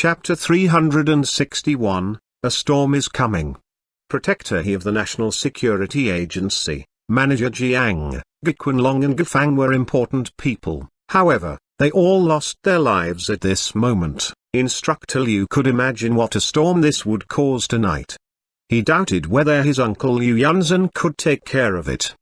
Chapter 361, A Storm is Coming. Protector he of the National Security Agency, Manager Jiang, Gequanlong and Gefang were important people. However, they all lost their lives at this moment. Instructor Liu could imagine what a storm this would cause tonight. He doubted whether his uncle Liu Yunzhen could take care of it.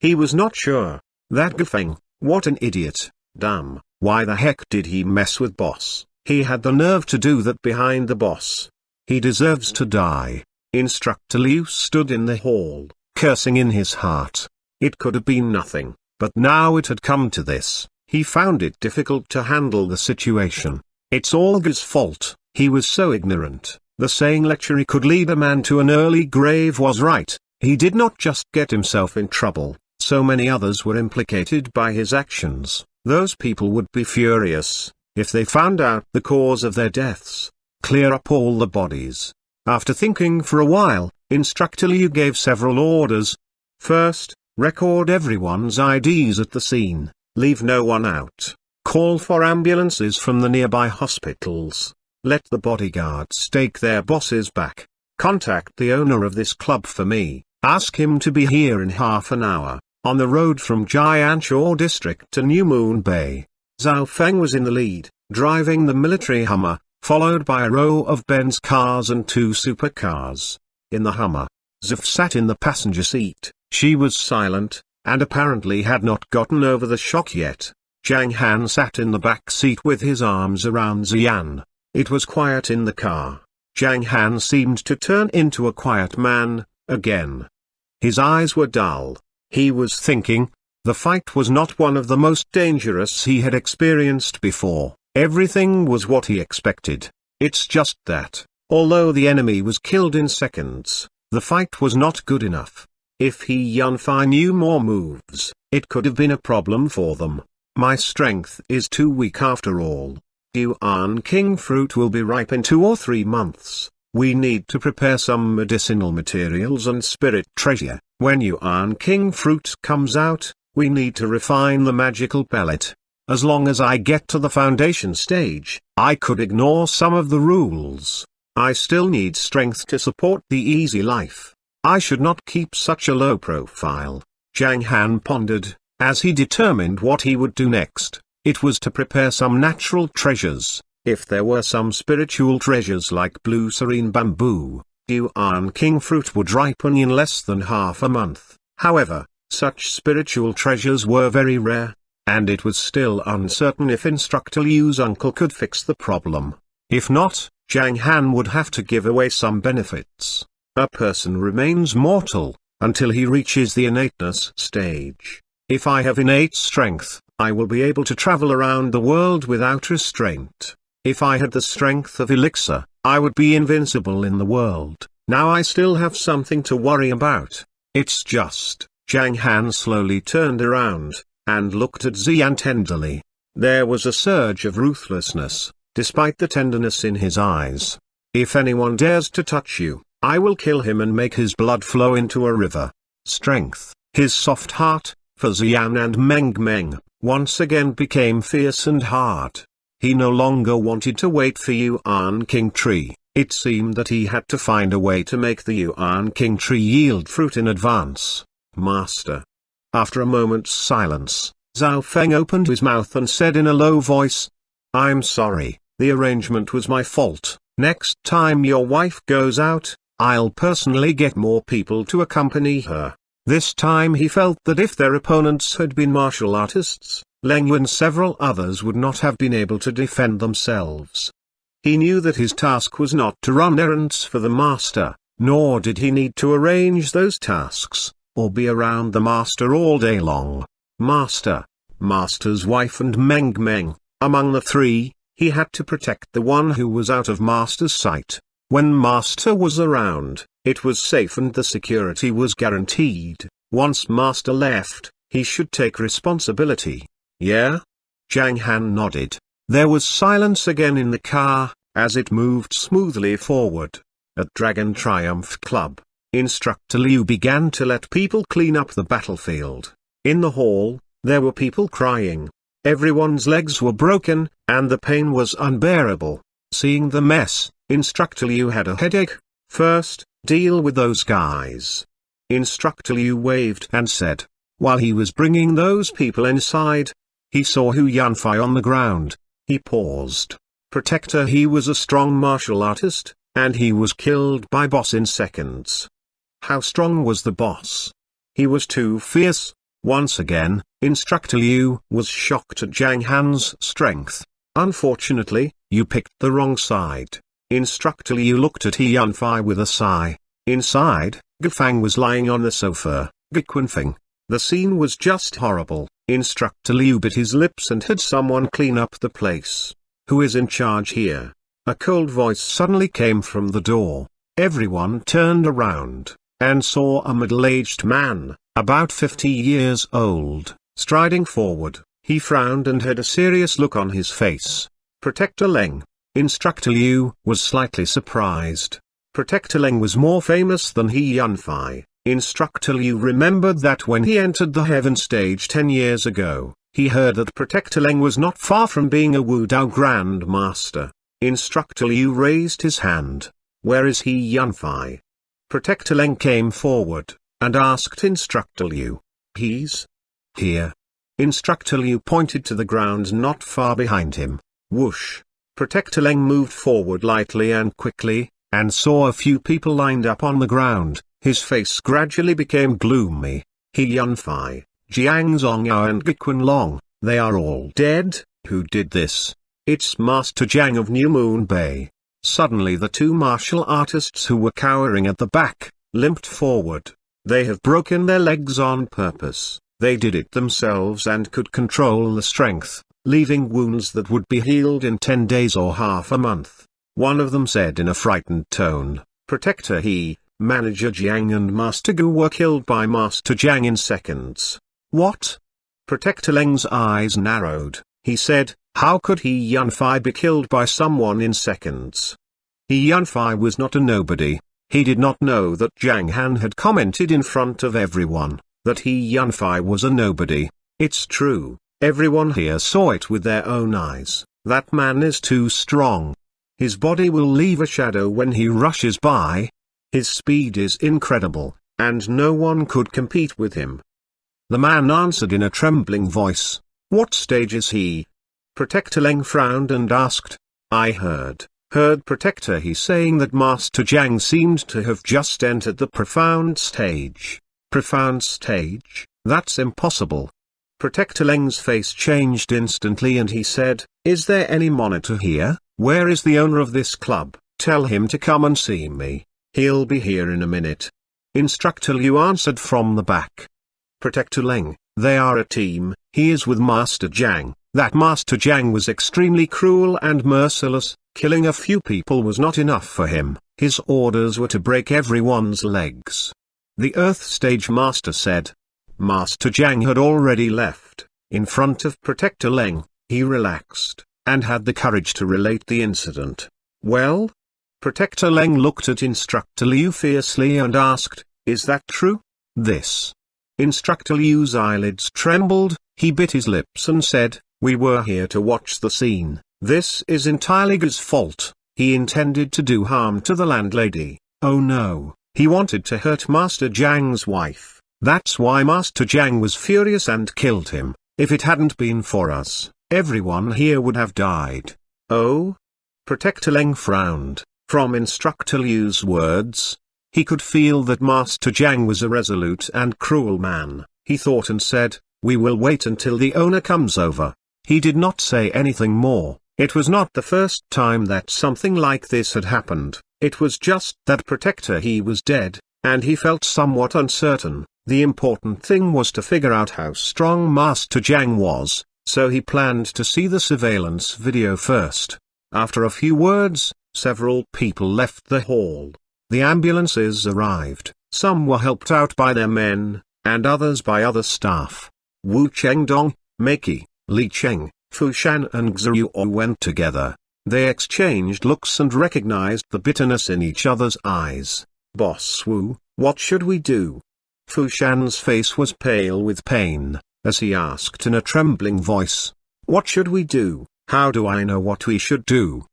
He was not sure. That Gefang, what an idiot. Damn, why the heck did he mess with boss? He had the nerve to do that behind the boss. He deserves to die. Instructor Liu stood in the hall, cursing in his heart. It could have been nothing, but now it had come to this. He found it difficult to handle the situation. It's Olga's fault. He was so ignorant. The saying lechery could lead a man to an early grave was right. He did not just get himself in trouble, so many others were implicated by his actions. Those people would be furious if they found out the cause of their deaths. Clear up all the bodies. After thinking for a while, Instructor Liu gave several orders. First, record everyone's IDs at the scene, leave no one out. Call for ambulances from the nearby hospitals. Let the bodyguards take their bosses back. Contact the owner of this club for me. Ask him to be here in half an hour, on the road from Jianshaw District to New Moon Bay. Zhao Feng was in the lead, driving the military Hummer, followed by a row of Benz cars and 2 supercars. In the Hummer, Zhao sat in the passenger seat. She was silent, and apparently had not gotten over the shock yet. Zhang Han sat in the back seat with his arms around Ziyan. It was quiet in the car. Zhang Han seemed to turn into a quiet man, again. His eyes were dull. He was thinking. The fight was not one of the most dangerous he had experienced before. Everything was what he expected. It's just that, although the enemy was killed in seconds, the fight was not good enough. If he Yunfei knew more moves, it could have been a problem for them. My strength is too weak after all. Yuan King fruit will be ripe in 2 or 3 months. We need to prepare some medicinal materials and spirit treasure. When Yuan King fruit comes out, we need to refine the magical pellet. As long as I get to the foundation stage, I could ignore some of the rules. I still need strength to support the easy life. I should not keep such a low profile. Zhang Han pondered, as he determined what he would do next. It was to prepare some natural treasures. If there were some spiritual treasures like blue serene bamboo, Yuan King fruit would ripen in less than half a month. However, such spiritual treasures were very rare, and it was still uncertain if Instructor Liu's uncle could fix the problem. If not, Zhang Han would have to give away some benefits. A person remains mortal until he reaches the innateness stage. If I have innate strength, I will be able to travel around the world without restraint. If I had the strength of elixir, I would be invincible in the world. Now I still have something to worry about. It's just. Zhang Han slowly turned around, and looked at Ziyan tenderly. There was a surge of ruthlessness, despite the tenderness in his eyes. If anyone dares to touch you, I will kill him and make his blood flow into a river. Strength, his soft heart, for Ziyan and Meng Meng, once again became fierce and hard. He no longer wanted to wait for Yuan King tree. It seemed that he had to find a way to make the Yuan King tree yield fruit in advance. Master. After a moment's silence, Zhao Feng opened his mouth and said in a low voice, I'm sorry, the arrangement was my fault. Next time your wife goes out, I'll personally get more people to accompany her. This time he felt that if their opponents had been martial artists, Leng and several others would not have been able to defend themselves. He knew that his task was not to run errands for the master, nor did he need to arrange those tasks, or be around the master all day long. Master's wife and Meng Meng, among the 3, he had to protect the one who was out of master's sight. When master was around, it was safe and the security was guaranteed. Once master left, he should take responsibility. Yeah? Zhang Han nodded. There was silence again in the car, as it moved smoothly forward. At Dragon Triumph Club, Instructor Liu began to let people clean up the battlefield. In the hall, there were people crying. Everyone's legs were broken, and the pain was unbearable. Seeing the mess, Instructor Liu had a headache. First, deal with those guys. Instructor Liu waved and said. While he was bringing those people inside, he saw Hu Yanfei on the ground. He paused. Protector, he was a strong martial artist, and he was killed by boss in seconds. How strong was the boss? He was too fierce. Once again, Instructor Liu was shocked at Zhang Han's strength. Unfortunately, you picked the wrong side. Instructor Liu looked at Hu Yanfei with a sigh. Inside, Gufang was lying on the sofa. Guquanfeng. The scene was just horrible. Instructor Liu bit his lips and had someone clean up the place. Who is in charge here? A cold voice suddenly came from the door. Everyone turned around, and saw a middle-aged man, about 50 years old, striding forward. He frowned and had a serious look on his face. Protector Leng. Instructor Liu was slightly surprised. Protector Leng was more famous than Hu Yanfei. Instructor Liu remembered that when he entered the Heaven stage 10 years ago, he heard that Protector Leng was not far from being a Wu Dao Grand Master. Instructor Liu raised his hand. Where is Hu Yanfei? Protector Leng came forward, and asked Instructor Liu. He's here. Instructor Liu pointed to the ground not far behind him. Whoosh. Protector Leng moved forward lightly and quickly, and saw a few people lined up on the ground. His face gradually became gloomy. Hu Yanfei, Jiang Zongyao and Guquanlong, they are all dead. Who did this? It's Master Zhang of New Moon Bay. Suddenly the two martial artists who were cowering at the back, limped forward. They have broken their legs on purpose. They did it themselves and could control the strength, leaving wounds that would be healed in 10 days or half a month. One of them said in a frightened tone. Protector he, Manager Jiang and Master Gu were killed by Master Zhang in seconds. What? Protector Leng's eyes narrowed. He said, how could Hu Yanfei be killed by someone in seconds? Hu Yanfei was not a nobody. He did not know that Zhang Han had commented in front of everyone, that Hu Yanfei was a nobody. It's true, everyone here saw it with their own eyes. That man is too strong. His body will leave a shadow when he rushes by. His speed is incredible, and no one could compete with him. The man answered in a trembling voice. What stage is he? Protector Leng frowned and asked. I heard Protector he saying that Master Zhang seemed to have just entered the profound stage. Profound stage? That's impossible. Protector Leng's face changed instantly and he said, is there any monitor here? Where is the owner of this club? Tell him to come and see me. He'll be here in a minute. Instructor Liu answered from the back. Protector Leng, they are a team. He is with Master Zhang. That Master Zhang was extremely cruel and merciless. Killing a few people was not enough for him. His orders were to break everyone's legs. The Earth Stage Master said. Master Zhang had already left. In front of Protector Leng, he relaxed, and had the courage to relate the incident. Well? Protector Leng looked at Instructor Liu fiercely and asked, is that true? This. Instructor Liu's eyelids trembled, he bit his lips and said, we were here to watch the scene. This is entirely Gu's fault. He intended to do harm to the landlady. Oh no, he wanted to hurt Master Zhang's wife. That's why Master Zhang was furious and killed him. If it hadn't been for us, everyone here would have died. Oh? Protector Leng frowned. From Instructor Liu's words, he could feel that Master Zhang was a resolute and cruel man. He thought and said, we will wait until the owner comes over. He did not say anything more. It was not the first time that something like this had happened. It was just that Protector he was dead, and he felt somewhat uncertain. The important thing was to figure out how strong Master Zhang was, so he planned to see the surveillance video first. After a few words, several people left the hall. The ambulances arrived. Some were helped out by their men, and others by other staff. Wu Chengdong, Meiki, Li Cheng, Fu Shan and Xu went together. They exchanged looks and recognized the bitterness in each other's eyes. Boss Wu, what should we do? Fu Shan's face was pale with pain, as he asked in a trembling voice. What should we do? How do I know what we should do?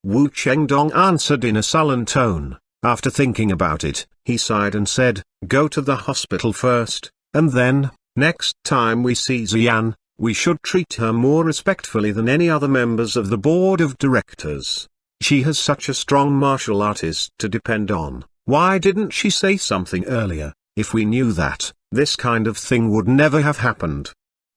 Wu Chengdong answered in a sullen tone. After thinking about it, he sighed and said, "Go to the hospital first, and then, next time we see Xian, we should treat her more respectfully than any other members of the board of directors. She has such a strong martial artist to depend on. Why didn't she say something earlier? If we knew that, this kind of thing would never have happened."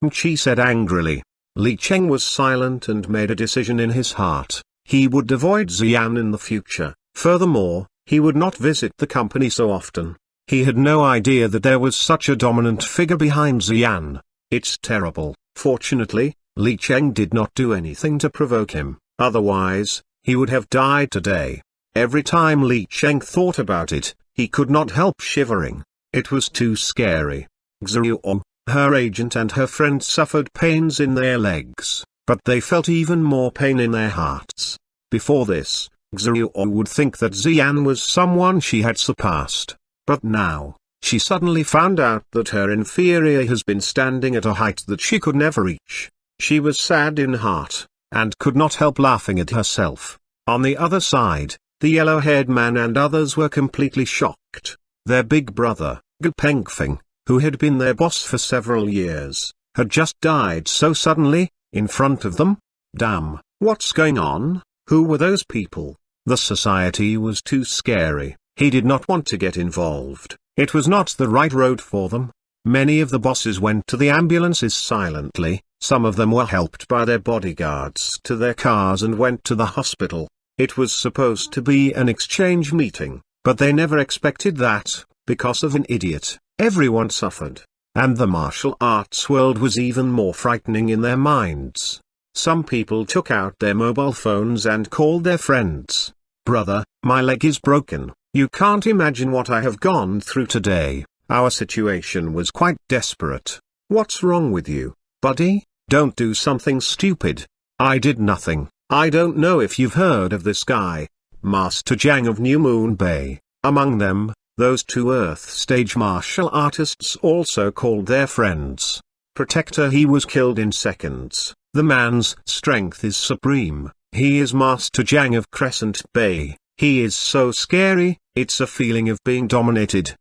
Chi said angrily. Li Cheng was silent and made a decision in his heart. He would avoid Xian in the future. Furthermore, he would not visit the company so often. He had no idea that there was such a dominant figure behind Xian. It's terrible. Fortunately, Li Cheng did not do anything to provoke him, otherwise, he would have died today. Every time Li Cheng thought about it, he could not help shivering. It was too scary. Xuanhuan, her agent and her friend suffered pains in their legs, but they felt even more pain in their hearts. Before this, Xuanhuan would think that Xian was someone she had surpassed. But now, she suddenly found out that her inferior has been standing at a height that she could never reach. She was sad in heart, and could not help laughing at herself. On the other side, the yellow-haired man and others were completely shocked. Their big brother, Gu Pengfeng, who had been their boss for several years, had just died so suddenly, in front of them. Damn, what's going on? Who were those people? The society was too scary. He did not want to get involved. It was not the right road for them. Many of the bosses went to the ambulances silently, some of them were helped by their bodyguards to their cars and went to the hospital. It was supposed to be an exchange meeting, but they never expected that, because of an idiot, everyone suffered. And the martial arts world was even more frightening in their minds. Some people took out their mobile phones and called their friends. "Brother, my leg is broken. You can't imagine what I have gone through today. Our situation was quite desperate. What's wrong with you, buddy? Don't do something stupid." "I did nothing." "I don't know if you've heard of this guy, Master Zhang of New Moon Bay." Among them, those two Earth-stage martial artists also called their friends. "Protector, he was killed in seconds. The man's strength is supreme. He is Master Zhang of Crescent Bay. He is so scary, it's a feeling of being dominated."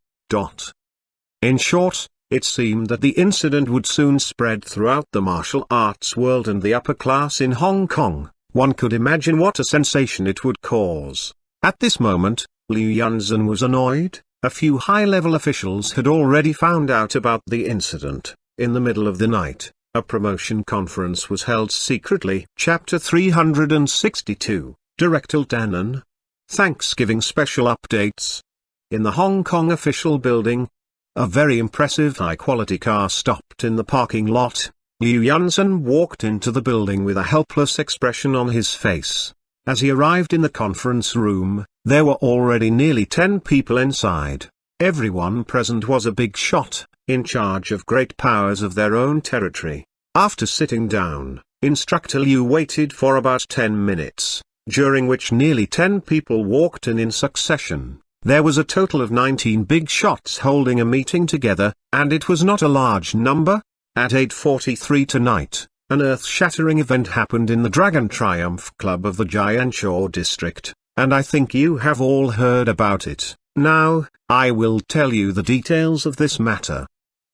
In short, it seemed that the incident would soon spread throughout the martial arts world and the upper class in Hong Kong. One could imagine what a sensation it would cause. At this moment, Liu Yunzhen was annoyed. A few high-level officials had already found out about the incident. In the middle of the night, a promotion conference was held secretly. Chapter 362, Director Danan. Thanksgiving Special Updates. In the Hong Kong official building, a very impressive high-quality car stopped in the parking lot. Liu Yunzhen walked into the building with a helpless expression on his face. As he arrived in the conference room, there were already nearly 10 people inside. Everyone present was a big shot, in charge of great powers of their own territory. After sitting down, Instructor Liu waited for about 10 minutes, during which nearly 10 people walked in succession. There was a total of 19 big shots holding a meeting together, and it was not a large number. At 8:43 tonight, an earth-shattering event happened in the Dragon Triumph Club of the Jianshaw district, and I think you have all heard about it. Now, I will tell you the details of this matter.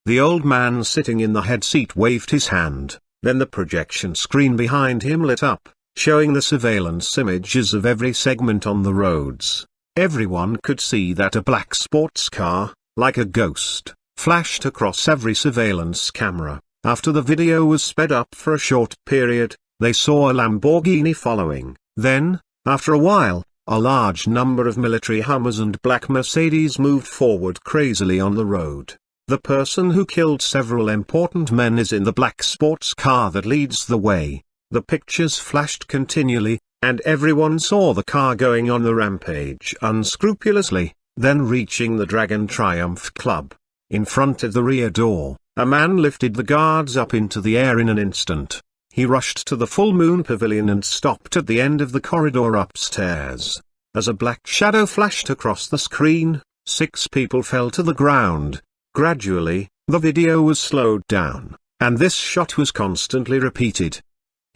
The old man sitting in the head seat waved his hand, then the projection screen behind him lit up, showing the surveillance images of every segment on the roads. Everyone could see that a black sports car, like a ghost, flashed across every surveillance camera. After the video was sped up for a short period, they saw a Lamborghini following. Then, after a while, a large number of military Hummers and black Mercedes moved forward crazily on the road. The person who killed several important men is in the black sports car that leads the way. The pictures flashed continually, and everyone saw the car going on the rampage unscrupulously, then reaching the Dragon Triumph Club. In front of the rear door, a man lifted the guards up into the air in an instant. He rushed to the Full Moon Pavilion and stopped at the end of the corridor upstairs. As a black shadow flashed across the screen, 6 people fell to the ground. Gradually, the video was slowed down, and this shot was constantly repeated.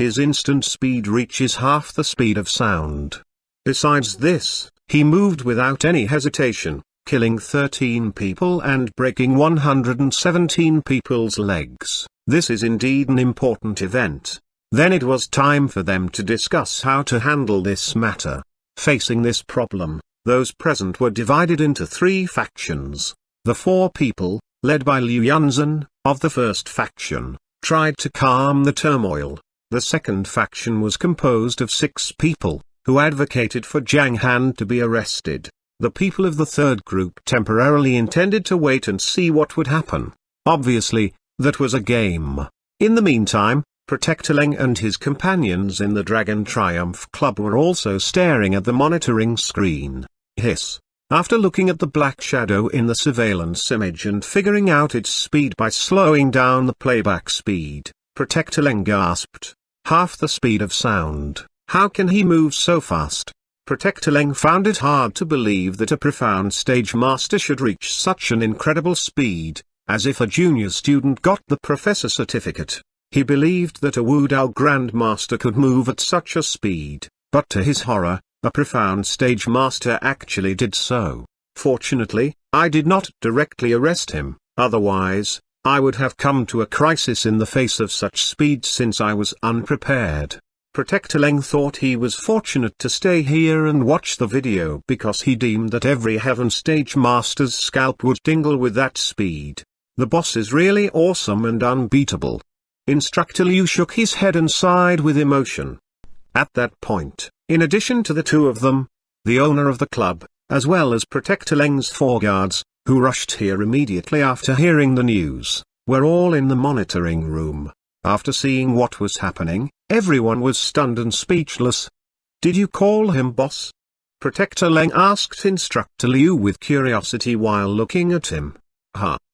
His instant speed reaches half the speed of sound. Besides this, he moved without any hesitation, killing 13 people and breaking 117 people's legs. This is indeed an important event. Then it was time for them to discuss how to handle this matter. Facing this problem, those present were divided into 3 factions. The 4 people, led by Liu Yunzhen, of the first faction, tried to calm the turmoil. The second faction was composed of 6 people, who advocated for Zhang Han to be arrested. The people of the third group temporarily intended to wait and see what would happen. Obviously, that was a game. In the meantime, Protector Leng and his companions in the Dragon Triumph Club were also staring at the monitoring screen. Hiss. After looking at the black shadow in the surveillance image and figuring out its speed by slowing down the playback speed, Protector Leng gasped. Half the speed of sound. How can he move so fast? Protector Leng found it hard to believe that a profound stage master should reach such an incredible speed, as if a junior student got the professor certificate. He believed that a Wudao Grandmaster could move at such a speed, but to his horror, a profound stage master actually did so. Fortunately, I did not directly arrest him, otherwise, I would have come to a crisis in the face of such speed since I was unprepared. Protector Leng thought he was fortunate to stay here and watch the video because he deemed that every Heaven Stage Master's scalp would tingle with that speed. The boss is really awesome and unbeatable. Instructor Liu shook his head and sighed with emotion. At that point, in addition to the 2 of them, the owner of the club, as well as Protector Leng's 4 guards, who rushed here immediately after hearing the news, were all in the monitoring room. After seeing what was happening, everyone was stunned and speechless. Did you call him boss? Protector Leng asked Instructor Liu with curiosity while looking at him.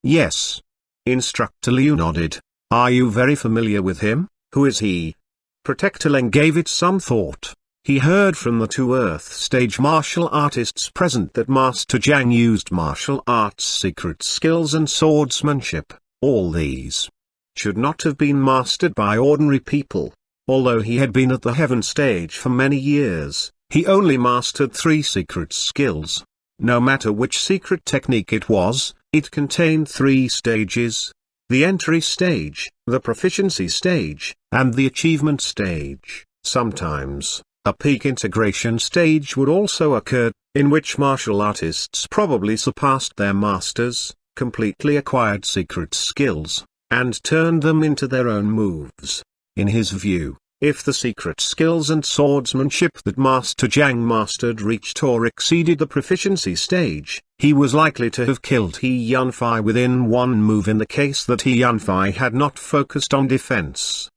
Yes. Instructor Liu nodded. Are you very familiar with him? Who is he? Protector Leng gave it some thought. He heard from the 2 Earth stage martial artists present that Master Zhang used martial arts secret skills and swordsmanship. All these should not have been mastered by ordinary people. Although he had been at the Heaven Stage for many years, he only mastered 3 secret skills. No matter which secret technique it was, it contained 3 stages. The entry stage, the proficiency stage, and the achievement stage. Sometimes, a peak integration stage would also occur, in which martial artists probably surpassed their masters, completely acquired secret skills, and turned them into their own moves. In his view, if the secret skills and swordsmanship that Master Zhang mastered reached or exceeded the proficiency stage, he was likely to have killed He Yunfei within 1 move in the case that He Yunfei had not focused on defense.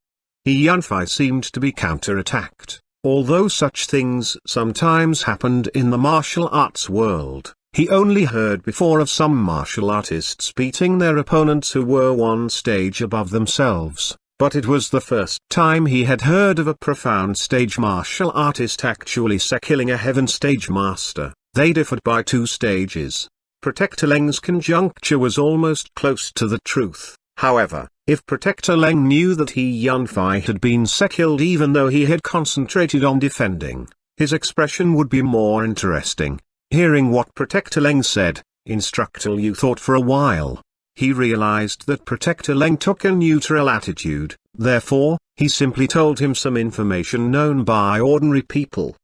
He Yunfei seemed to be counter-attacked. Although such things sometimes happened in the martial arts world, he only heard before of some martial artists beating their opponents who were 1 stage above themselves, but it was the first time he had heard of a profound stage martial artist actually killing a Heaven Stage Master. They differed by 2 stages. Protector Leng's conjuncture was almost close to the truth. However, if Protector Leng knew that He Yunfei had been killed even though he had concentrated on defending, his expression would be more interesting. Hearing what Protector Leng said, Instructor Liu thought for a while. He realized that Protector Leng took a neutral attitude, therefore, he simply told him some information known by ordinary people.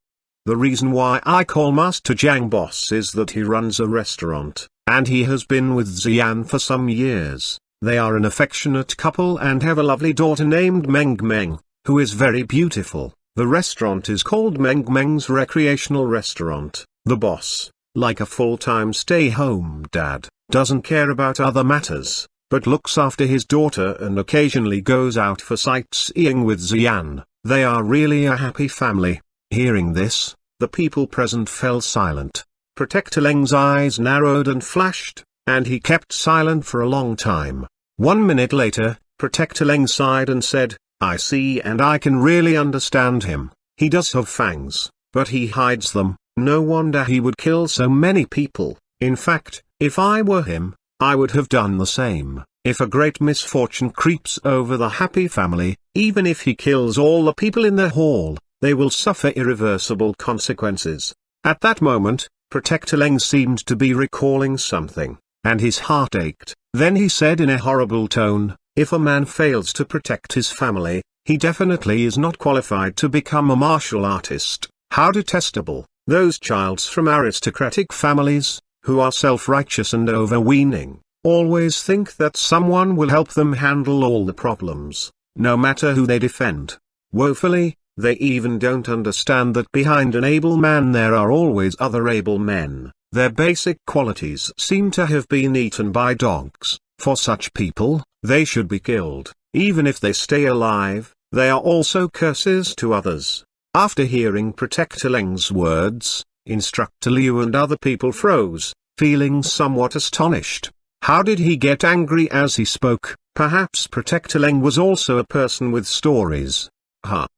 The reason why I call Master Zhang boss is that he runs a restaurant, and he has been with Xian for some years. They are an affectionate couple and have a lovely daughter named Meng Meng, who is very beautiful. The restaurant is called Meng Meng's Recreational Restaurant. The boss, like a full-time stay-home dad, doesn't care about other matters, but looks after his daughter and occasionally goes out for sightseeing with Xian. They are really a happy family. Hearing this, the people present fell silent. Protector Leng's eyes narrowed and flashed, and he kept silent for a long time. 1 minute later, Protector Leng sighed and said, I see and I can really understand him. He does have fangs, but he hides them. No wonder he would kill so many people. In fact, if I were him, I would have done the same. If a great misfortune creeps over the happy family, even if he kills all the people in the hall, they will suffer irreversible consequences. At that moment, Protector Leng seemed to be recalling something, and his heart ached. Then he said in a horrible tone, "If a man fails to protect his family, he definitely is not qualified to become a martial artist." How detestable! Those childs from aristocratic families, who are self-righteous and overweening, always think that someone will help them handle all the problems, no matter who they defend. Woefully, they even don't understand that behind an able man there are always other able men. Their basic qualities seem to have been eaten by dogs. For such people, they should be killed. Even if they stay alive, they are also curses to others. After hearing Protector Leng's words, Instructor Liu and other people froze, feeling somewhat astonished. How did he get angry as he spoke? Perhaps Protector Leng was also a person with stories.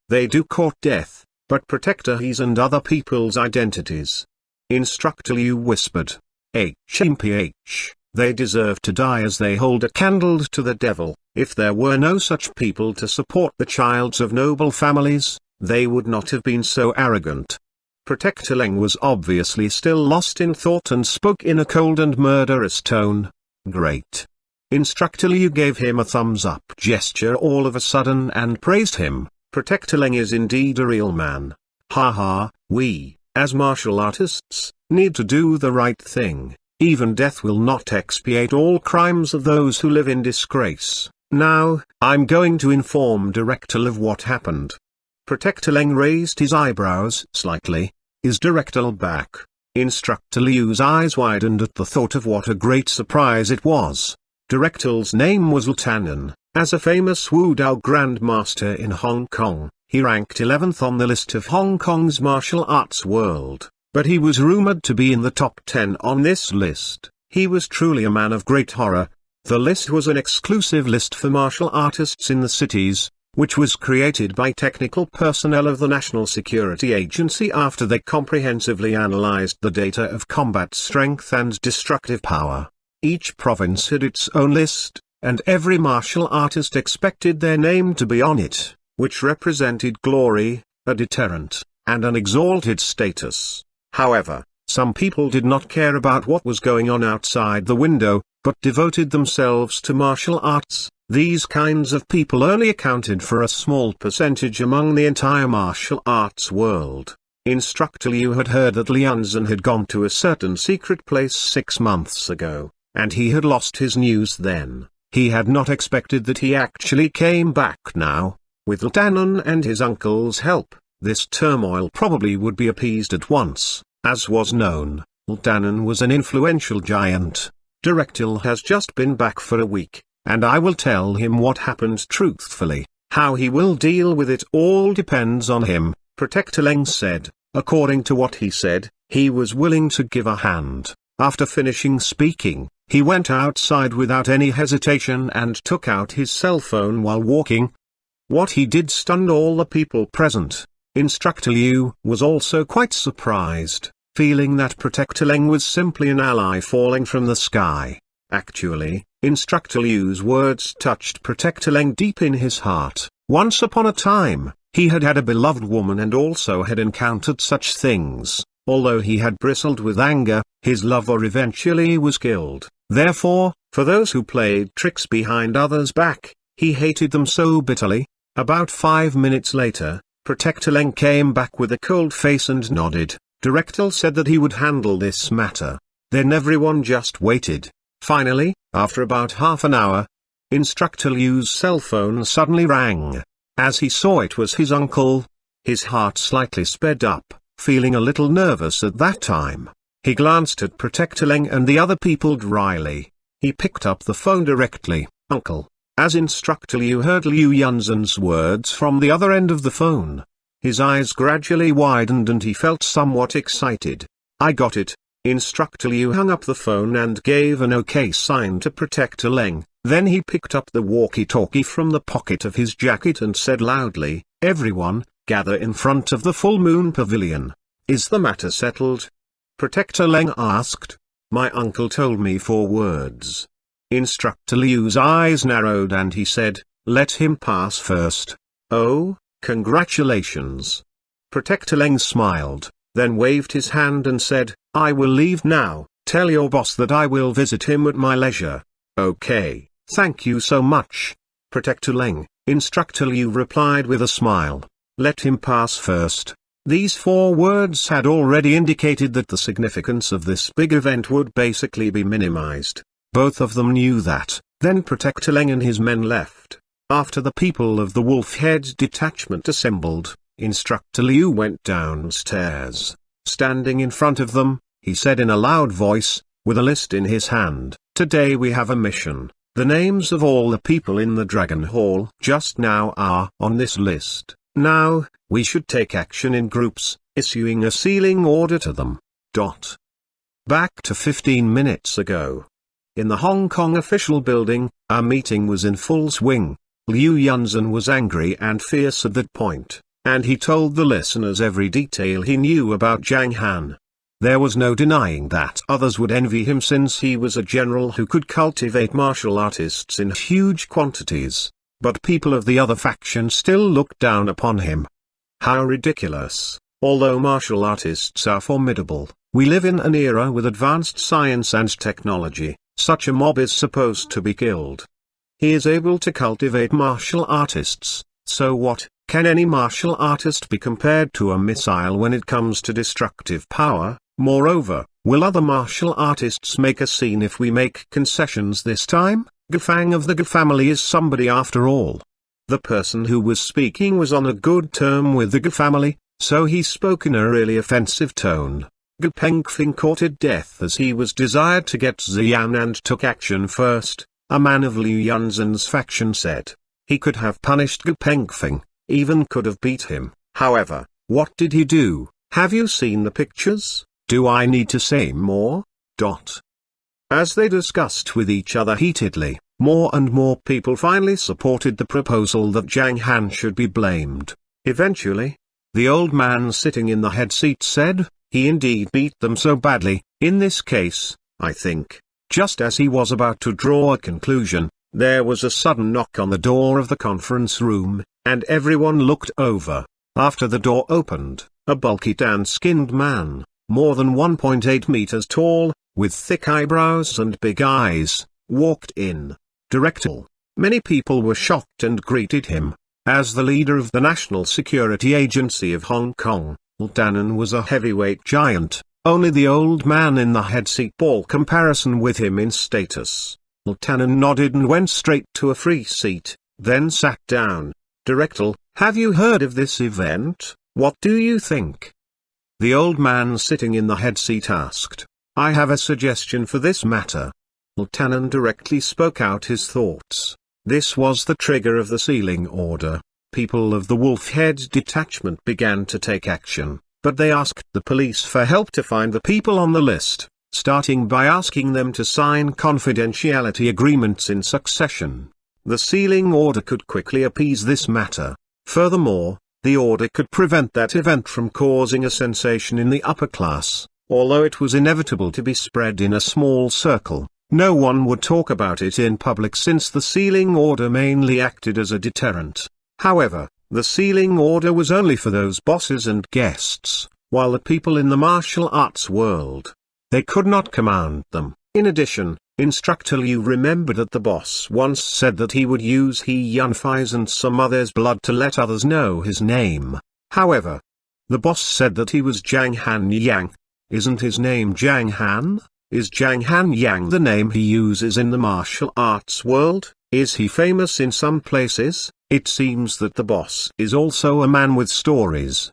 They do court death, but Protector his and other people's identities. Instructor Liu whispered. HMPH, they deserve to die as they hold a candle to the devil. If there were no such people to support the childs of noble families, they would not have been so arrogant. Protector Leng was obviously still lost in thought and spoke in a cold and murderous tone. Great. Instructor Liu gave him a thumbs-up gesture all of a sudden and praised him. Protector Leng is indeed a real man. We, as martial artists, need to do the right thing. Even death will not expiate all crimes of those who live in disgrace. Now, I'm going to inform Director of what happened. Protector Leng raised his eyebrows slightly. Is Director back? Instructor Liu's eyes widened at the thought of what a great surprise it was. Director's name was Zhang Han. As a famous Wudao grandmaster in Hong Kong, he ranked 11th on the list of Hong Kong's martial arts world, but he was rumored to be in the top 10 on this list. He was truly a man of great horror. The list was an exclusive list for martial artists in the cities, which was created by technical personnel of the National Security Agency after they comprehensively analyzed the data of combat strength and destructive power. Each province had its own list, and every martial artist expected their name to be on it, which represented glory, a deterrent, and an exalted status. However, some people did not care about what was going on outside the window, but devoted themselves to martial arts. These kinds of people only accounted for a small percentage among the entire martial arts world. Instructor Liu had heard that Lianzhen had gone to a certain secret place 6 months ago, and he had lost his news then. He had not expected that he actually came back now. With Zhang Han and his uncle's help, this turmoil probably would be appeased at once. As was known, Zhang Han was an influential giant. Director has just been back for a week, and I will tell him what happened truthfully. How he will deal with it all depends on him, Protector Leng said. According to what he said, he was willing to give a hand. After finishing speaking, he went outside without any hesitation and took out his cell phone while walking. What he did stunned all the people present. Instructor Liu was also quite surprised, feeling that Protector Leng was simply an ally falling from the sky. Actually, Instructor Liu's words touched Protector Leng deep in his heart. Once upon a time, he had had a beloved woman and also had encountered such things. Although he had bristled with anger, his lover eventually was killed. Therefore, for those who played tricks behind others' back, he hated them so bitterly. About 5 minutes later, Protector Leng came back with a cold face and nodded. Director said that he would handle this matter. Then everyone just waited. Finally, after about half an hour, Instructor Liu's cell phone suddenly rang. As he saw it was his uncle, his heart slightly sped up, feeling a little nervous at that time. He glanced at Protector Leng and the other people dryly. He picked up the phone directly. Uncle. As Instructor Liu heard Liu Yunzhen's words from the other end of the phone, his eyes gradually widened and he felt somewhat excited. I got it. Instructor Liu hung up the phone and gave an OK sign to Protector Leng. Then he picked up the walkie-talkie from the pocket of his jacket and said loudly, "Everyone, gather in front of the full moon pavilion." Is the matter settled? Protector Leng asked. My uncle told me 4 words. Instructor Liu's eyes narrowed and he said, "Let him pass first." "Oh, congratulations." Protector Leng smiled, then waved his hand and said, "I will leave now. Tell your boss that I will visit him at my leisure." "Okay, thank you so much, Protector Leng," Instructor Liu replied with a smile. "Let him pass first." These 4 words had already indicated that the significance of this big event would basically be minimized. Both of them knew that. Then Protector Leng and his men left. After the people of the Wolf-Head detachment assembled, Instructor Liu went downstairs. Standing in front of them, he said in a loud voice, with a list in his hand, "Today we have a mission. The names of all the people in the Dragon Hall just now are on this list. Now, we should take action in groups, issuing a sealing order to them." Back to 15 minutes ago. In the Hong Kong official building, a meeting was in full swing. Liu Yunzhen was angry and fierce at that point, and he told the listeners every detail he knew about Zhang Han. There was no denying that others would envy him since he was a general who could cultivate martial artists in huge quantities. But people of the other faction still looked down upon him. How ridiculous! Although martial artists are formidable, we live in an era with advanced science and technology. Such a mob is supposed to be killed. He is able to cultivate martial artists, so what? Can any martial artist be compared to a missile when it comes to destructive power? Moreover, will other martial artists make a scene if we make concessions this time? Gufang of the Gu family is somebody after all. The person who was speaking was on a good term with the Gu family, so he spoke in a really offensive tone. Gu Pengfing courted death as he was desired to get Xian and took action first, a man of Liu Yunzhen's faction said. He could have punished Gu Pengfing, even could have beat him. However, what did he do? Have you seen the pictures? Do I need to say more? As they discussed with each other heatedly, more and more people finally supported the proposal that Zhang Han should be blamed. Eventually, the old man sitting in the head seat said, "He indeed beat them so badly." In this case, I think, just as he was about to draw a conclusion, there was a sudden knock on the door of the conference room, and everyone looked over. After the door opened, a bulky tan-skinned man, more than 1.8 meters tall, with thick eyebrows and big eyes, walked in. Director. Many people were shocked and greeted him. As the leader of the National Security Agency of Hong Kong, Tannen was a heavyweight giant, only the old man in the head seat bore comparison with him in status. Tannen nodded and went straight to a free seat, then sat down. "Director, have you heard of this event? What do you think?" The old man sitting in the head seat asked. "I have a suggestion for this matter." Tannen directly spoke out his thoughts. This was the trigger of the sealing order. People of the Wolf-Head detachment began to take action, but they asked the police for help to find the people on the list, starting by asking them to sign confidentiality agreements in succession. The sealing order could quickly appease this matter. Furthermore, the order could prevent that event from causing a sensation in the upper class. Although it was inevitable to be spread in a small circle, no one would talk about it in public since the sealing order mainly acted as a deterrent. However, the sealing order was only for those bosses and guests, while the people in the martial arts world, they could not command them. In addition, Instructor Liu remembered that the boss once said that he would use He Yunfei's and some others' blood to let others know his name. However, the boss said that he was Zhang Han Yang. Isn't his name Zhang Han? Is Zhang Han Yang the name he uses in the martial arts world? Is he famous in some places? It seems that the boss is also a man with stories.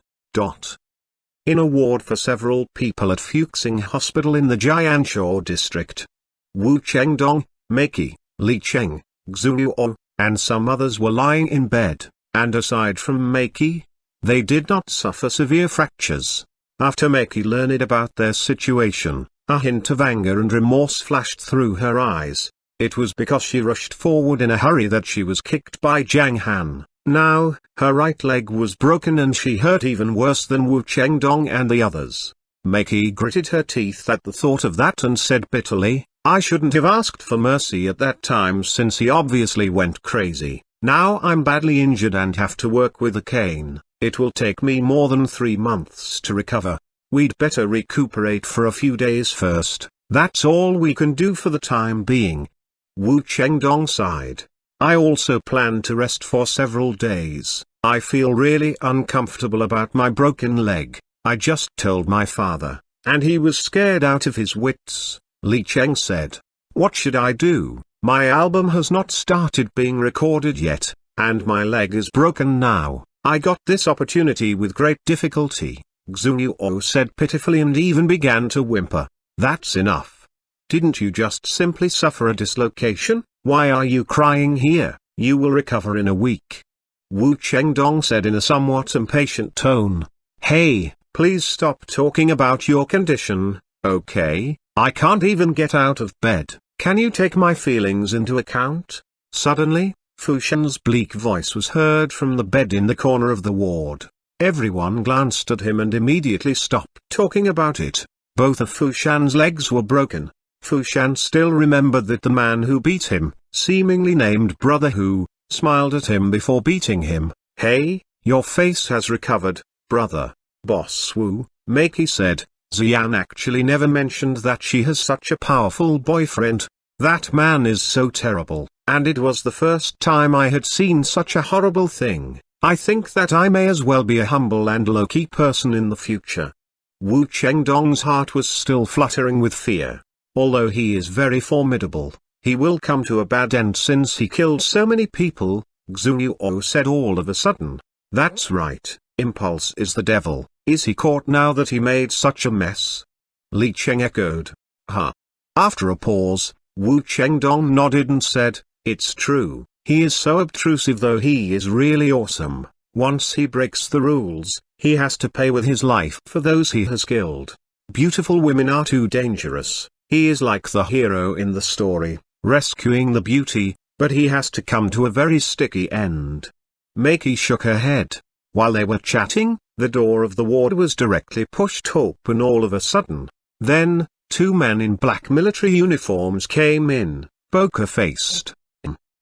In a ward for several people at Fuxing Hospital in the Jianshaw district, Wu Chengdong, Meiki, Li Cheng, Xuanhuan, and some others were lying in bed, and aside from Meiki, they did not suffer severe fractures. After Meiki learned about their situation, a hint of anger and remorse flashed through her eyes. It was because she rushed forward in a hurry that she was kicked by Zhang Han. Now, her right leg was broken and she hurt even worse than Wu Chengdong and the others. Meiki gritted her teeth at the thought of that and said bitterly, I shouldn't have asked for mercy at that time since he obviously went crazy. Now I'm badly injured and have to work with a cane. It will take me more than 3 months to recover. We'd better recuperate for a few days first. That's all we can do for the time being. Wu Chengdong sighed. I also plan to rest for several days. I feel really uncomfortable about my broken leg. I just told my father, and he was scared out of his wits. Li Cheng said. What should I do? My album has not started being recorded yet, and my leg is broken now. I got this opportunity with great difficulty, Xuanhuan said pitifully and even began to whimper. That's enough. Didn't you just simply suffer a dislocation? Why are you crying here? You will recover in a week. Wu Chengdong said in a somewhat impatient tone. Hey, please stop talking about your condition, okay? I can't even get out of bed. Can you take my feelings into account? Suddenly, Fu Shan's bleak voice was heard from the bed in the corner of the ward. Everyone glanced at him and immediately stopped talking about it. Both of Fu Shan's legs were broken. Fu Shan still remembered that the man who beat him, seemingly named Brother Hu, smiled at him before beating him. Hey, your face has recovered, brother. Boss Wu, Maki said. Xian actually never mentioned that she has such a powerful boyfriend. That man is so terrible, and it was the first time I had seen such a horrible thing. I think that I may as well be a humble and low-key person in the future. Wu Chengdong's heart was still fluttering with fear. Although he is very formidable, he will come to a bad end since he killed so many people, Xuanhuan said all of a sudden. That's right, impulse is the devil. Is he caught now that he made such a mess? Li Cheng echoed. Huh. After a pause, Wu Chengdong nodded and said, it's true, he is so obtrusive though he is really awesome. Once he breaks the rules, he has to pay with his life for those he has killed. Beautiful women are too dangerous. He is like the hero in the story, rescuing the beauty, but he has to come to a very sticky end. Maki shook her head. While they were chatting, the door of the ward was directly pushed open all of a sudden. Then, 2 men in black military uniforms came in, poker-faced.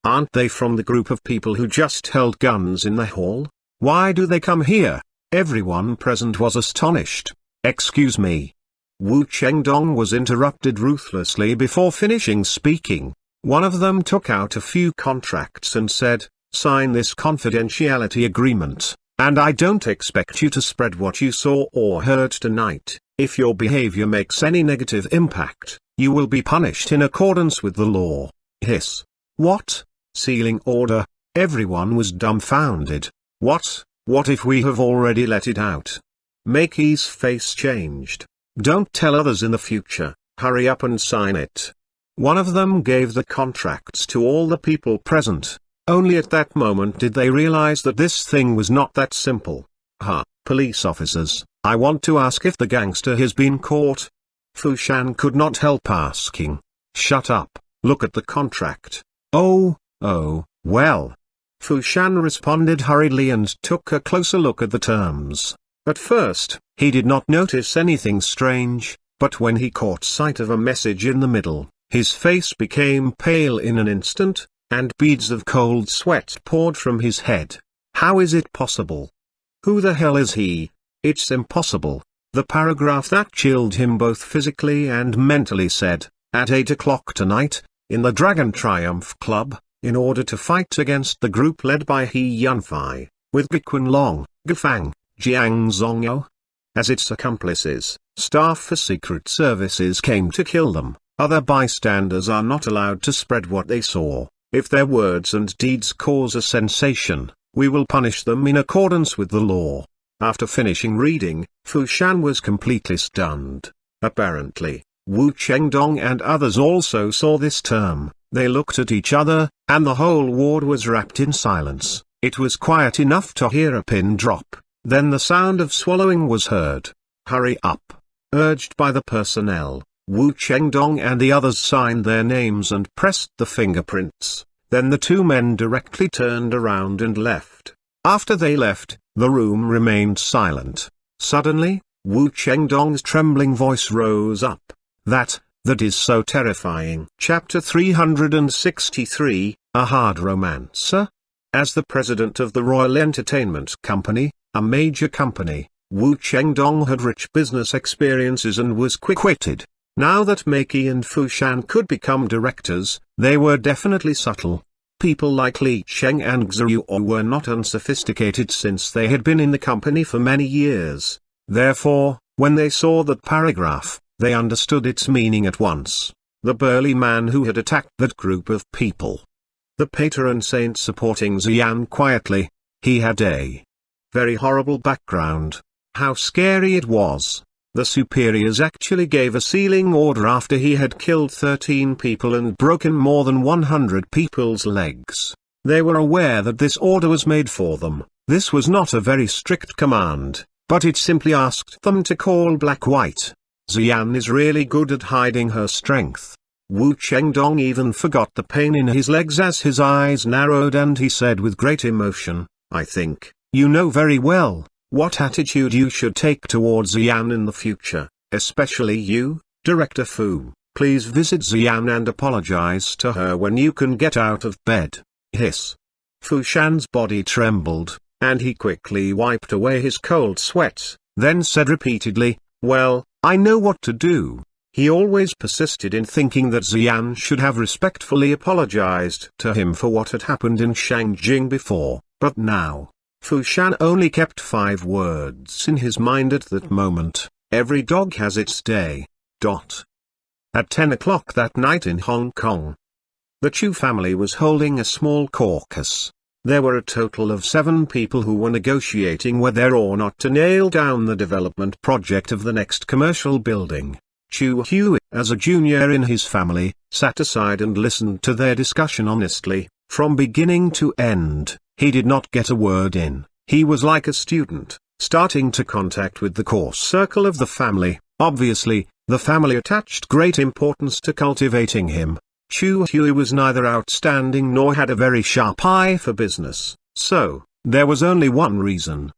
Aren't they from the group of people who just held guns in the hall? Why do they come here? Everyone present was astonished. Excuse me. Wu Chengdong was interrupted ruthlessly before finishing speaking. One of them took out a few contracts and said, sign this confidentiality agreement, and I don't expect you to spread what you saw or heard tonight. If your behavior makes any negative impact, you will be punished in accordance with the law. Hiss. What? Sealing order? Everyone was dumbfounded. What if we have already let it out? Maki's face changed. Don't tell others in the future, hurry up and sign it. One of them gave the contracts to all the people present. Only at that moment did they realize that this thing was not that simple. Police officers, I want to ask if the gangster has been caught. Fu Shan could not help asking. Shut up, look at the contract. Oh, well. Fu Shan responded hurriedly and took a closer look at the terms. At first, he did not notice anything strange, but when he caught sight of a message in the middle, his face became pale in an instant, and beads of cold sweat poured from his head. How is it possible? Who the hell is he? It's impossible. The paragraph that chilled him both physically and mentally said, at 8 o'clock tonight, in the Dragon Triumph Club, in order to fight against the group led by He Yunfei, with Guiqun Gufang, Jiang Zongyao as its accomplices, staff for secret services came to kill them. Other bystanders are not allowed to spread what they saw. If their words and deeds cause a sensation, we will punish them in accordance with the law. After finishing reading, Fu Shan was completely stunned. Apparently, Wu Chengdong and others also saw this term. They looked at each other, and the whole ward was wrapped in silence. It was quiet enough to hear a pin drop. Then the sound of swallowing was heard. Hurry up. Urged by the personnel, Wu Chengdong and the others signed their names and pressed the fingerprints. Then the 2 men directly turned around and left. After they left, the room remained silent. Suddenly, Wu Chengdong's trembling voice rose up. That That is so terrifying. Chapter 363, A Hard Romancer. As the president of the Royal Entertainment Company, a major company, Wu Chengdong had rich business experiences and was quick-witted. Now that Meiki and Fu Shan could become directors, they were definitely subtle. People like Li Cheng and Xu were not unsophisticated since they had been in the company for many years. Therefore, when they saw that paragraph, they understood its meaning at once. The burly man who had attacked that group of people. The patron saint supporting Xian quietly. He had a very horrible background. How scary it was. The superiors actually gave a sealing order after he had killed 13 people and broken more than 100 people's legs. They were aware that this order was made for them. This was not a very strict command, but it simply asked them to call black white. Xian is really good at hiding her strength. Wu Chengdong even forgot the pain in his legs as his eyes narrowed and he said with great emotion, I think, you know very well what attitude you should take towards Xian in the future, especially you, Director Fu. Please visit Xian and apologize to her when you can get out of bed. Hiss. Fu Shan's body trembled, and he quickly wiped away his cold sweat, then said repeatedly, well, I know what to do. He always persisted in thinking that Xian should have respectfully apologized to him for what had happened in Shangjing before, but now, Fu Shan only kept 5 words in his mind at that moment, every dog has its day. At 10 o'clock that night in Hong Kong, the Chu family was holding a small caucus. There were a total of 7 people who were negotiating whether or not to nail down the development project of the next commercial building. Chu Hui, as a junior in his family, sat aside and listened to their discussion honestly, from beginning to end. He did not get a word in. He was like a student, starting to contact with the core circle of the family. Obviously, the family attached great importance to cultivating him. Chu Hui was neither outstanding nor had a very sharp eye for business, so, there was only one reason.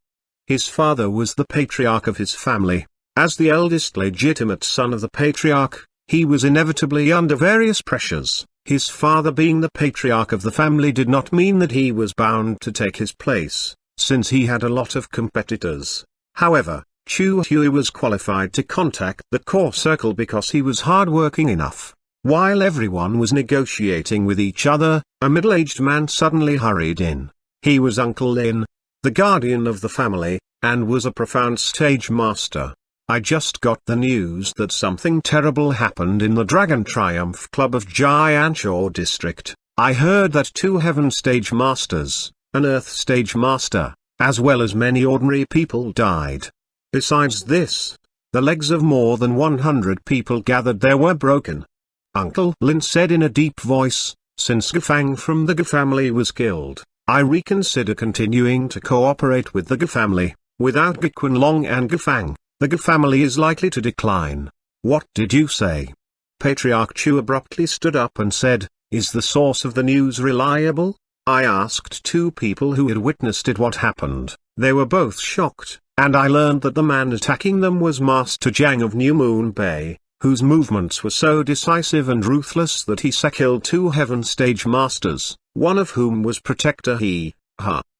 His father was the patriarch of his family. As the eldest legitimate son of the patriarch, he was inevitably under various pressures. His father being the patriarch of the family did not mean that he was bound to take his place, since he had a lot of competitors. However, Chu Hui was qualified to contact the core circle because he was hardworking enough. While everyone was negotiating with each other, a middle-aged man suddenly hurried in. He was Uncle Lin, the guardian of the family, and was a profound stage master. I just got the news that something terrible happened in the Dragon Triumph Club of Jianshaw District. I heard that 2 Heaven Stage Masters, an Earth Stage Master, as well as many ordinary people died. Besides this, the legs of more than 100 people gathered there were broken. Uncle Lin said in a deep voice, since Gufang from the Gu family was killed, I reconsider continuing to cooperate with the Gu family. Without Gu Qinlong and Gufang, the Gu family is likely to decline. What did you say? Patriarch Chu abruptly stood up and said, is the source of the news reliable? I asked 2 people who had witnessed it what happened. They were both shocked, and I learned that the man attacking them was Master Zhang of New Moon Bay, whose movements were so decisive and ruthless that he killed 2 Heaven Stage Masters, one of whom was Protector He.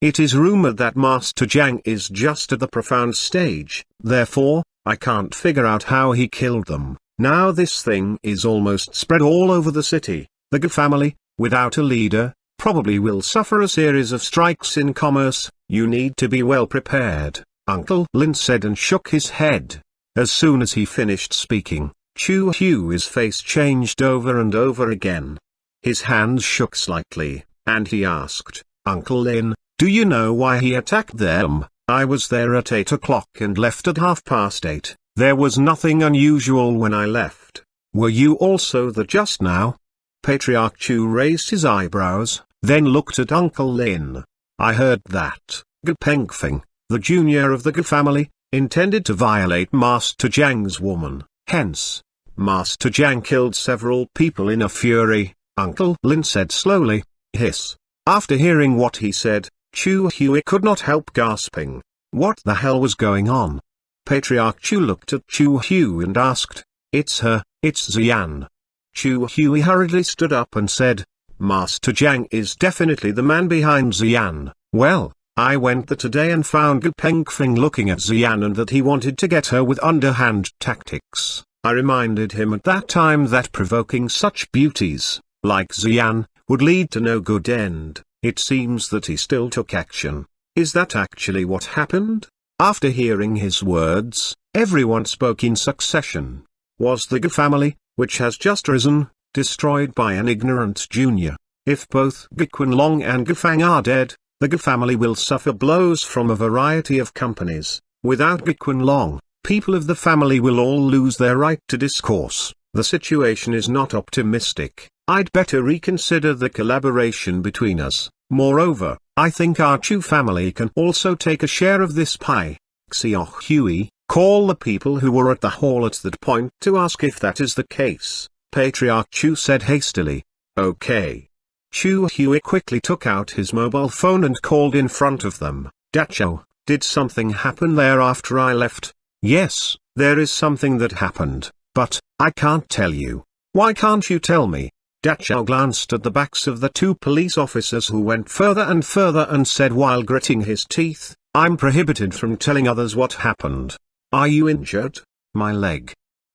It is rumored that Master Zhang is just at the profound stage, therefore, I can't figure out how he killed them. Now this thing is almost spread all over the city. The Gu family, without a leader, probably will suffer a series of strikes in commerce. You need to be well prepared, Uncle Lin said and shook his head. As soon as he finished speaking, Chu Hui's face changed over and over again. His hands shook slightly, and he asked, Uncle Lin, do you know why he attacked them? I was there at 8 o'clock and left at 8:30. There was nothing unusual when I left. Were you also there just now? Patriarch Chu raised his eyebrows, then looked at Uncle Lin. I heard that Gu Pengfeng, the junior of the Gu family, intended to violate Master Zhang's woman. Hence, Master Zhang killed several people in a fury, Uncle Lin said slowly. Hiss. After hearing what he said, Chu Hui could not help gasping. What the hell was going on? Patriarch Chu looked at Chu Hui and asked, It's her, it's Xian. Chu Hui hurriedly stood up and said, Master Zhang is definitely the man behind Xian. Well, I went there today and found Gu Pengfeng looking at Xian and that he wanted to get her with underhand tactics. I reminded him at that time that provoking such beauties, like Xian, would lead to no good end. It seems that he still took action. Is that actually what happened? After hearing his words, everyone spoke in succession. Was the Gu family, which has just risen, destroyed by an ignorant junior? If both Gu Qinlong and Gu Fang are dead, the Gu family will suffer blows from a variety of companies. Without Gu Qinlong, people of the family will all lose their right to discourse. The situation is not optimistic. I'd better reconsider the collaboration between us. Moreover, I think our Chu family can also take a share of this pie. Xiao Hui, call the people who were at the hall at that point to ask if that is the case. Patriarch Chu said hastily. Okay. Chu Hui quickly took out his mobile phone and called in front of them. Dachao, did something happen there after I left? Yes, there is something that happened, but I can't tell you. Why can't you tell me? Dachao glanced at the backs of the two police officers who went further and said while gritting his teeth, I'm prohibited from telling others what happened. Are you injured? My leg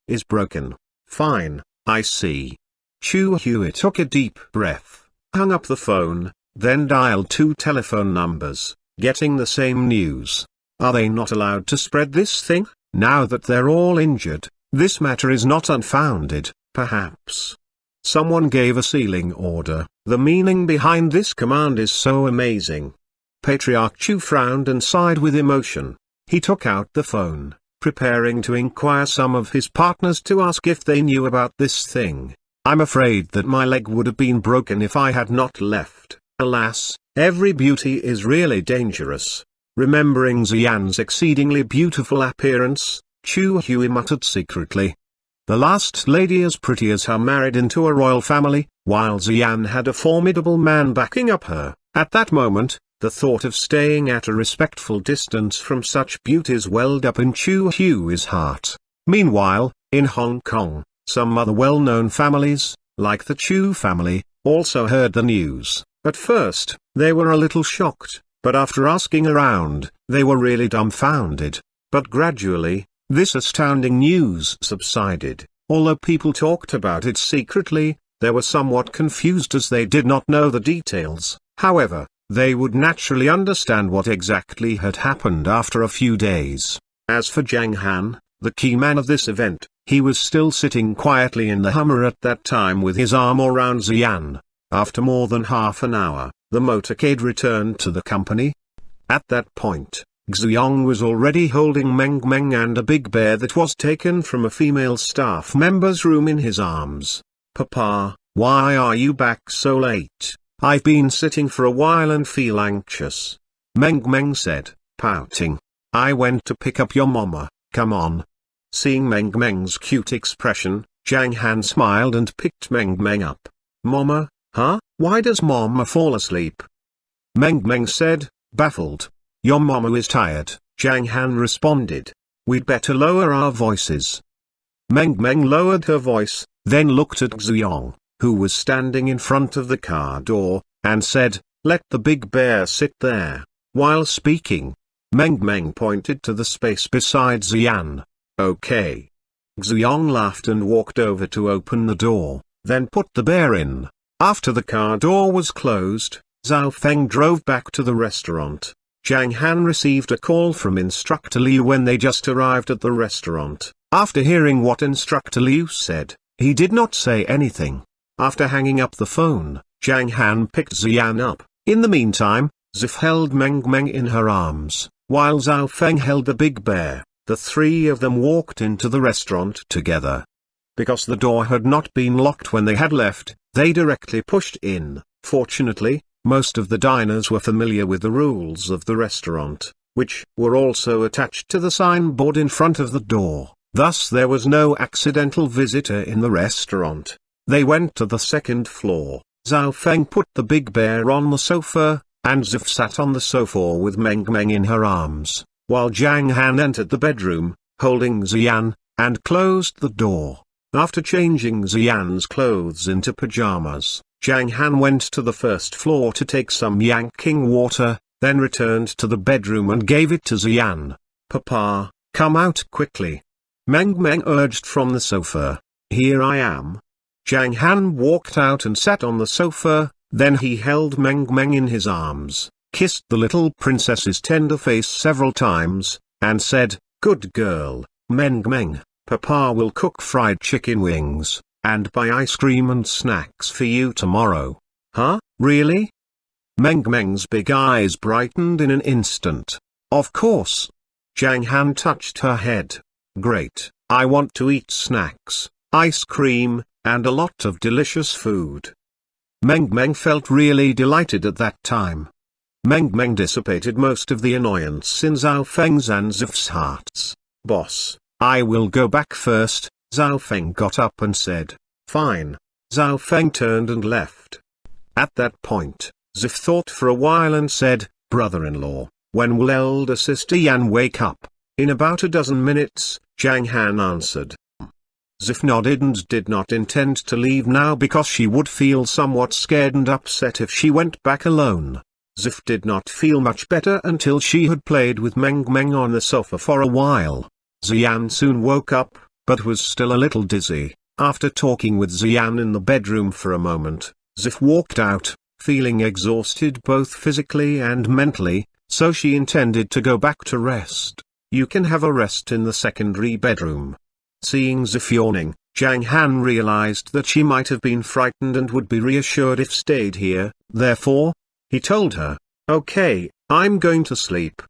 is broken. Fine, I see. Chu Hui took a deep breath, hung up the phone, then dialed 2 telephone numbers, getting the same news. Are they not allowed to spread this thing? Now that they're all injured, this matter is not unfounded, perhaps. Someone gave a sealing order. The meaning behind this command is so amazing. Patriarch Chu frowned and sighed with emotion. He took out the phone, preparing to inquire some of his partners to ask if they knew about this thing. I'm afraid that my leg would have been broken if I had not left. Alas, every beauty is really dangerous. Remembering Xian's exceedingly beautiful appearance, Chu Hui muttered secretly. The last lady as pretty as her married into a royal family, while Xian had a formidable man backing up her. At that moment, the thought of staying at a respectful distance from such beauties welled up in Chu Hui's heart. Meanwhile, in Hong Kong, some other well-known families, like the Chu family, also heard the news. At first, they were a little shocked, but after asking around, they were really dumbfounded. But gradually, this astounding news subsided. Although people talked about it secretly, they were somewhat confused as they did not know the details. However, they would naturally understand what exactly had happened after a few days. As for Zhang Han, the key man of this event, he was still sitting quietly in the Hummer at that time with his arm around Xian. After more than half an hour, the motorcade returned to the company. At that point, Xiong was already holding Meng Meng and a big bear that was taken from a female staff member's room in his arms. Papa, why are you back so late? I've been sitting for a while and feel anxious. Meng Meng said, pouting. I went to pick up your mama, come on. Seeing Meng Meng's cute expression, Zhang Han smiled and picked Meng Meng up. Mama, huh? Why does mama fall asleep? Meng Meng said, baffled. Your mama is tired, Zhang Han responded. We'd better lower our voices. Meng Meng lowered her voice, then looked at Xiong, who was standing in front of the car door, and said, let the big bear sit there. While speaking, Meng Meng pointed to the space beside Xian. Okay. Xiong laughed and walked over to open the door, then put the bear in. After the car door was closed, Zhao Feng drove back to the restaurant. Zhang Han received a call from Instructor Liu when they just arrived at the restaurant. After hearing what Instructor Liu said, he did not say anything. After hanging up the phone, Zhang Han picked Xian up. In the meantime, Zif held Meng Meng in her arms, while Zhao Feng held the big bear. The three of them walked into the restaurant together. Because the door had not been locked when they had left, they directly pushed in. Fortunately, most of the diners were familiar with the rules of the restaurant, which were also attached to the signboard in front of the door. Thus there was no accidental visitor in the restaurant. They went to the second floor. Zhao Feng put the big bear on the sofa, and Zif sat on the sofa with Meng Meng in her arms, while Zhang Han entered the bedroom, holding Xian, and closed the door. After changing Xian's clothes into pajamas, Zhang Han went to the first floor to take some yanking water, then returned to the bedroom and gave it to Xian. "Papa, come out quickly." Meng urged from the sofa. "Here I am." Zhang Han walked out and sat on the sofa, then he held Meng in his arms, kissed the little princess's tender face several times, and said, "Good girl, Meng. Papa will cook fried chicken wings, and buy ice cream and snacks for you tomorrow." "Huh, really?" Meng's big eyes brightened in an instant. "Of course." Zhang Han touched her head. "Great, I want to eat snacks, ice cream, and a lot of delicious food." Meng felt really delighted at that time. Meng dissipated most of the annoyance in Zhao Feng's and Zif's hearts. "Boss, I will go back first." Zhao Feng got up and said. "Fine." Zhao Feng turned and left. At that point, Zif thought for a while and said, "Brother-in-law, when will elder sister Yan wake up?" "In about a dozen minutes," Zhang Han answered. Zif nodded and did not intend to leave now because she would feel somewhat scared and upset if she went back alone. Zif did not feel much better until she had played with Meng on the sofa for a while. Xian soon woke up, but was still a little dizzy. After talking with Xian in the bedroom for a moment, Zif walked out, feeling exhausted both physically and mentally, so she intended to go back to rest. "You can have a rest in the secondary bedroom." Seeing Zif yawning, Zhang Han realized that she might have been frightened and would be reassured if stayed here, therefore, he told her, "Okay, I'm going to sleep."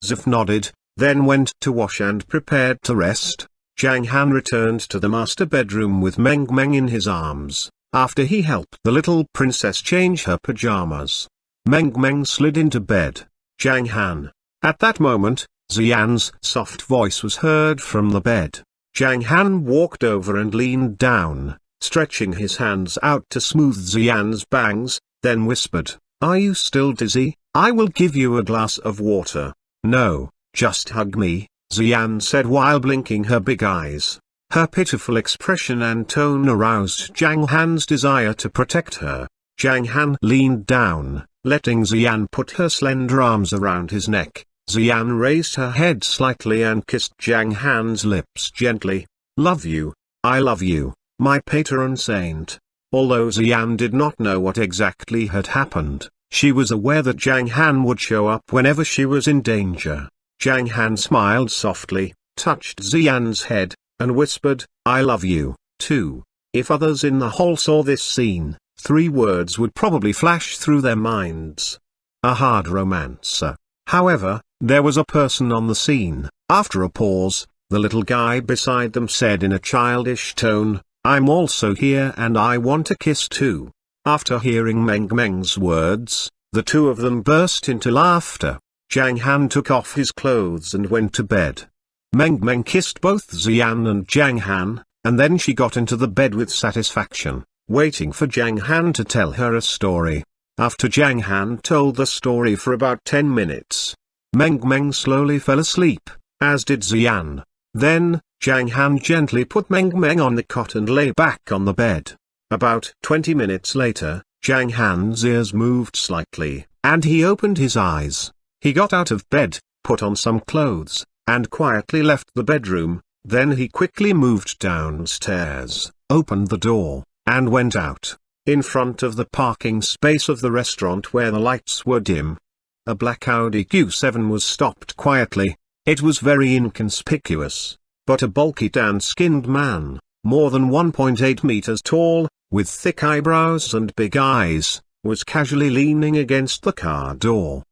Zif nodded, then went to wash and prepared to rest. Zhang Han returned to the master bedroom with Meng in his arms, after he helped the little princess change her pajamas. Meng slid into bed. "Zhang Han." At that moment, Xian's soft voice was heard from the bed. Zhang Han walked over and leaned down, stretching his hands out to smooth Xian's bangs, then whispered, "Are you still dizzy? I will give you a glass of water." "No, just hug me," Xian said while blinking her big eyes. Her pitiful expression and tone aroused Zhang Han's desire to protect her. Zhang Han leaned down, letting Xian put her slender arms around his neck. Xian raised her head slightly and kissed Zhang Han's lips gently. "Love you, I love you, my patron saint." Although Xian did not know what exactly had happened, she was aware that Zhang Han would show up whenever she was in danger. Zhang Han smiled softly, touched Xian's head, and whispered, "I love you, too." If others in the hall saw this scene, 3 words would probably flash through their minds. A hard romancer. However, there was a person on the scene. After a pause, the little guy beside them said in a childish tone, "I'm also here and I want a kiss too." After hearing Meng's words, the two of them burst into laughter. Zhang Han took off his clothes and went to bed. Meng kissed both Xian and Zhang Han, and then she got into the bed with satisfaction, waiting for Zhang Han to tell her a story. After Zhang Han told the story for about 10 minutes, Meng slowly fell asleep, as did Xian. Then, Zhang Han gently put Meng on the cot and lay back on the bed. About 20 minutes later, Zhang Han's ears moved slightly, and he opened his eyes. He got out of bed, put on some clothes, and quietly left the bedroom. Then he quickly moved downstairs, opened the door, and went out. In front of the parking space of the restaurant where the lights were dim, a black Audi Q7 was stopped quietly. It was very inconspicuous, but a bulky tan-skinned man, more than 1.8 meters tall, with thick eyebrows and big eyes, was casually leaning against the car door.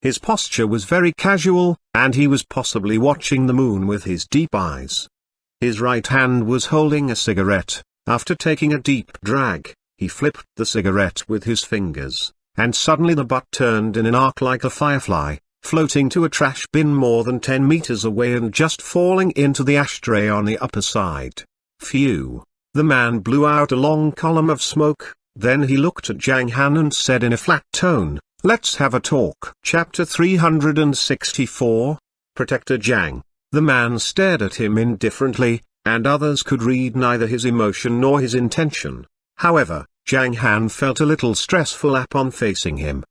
His posture was very casual, and he was possibly watching the moon with his deep eyes. His right hand was holding a cigarette. After taking a deep drag, he flipped the cigarette with his fingers, and suddenly the butt turned in an arc like a firefly, floating to a trash bin more than 10 meters away and just falling into the ashtray on the upper side. Phew! The man blew out a long column of smoke, then he looked at Zhang Han and said in a flat tone, "Let's have a talk." Chapter 364, Protector Zhang. The man stared at him indifferently, and others could read neither his emotion nor his intention. However, Zhang Han felt a little stressful upon facing him.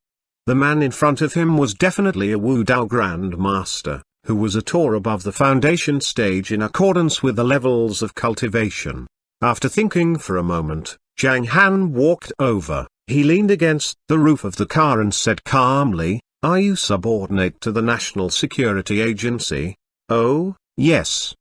The man in front of him was definitely a Wu Dao Grandmaster, who was a tour above the foundation stage in accordance with the levels of cultivation. After thinking for a moment, Zhang Han walked over. He leaned against the roof of the car and said calmly, "Are you subordinate to the National Security Agency?" "Oh, yes."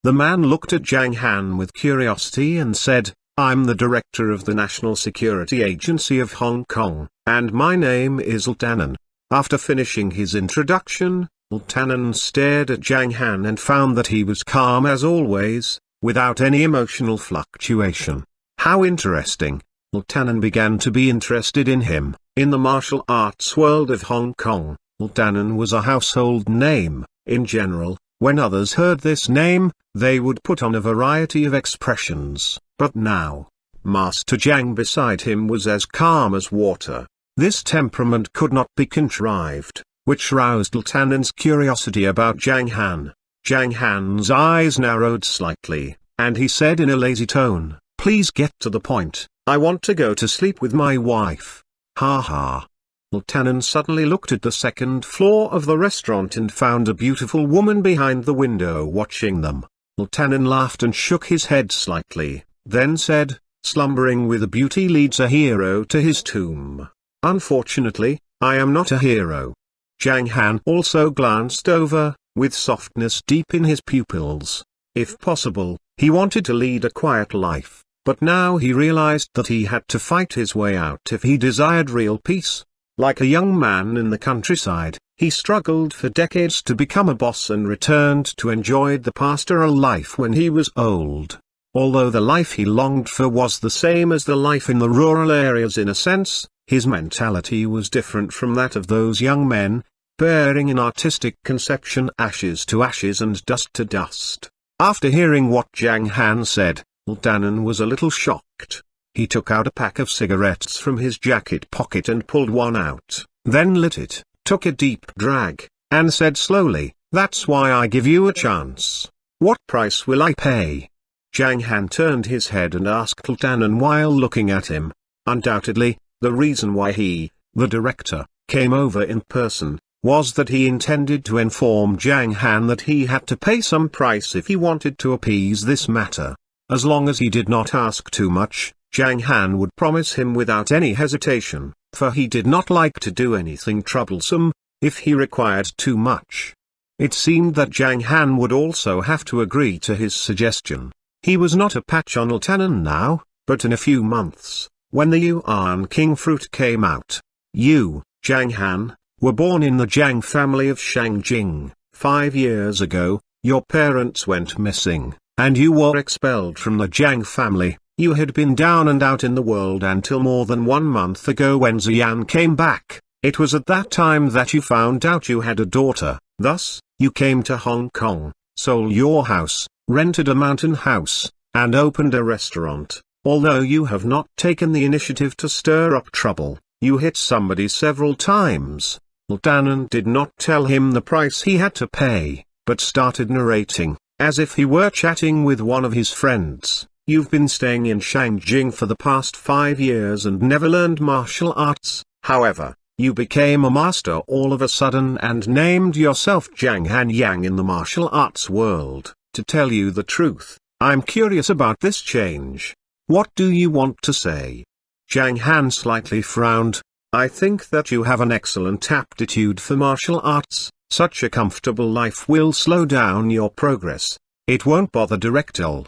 The man looked at Zhang Han with curiosity and said, "I'm the director of the National Security Agency of Hong Kong, and my name is Ltanan." After finishing his introduction, Ltanan stared at Zhang Han and found that he was calm as always, without any emotional fluctuation. How interesting. Ltanan began to be interested in him. In the martial arts world of Hong Kong, Ltanan was a household name. In general, when others heard this name, they would put on a variety of expressions. But now, Master Zhang beside him was as calm as water. This temperament could not be contrived, which roused Ltanan's curiosity about Zhang Han. Zhang Han's eyes narrowed slightly, and he said in a lazy tone, "Please get to the point. I want to go to sleep with my wife." "Ha ha." Ltanan suddenly looked at the second floor of the restaurant and found a beautiful woman behind the window watching them. Ltanan laughed and shook his head slightly, then said, "Slumbering with a beauty leads a hero to his tomb. Unfortunately, I am not a hero." Zhang Han also glanced over, with softness deep in his pupils. If possible, he wanted to lead a quiet life, but now he realized that he had to fight his way out if he desired real peace. Like a young man in the countryside, he struggled for decades to become a boss and returned to enjoy the pastoral life when he was old. Although the life he longed for was the same as the life in the rural areas in a sense, his mentality was different from that of those young men, bearing in artistic conception ashes to ashes and dust to dust. After hearing what Zhang Han said, Ltanan was a little shocked. He took out a pack of cigarettes from his jacket pocket and pulled one out, then lit it, took a deep drag, and said slowly, "That's why I give you a chance. What price will I pay?" Zhang Han turned his head and asked Ltanan while looking at him. Undoubtedly, the reason why he, the director, came over in person, was that he intended to inform Zhang Han that he had to pay some price if he wanted to appease this matter. As long as he did not ask too much, Zhang Han would promise him without any hesitation, for he did not like to do anything troublesome, if he required too much. It seemed that Zhang Han would also have to agree to his suggestion. He was not a patch on Ltanan now, but in a few months, when the Yuan King fruit came out. You, Zhang Han, were born in the Zhang family of Shangjing. 5 years ago, your parents went missing, and you were expelled from the Zhang family. You had been down and out in the world until more than 1 month ago when Ziyan came back. It was at that time that you found out you had a daughter. Thus, you came to Hong Kong, sold your house, rented a mountain house, and opened a restaurant. Although you have not taken the initiative to stir up trouble, you hit somebody several times. Ltanan did not tell him the price he had to pay, but started narrating, as if he were chatting with one of his friends. You've been staying in Shangjing for the past 5 years and never learned martial arts. However, you became a master all of a sudden and named yourself Zhang Han Yang in the martial arts world. To tell you the truth, I'm curious about this change. What do you want to say? Zhang Han slightly frowned. I think that you have an excellent aptitude for martial arts. Such a comfortable life will slow down your progress. It won't bother Director.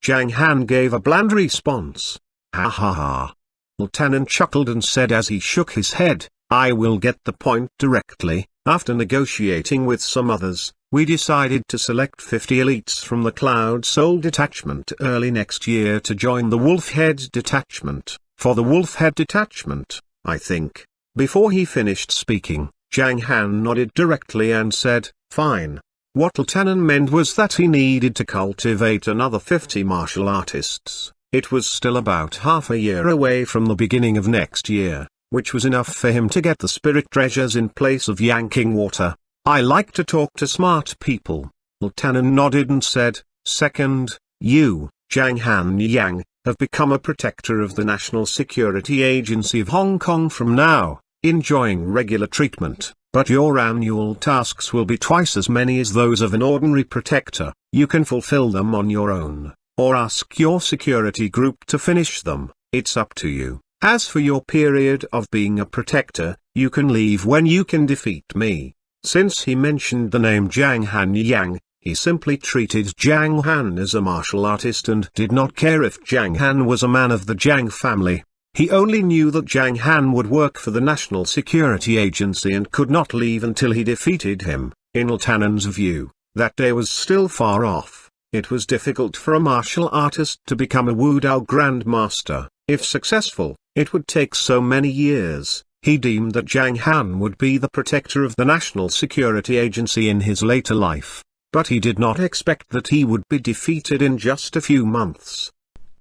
Zhang Han gave a bland response. Ha ha ha. Ltanan chuckled and said as he shook his head, I will get the point directly. After negotiating with some others, we decided to select 50 elites from the Cloud Soul detachment early next year to join the Wolf Head detachment. For the Wolf Head detachment, I think. Before he finished speaking, Zhang Han nodded directly and said, fine. What Ltanan meant was that he needed to cultivate another 50 martial artists. It was still about half a year away from the beginning of next year, which was enough for him to get the spirit treasures in place of yanking water. I like to talk to smart people. Ltanan nodded and said, second, You, Zhang Han Yang, have become a protector of the National Security Agency of Hong Kong from now, enjoying regular treatment, but your annual tasks will be twice as many as those of an ordinary protector. You can fulfill them on your own, or ask your security group to finish them. It's up to you. As for your period of being a protector, you can leave when you can defeat me. Since he mentioned the name Zhang Han Yang, he simply treated Zhang Han as a martial artist and did not care if Zhang Han was a man of the Zhang family. He only knew that Zhang Han would work for the National Security Agency and could not leave until he defeated him. In Lieutenant's view, that day was still far off. It was difficult for a martial artist to become a Wudao Grandmaster. If successful, it would take so many years. He deemed that Zhang Han would be the protector of the National Security Agency in his later life, but he did not expect that he would be defeated in just a few months.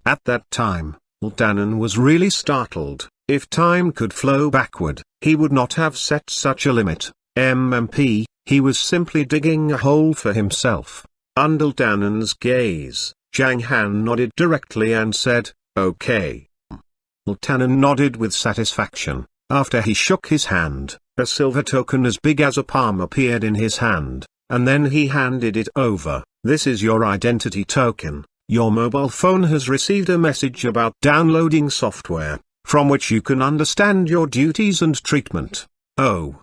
At that time, Lieutenant was really startled. If time could flow backward, he would not have set such a limit. MMP, he was simply digging a hole for himself. Under Lieutenant's gaze, Zhang Han nodded directly and said, "Okay." Lieutenant nodded with satisfaction. After he shook his hand, a silver token as big as a palm appeared in his hand, and then he handed it over. "This is your identity token. Your mobile phone has received a message about downloading software, from which you can understand your duties and treatment." Oh.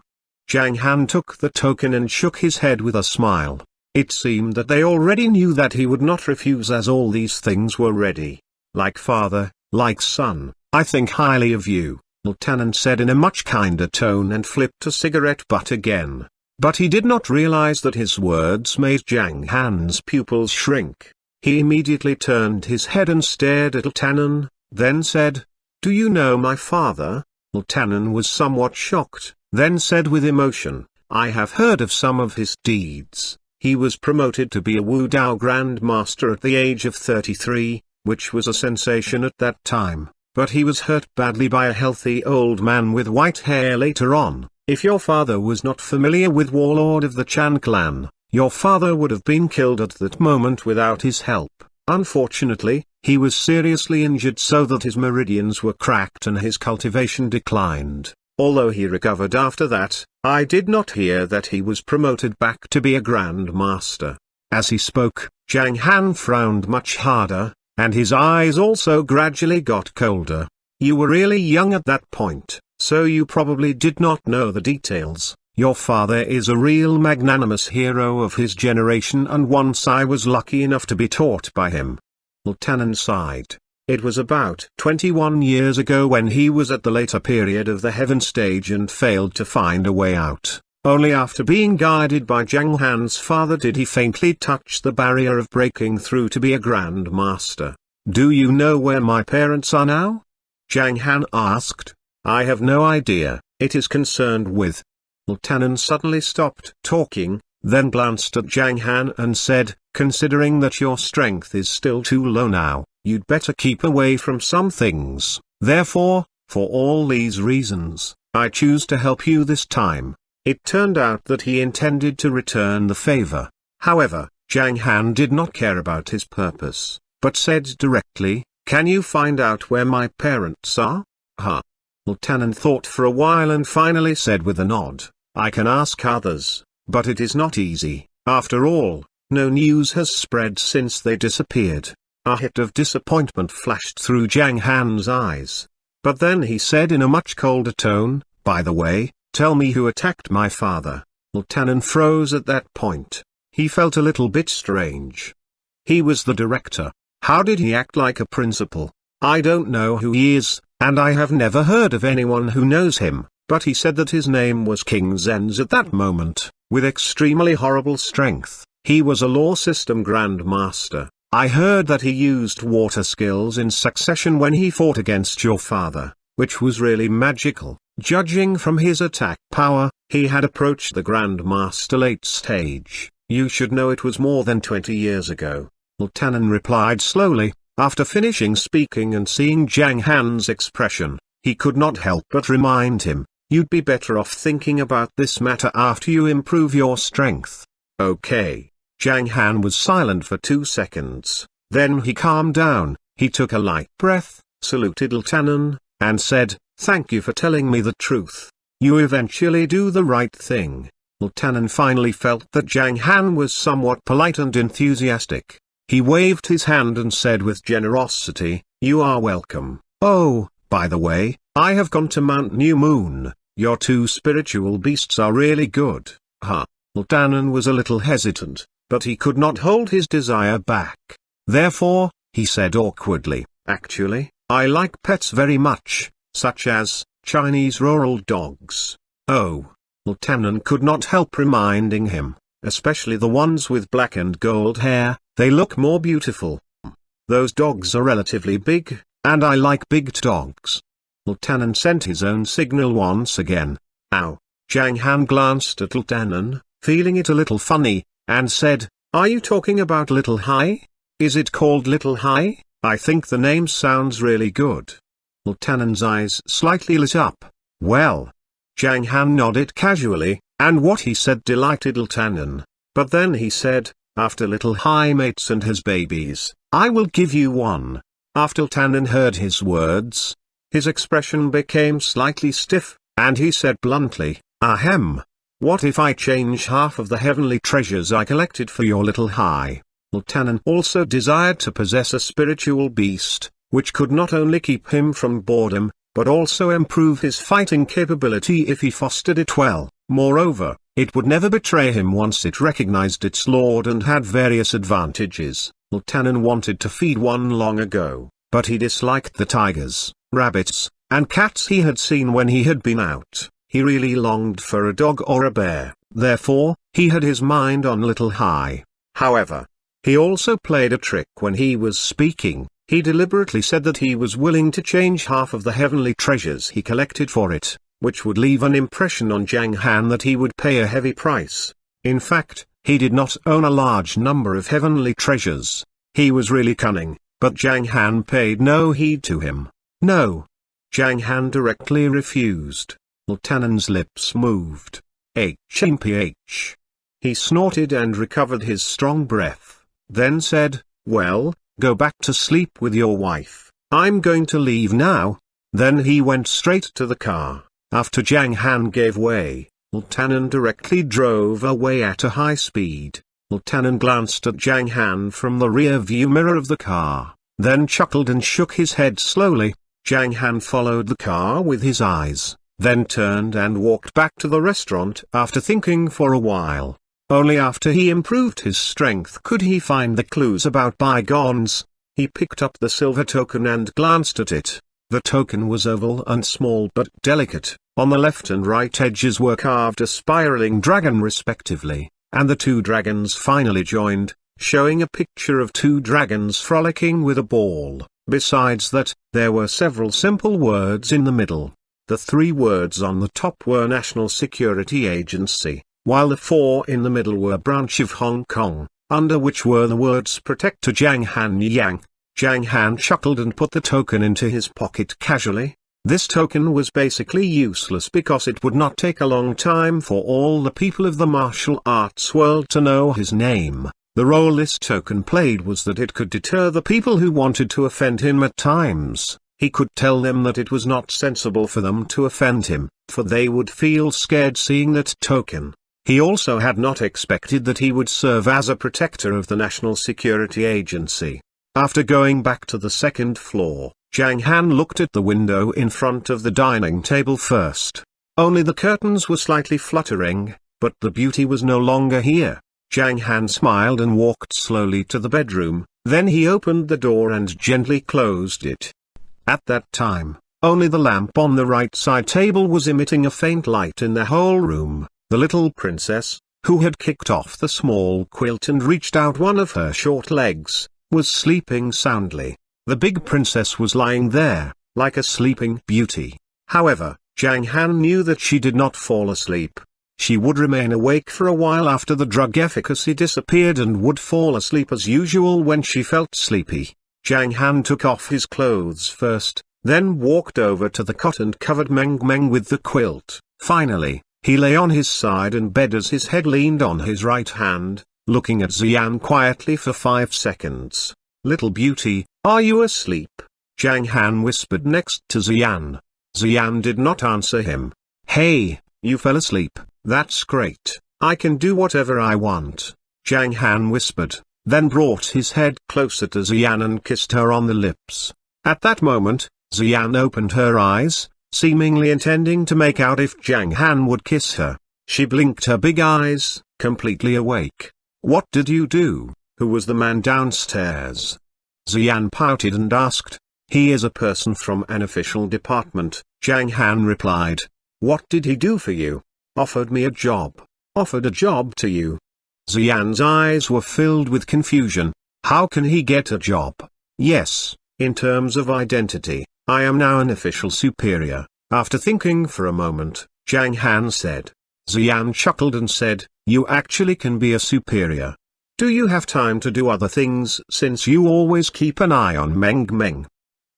Zhang Han took the token and shook his head with a smile. It seemed that they already knew that he would not refuse, as all these things were ready. "Like father, like son, I think highly of you," Lieutenant said in a much kinder tone and flipped a cigarette butt again. But he did not realize that his words made Zhang Han's pupils shrink. He immediately turned his head and stared at Lieutenant, then said, "Do you know my father?" Lieutenant was somewhat shocked, then said with emotion, "I have heard of some of his deeds. He was promoted to be a Wudao Grandmaster at the age of 33, which was a sensation at that time. But he was hurt badly by a healthy old man with white hair later on. If your father was not familiar with Warlord of the Chan clan, your father would have been killed at that moment without his help. Unfortunately, he was seriously injured so that his meridians were cracked and his cultivation declined. Although he recovered after that, I did not hear that he was promoted back to be a Grand Master." As he spoke, Zhang Han frowned much harder, and his eyes also gradually got colder. "You were really young at that point, so you probably did not know the details. Your father is a real magnanimous hero of his generation, and once I was lucky enough to be taught by him." Lieutenant sighed. It was about 21 years ago when he was at the later period of the heaven stage and failed to find a way out. Only after being guided by Zhang Han's father did he faintly touch the barrier of breaking through to be a Grand Master. "Do you know where my parents are now?" Zhang Han asked. "I have no idea. It is concerned with." Lieutenant suddenly stopped talking, then glanced at Zhang Han and said, "Considering that your strength is still too low now, you'd better keep away from some things. Therefore, for all these reasons, I choose to help you this time." It turned out that he intended to return the favor. However, Zhang Han did not care about his purpose, but said directly, "Can you find out where my parents are?" "Huh." Lieutenant thought for a while and finally said with a nod, "I can ask others, but it is not easy. After all, no news has spread since they disappeared." A hit of disappointment flashed through Zhang Han's eyes. But then he said in a much colder tone, "By the way, tell me who attacked my father." Lieutenant froze at that point. He felt a little bit strange. He was the director. How did he act like a principal? "I don't know who he is, and I have never heard of anyone who knows him, but he said that his name was King Zen's at that moment, with extremely horrible strength. He was a law system Grand Master. I heard that he used water skills in succession when he fought against your father, which was really magical. Judging from his attack power, he had approached the Grand Master late stage. You should know it was more than 20 years ago." Lieutenant replied slowly. After finishing speaking and seeing Zhang Han's expression, he could not help but remind him, "You'd be better off thinking about this matter after you improve your strength." "Okay." Zhang Han was silent for 2 seconds. Then he calmed down, he took a light breath, saluted Lieutenant, and said, "Thank you for telling me the truth. You eventually do the right thing." Lieutenant finally felt that Zhang Han was somewhat polite and enthusiastic. He waved his hand and said with generosity, "You are welcome. Oh, by the way, I have gone to Mount New Moon. Your two spiritual beasts are really good." Lieutenant was a little hesitant, but he could not hold his desire back. Therefore, he said awkwardly, "Actually, I like pets very much, such as Chinese rural dogs." Oh. Lieutenant could not help reminding him, especially the ones with black and gold hair, they look more beautiful. Those dogs are relatively big, and I like big dogs. Lieutenant sent his own signal once again. Ow. Zhang Han glanced at Lieutenant, feeling it a little funny, and said, "Are you talking about Little Hai? Is it called Little Hai? I think the name sounds really good." Lieutenant's eyes slightly lit up. Well. Zhang Han nodded casually, and what he said delighted Lieutenant. But then he said, "After Little Hai mates and has babies, I will give you one." After Lieutenant heard his words, his expression became slightly stiff, and he said bluntly, "Ahem. What if I change half of the heavenly treasures I collected for your Little Hai?" Lieutenant also desired to possess a spiritual beast, which could not only keep him from boredom, but also improve his fighting capability if he fostered it well. Moreover, it would never betray him once it recognized its lord and had various advantages. Lieutenant wanted to feed one long ago, but he disliked the tigers, rabbits, and cats he had seen when he had been out. He really longed for a dog or a bear, therefore, he had his mind on Little Hai. However, he also played a trick when he was speaking. He deliberately said that he was willing to change half of the heavenly treasures he collected for it, which would leave an impression on Zhang Han that he would pay a heavy price. In fact, he did not own a large number of heavenly treasures. He was really cunning, but Zhang Han paid no heed to him. No. Zhang Han directly refused. Lieutenant's lips moved. HMPH. He snorted and recovered his strong breath, then said, "Well, go back to sleep with your wife. I'm going to leave now." Then he went straight to the car. After Zhang Han gave way, Lieutenant directly drove away at a high speed. Lieutenant glanced at Zhang Han from the rear view mirror of the car, then chuckled and shook his head slowly. Zhang Han followed the car with his eyes, then turned and walked back to the restaurant after thinking for a while. Only after he improved his strength could he find the clues about bygones. He picked up the silver token and glanced at it. The token was oval and small but delicate. On the left and right edges were carved a spiraling dragon respectively, and the two dragons finally joined, showing a picture of two dragons frolicking with a ball. Besides that, there were several simple words in the middle. The three words on the top were National Security Agency, while the four in the middle were Branch of Hong Kong, under which were the words Protector Zhang Han Yang. Zhang Han chuckled and put the token into his pocket casually. This token was basically useless because it would not take a long time for all the people of the martial arts world to know his name. The role this token played was that it could deter the people who wanted to offend him at times. He could tell them that it was not sensible for them to offend him, for they would feel scared seeing that token. He also had not expected that he would serve as a protector of the National Security Agency. After going back to the second floor, Zhang Han looked at the window in front of the dining table first. Only the curtains were slightly fluttering, but the beauty was no longer here. Zhang Han smiled and walked slowly to the bedroom, then he opened the door and gently closed it. At that time, only the lamp on the right side table was emitting a faint light in the whole room. The little princess, who had kicked off the small quilt and reached out one of her short legs, was sleeping soundly. The big princess was lying there, like a sleeping beauty. However, Zhang Han knew that she did not fall asleep. She would remain awake for a while after the drug efficacy disappeared and would fall asleep as usual when she felt sleepy. Zhang Han took off his clothes first, then walked over to the cot and covered Meng Meng with the quilt. Finally, he lay on his side in bed as his head leaned on his right hand, looking at Xian quietly for 5 seconds. Little beauty, are you asleep? Zhang Han whispered next to Xian. Xian did not answer him. Hey, you fell asleep, that's great, I can do whatever I want, Zhang Han whispered, then brought his head closer to Xian and kissed her on the lips. At that moment, Xian opened her eyes, seemingly intending to make out if Zhang Han would kiss her. She blinked her big eyes, completely awake. What did you do? Who was the man downstairs? Xian pouted and asked. He is a person from an official department, Zhang Han replied. What did he do for you? Offered me a job. Offered a job to you. Xian's eyes were filled with confusion. How can he get a job? Yes, in terms of identity, I am now an official superior. After thinking for a moment, Zhang Han said. Xian chuckled and said, you actually can be a superior. Do you have time to do other things since you always keep an eye on Meng Meng?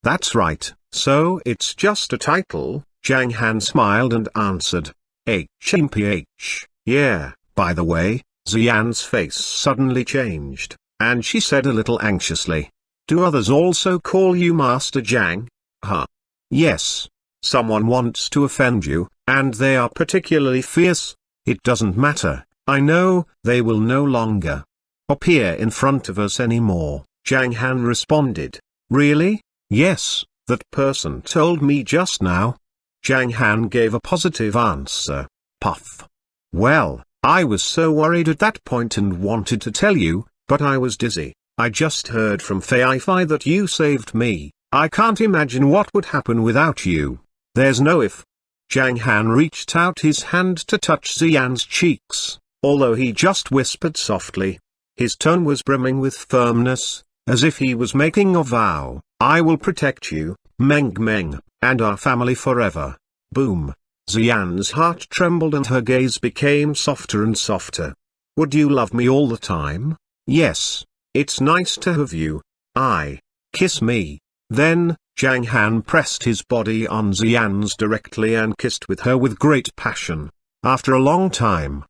That's right, so it's just a title, Zhang Han smiled and answered. HMPH, yeah, by the way, Xian's face suddenly changed, and she said a little anxiously. Do others also call you Master Zhang? Huh? Yes. Someone wants to offend you, and they are particularly fierce. It doesn't matter, I know, they will no longer appear in front of us anymore, Zhang Han responded. Really? Yes, that person told me just now. Zhang Han gave a positive answer. Puff. Well, I was so worried at that point and wanted to tell you, but I was dizzy. I just heard from Fei Fei that you saved me. I can't imagine what would happen without you. There's no if. Zhang Han reached out his hand to touch Xian's cheeks, although he just whispered softly. His tone was brimming with firmness, as if he was making a vow. I will protect you, Meng Meng, and our family forever. Boom. Xian's heart trembled and her gaze became softer and softer. Would you love me all the time? Yes. It's nice to have you. Kiss me. Then, Zhang Han pressed his body on Xian's directly and kissed with her with great passion. After a long time.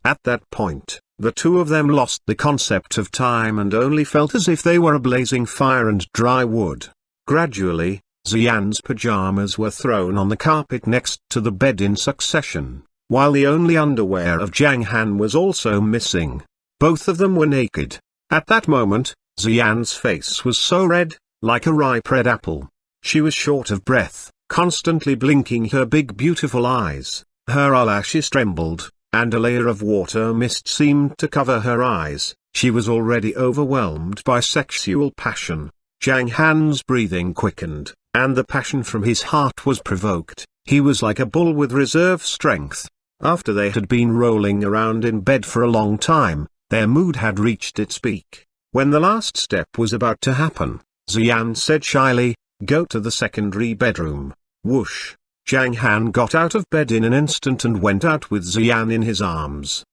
At that point, the two of them lost the concept of time and only felt as if they were a blazing fire and dry wood. Gradually, Xian's pajamas were thrown on the carpet next to the bed in succession, while the only underwear of Zhang Han was also missing. Both of them were naked. At that moment, Xian's face was so red, like a ripe red apple. She was short of breath, constantly blinking her big beautiful eyes. Her eyelashes trembled, and a layer of water mist seemed to cover her eyes. She was already overwhelmed by sexual passion. Zhang Han's breathing quickened, and the passion from his heart was provoked. He was like a bull with reserve strength. After they had been rolling around in bed for a long time, their mood had reached its peak. When the last step was about to happen, Xian said shyly, "Go to the secondary bedroom." Whoosh! Zhang Han got out of bed in an instant and went out with Xian in his arms.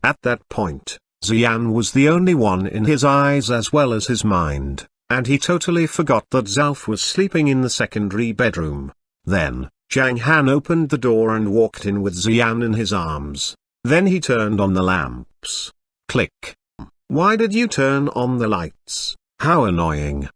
At that point, Xian was the only one in his eyes as well as his mind, and he totally forgot that Zalf was sleeping in the secondary bedroom. Then, Zhang Han opened the door and walked in with Xian in his arms. Then he turned on the lamps. Click. "Why did you turn on the lights? How annoying!"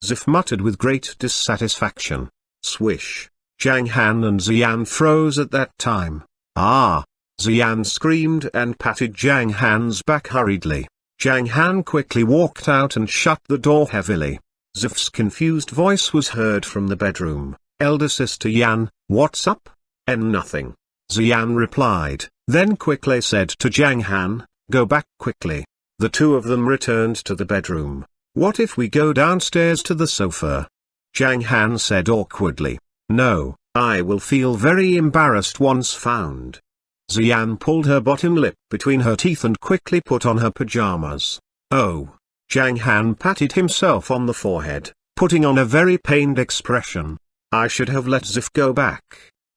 Zif muttered with great dissatisfaction. Swish. Zhang Han and Xian froze at that time. "Ah!" Xian screamed and patted Zhang Han's back hurriedly. Zhang Han quickly walked out and shut the door heavily. Zif's confused voice was heard from the bedroom. "Elder sister Yan, what's up?" "Nothing." Xian replied, then quickly said to Zhang Han, "Go back quickly." The two of them returned to the bedroom. "What if we go downstairs to the sofa?" Zhang Han said awkwardly. "No, I will feel very embarrassed once found." Xian pulled her bottom lip between her teeth and quickly put on her pajamas. "Oh." Zhang Han patted himself on the forehead, putting on a very pained expression. "I should have let Zif go back."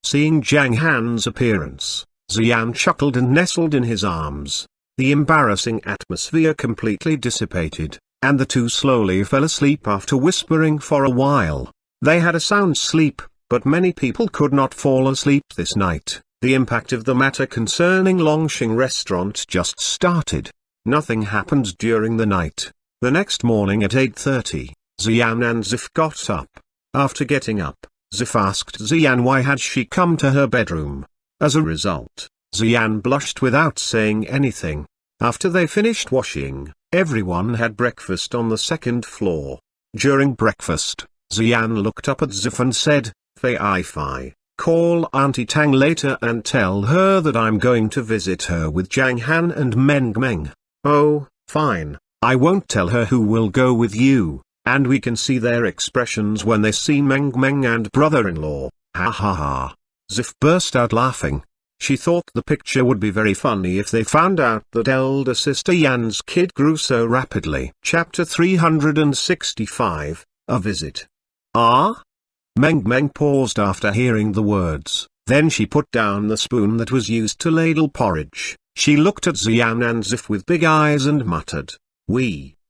Seeing Zhang Han's appearance, Xian chuckled and nestled in his arms. The embarrassing atmosphere completely dissipated, and the two slowly fell asleep after whispering for a while. They had a sound sleep, but many people could not fall asleep this night. The impact of the matter concerning Longxing restaurant just started. Nothing happened during the night. The next morning at 8:30, Xian and Zif got up. After getting up, Zif asked Xian why had she come to her bedroom. As a result, Xian blushed without saying anything. After they finished washing, everyone had breakfast on the second floor. During breakfast, Xian looked up at Zif and said, "Fei, call Auntie Tang later and tell her that I'm going to visit her with Zhang Han and Meng Meng." "Oh, fine. I won't tell her who will go with you, and we can see their expressions when they see Meng Meng and brother-in-law. Ha ha ha." Zif burst out laughing. She thought the picture would be very funny if they found out that elder sister Yan's kid grew so rapidly. Chapter 365, A Visit. "Ah?" Meng Meng paused after hearing the words, then she put down the spoon that was used to ladle porridge. She looked at Xian and Zif with big eyes and muttered,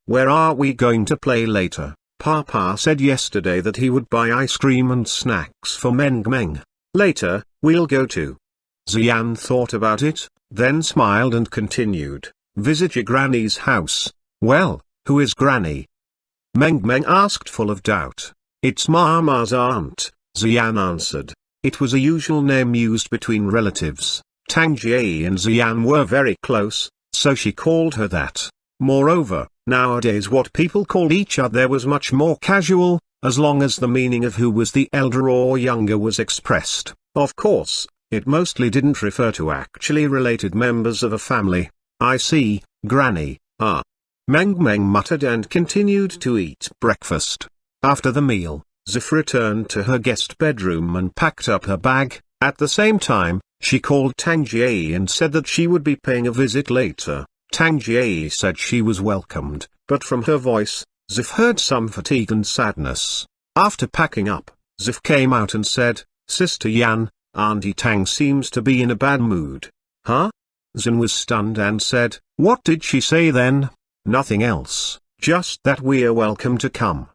Where are we going to play later? Papa said yesterday that he would buy ice cream and snacks for Meng Meng. Later, we'll go to." Xian thought about it, then smiled and continued, "Visit your granny's house." "Well, who is granny?" Meng Meng asked full of doubt. "It's Mama's aunt," Xian answered. It was a usual name used between relatives. Tang Jie and Xian were very close, so she called her that. Moreover, nowadays what people called each other was much more casual, as long as the meaning of who was the elder or younger was expressed. Of course, it mostly didn't refer to actually related members of a family. "I see, Granny, ah." Meng Meng muttered and continued to eat breakfast. After the meal, Zif returned to her guest bedroom and packed up her bag. At the same time, she called Tang Jie and said that she would be paying a visit later. Tang Jie said she was welcomed, but from her voice, Zif heard some fatigue and sadness. After packing up, Zif came out and said, "Sister Yan, Auntie Tang seems to be in a bad mood." "Huh?" Xin was stunned and said, "What did she say then?" "Nothing else, just that we're welcome to come."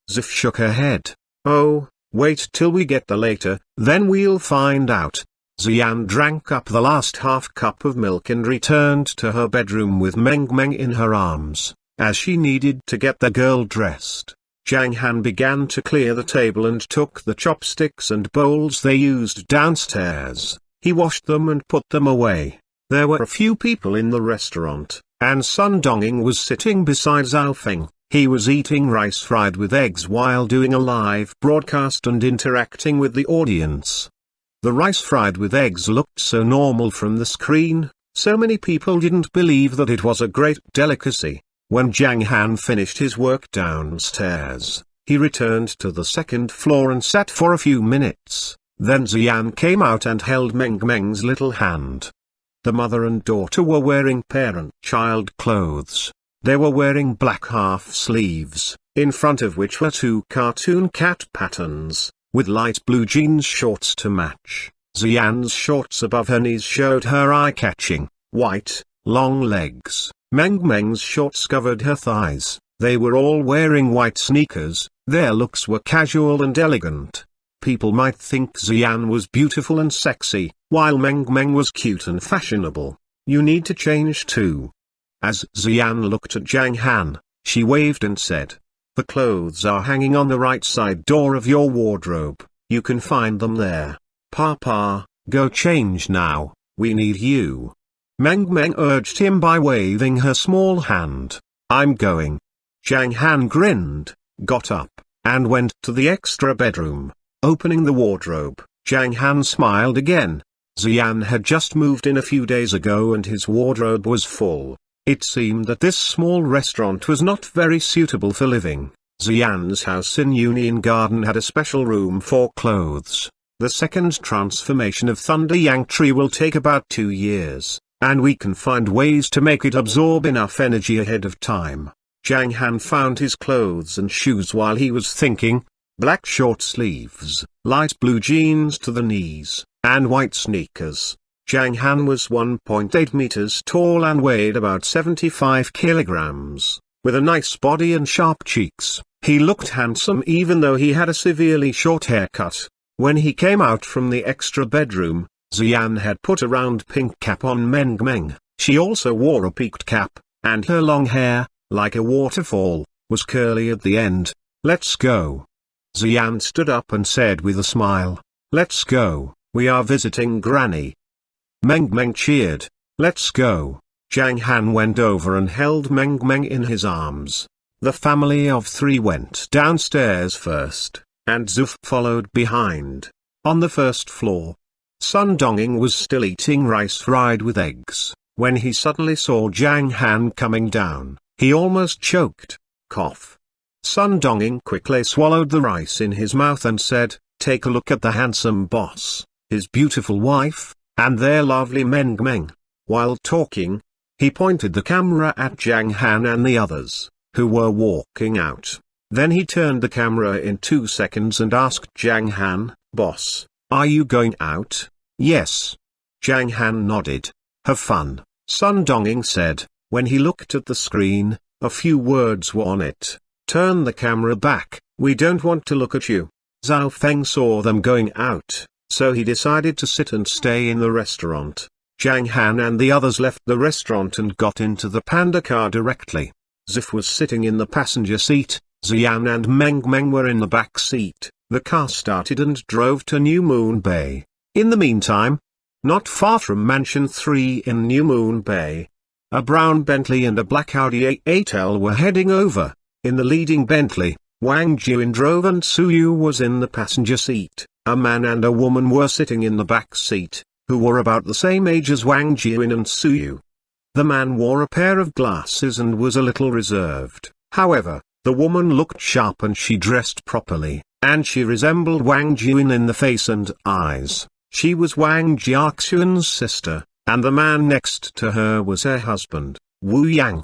Zif shook her head. "Oh, wait till we get there later, then we'll find out." Xian drank up the last half cup of milk and returned to her bedroom with Meng Meng in her arms. As she needed to get the girl dressed, Zhang Han began to clear the table and took the chopsticks and bowls they used downstairs. He washed them and put them away. There were a few people in the restaurant, and Sun Dongying was sitting beside Zhao Feng. He was eating rice fried with eggs while doing a live broadcast and interacting with the audience. The rice fried with eggs looked so normal from the screen, so many people didn't believe that it was a great delicacy. When Zhang Han finished his work downstairs, he returned to the second floor and sat for a few minutes. Then Xian came out and held Meng Meng's little hand. The mother and daughter were wearing parent-child clothes. They were wearing black half-sleeves, in front of which were two cartoon cat patterns, with light blue jeans shorts to match. Xian's shorts above her knees showed her eye-catching, white, long legs. Meng Meng's shorts covered her thighs. They were all wearing white sneakers. Their looks were casual and elegant. People might think Xian was beautiful and sexy, while Meng Meng was cute and fashionable. "You need to change too." As Xian looked at Zhang Han, she waved and said, "The clothes are hanging on the right side door of your wardrobe. You can find them there. Papa, go change now, we need you." Meng Meng urged him by waving her small hand. "I'm going." Zhang Han grinned, got up, and went to the extra bedroom. Opening the wardrobe, Zhang Han smiled again. Xian had just moved in a few days ago and his wardrobe was full. It seemed that this small restaurant was not very suitable for living. Xian's house in Union Garden had a special room for clothes. The second transformation of Thunder Yang Tree will take about 2 years, and we can find ways to make it absorb enough energy ahead of time. Zhang Han found his clothes and shoes while he was thinking. Black short sleeves, light blue jeans to the knees, and white sneakers. Zhang Han was 1.8 meters tall and weighed about 75 kilograms. With a nice body and sharp cheeks, he looked handsome even though he had a severely short haircut. When he came out from the extra bedroom, Xian had put a round pink cap on Meng Meng. She also wore a peaked cap, and her long hair, like a waterfall, was curly at the end. "Let's go." Xian stood up and said with a smile, "Let's go, we are visiting Granny." Meng Meng cheered, "Let's go." Zhang Han went over and held Meng Meng in his arms. The family of three went downstairs first, and Zuf followed behind. On the first floor, Sun Donging was still eating rice fried with eggs, when he suddenly saw Zhang Han coming down. He almost choked. Cough. Sun Donging quickly swallowed the rice in his mouth and said, "Take a look at the handsome boss, his beautiful wife, and their lovely Meng Meng." While talking, he pointed the camera at Zhang Han and the others, who were walking out. Then he turned the camera in 2 seconds and asked Zhang Han, "Boss, are you going out?" "Yes." Zhang Han nodded. "Have fun," Sun Donging said. When he looked at the screen, a few words were on it. "Turn the camera back, we don't want to look at you." Zhao Feng saw them going out, so he decided to sit and stay in the restaurant. Zhang Han and the others left the restaurant and got into the panda car directly. Zif was sitting in the passenger seat, Xian and Meng Meng were in the back seat. The car started and drove to New Moon Bay. In the meantime, not far from Mansion 3 in New Moon Bay, a brown Bentley and a black Audi A8L were heading over. In the leading Bentley, Wang Jian drove and Suyu was in the passenger seat. A man and a woman were sitting in the back seat, who were about the same age as Wang Jian and Suyu. The man wore a pair of glasses and was a little reserved. However, the woman looked sharp and she dressed properly, and she resembled Wang Jian in the face and eyes. She was Wang Jiaxuan's sister, and the man next to her was her husband, Wu Yang.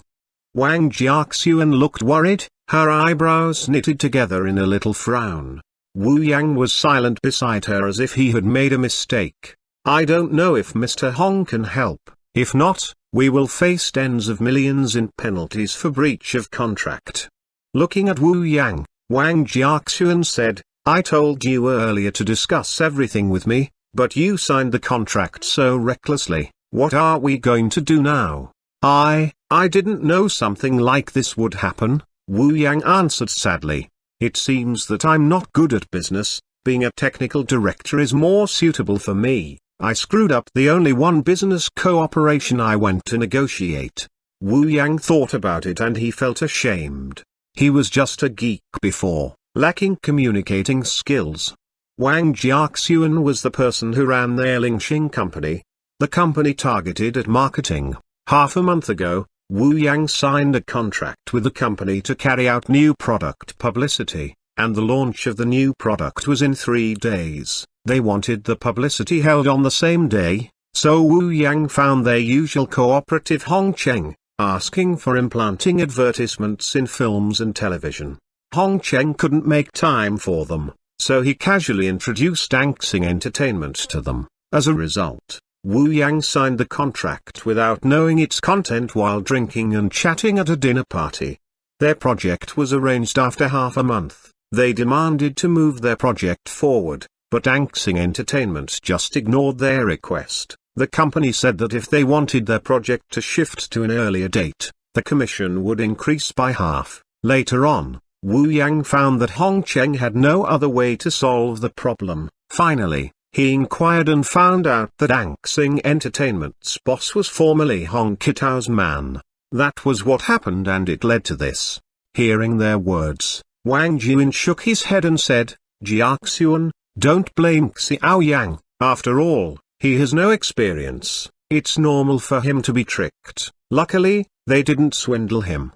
Wang Jiaxuan looked worried, her eyebrows knitted together in a little frown. Wu Yang was silent beside her as if he had made a mistake. "I don't know if Mr. Hong can help. If not, we will face tens of millions in penalties for breach of contract." Looking at Wu Yang, Wang Jiaxuan said, "I told you earlier to discuss everything with me, but you signed the contract so recklessly. What are we going to do now?" I didn't know something like this would happen," Wu Yang answered sadly. "It seems that I'm not good at business. Being a technical director is more suitable for me. I screwed up the only one business cooperation I went to negotiate." Wu Yang thought about it and he felt ashamed. He was just a geek before, lacking communicating skills. Wang Jiaxuan was the person who ran their Lingxing company, the company targeted at marketing. Half a month ago, Wu Yang signed a contract with the company to carry out new product publicity, and the launch of the new product was in 3 days. They wanted the publicity held on the same day, so Wu Yang found their usual cooperative Hong Cheng, asking for implanting advertisements in films and television. Hong Cheng couldn't make time for them, so he casually introduced Anxing Entertainment to them. As a result, Wu Yang signed the contract without knowing its content while drinking and chatting at a dinner party. Their project was arranged after half a month. They demanded to move their project forward, but Anxing Entertainment just ignored their request. The company said that if they wanted their project to shift to an earlier date, the commission would increase by half. Later on, Wu Yang found that Hong Cheng had no other way to solve the problem. Finally, he inquired and found out that Anxing Entertainment's boss was formerly Hong Kitao's man. That was what happened and it led to this. Hearing their words, Wang Jian shook his head and said, "Jiaxuan, don't blame Xiao Yang. After all, he has no experience. It's normal for him to be tricked. Luckily, they didn't swindle him."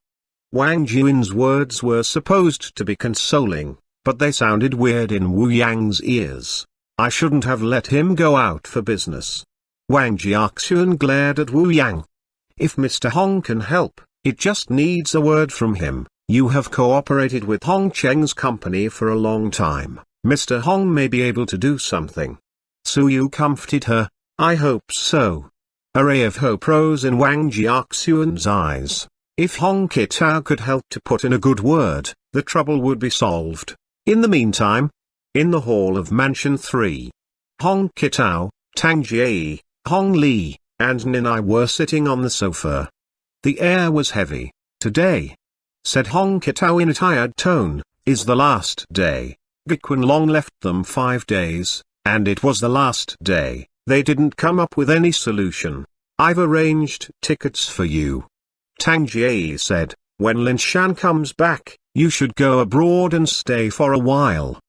Wang Jian's words were supposed to be consoling, but they sounded weird in Wu Yang's ears. "I shouldn't have let him go out for business." Wang Jiaxuan glared at Wu Yang. "If Mr. Hong can help, it just needs a word from him. You have cooperated with Hong Cheng's company for a long time. Mr. Hong may be able to do something." Suyu comforted her. "I hope so." A ray of hope rose in Wang Jiaxuan's eyes. If Hong Kitao could help to put in a good word, the trouble would be solved. In the meantime, in the hall of Mansion 3, Hong Kitao, Tang Jie, Hong Li, and Ninai were sitting on the sofa. The air was heavy. Today, said Hong Kitao in a tired tone, is the last day. Xuanhuan left them 5 days, and it was the last day. They didn't come up with any solution. I've arranged tickets for you. Tang Jie said, when Lin Shan comes back, you should go abroad and stay for a while.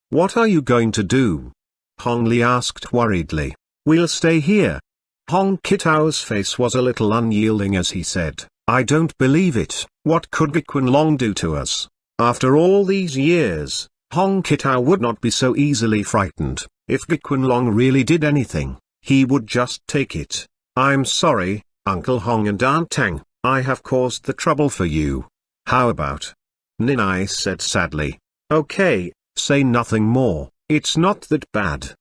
What are you going to do? Hong Li asked worriedly. We'll stay here. Hong Kitao's face was a little unyielding as he said, I don't believe it. What could Xuanhuan do to us? After all these years, Hong Kitao would not be so easily frightened. If Xuanhuan really did anything, he would just take it. I'm sorry, Uncle Hong and Aunt Tang, I have caused the trouble for you. How about? Ninai said sadly. Okay, say nothing more, it's not that bad.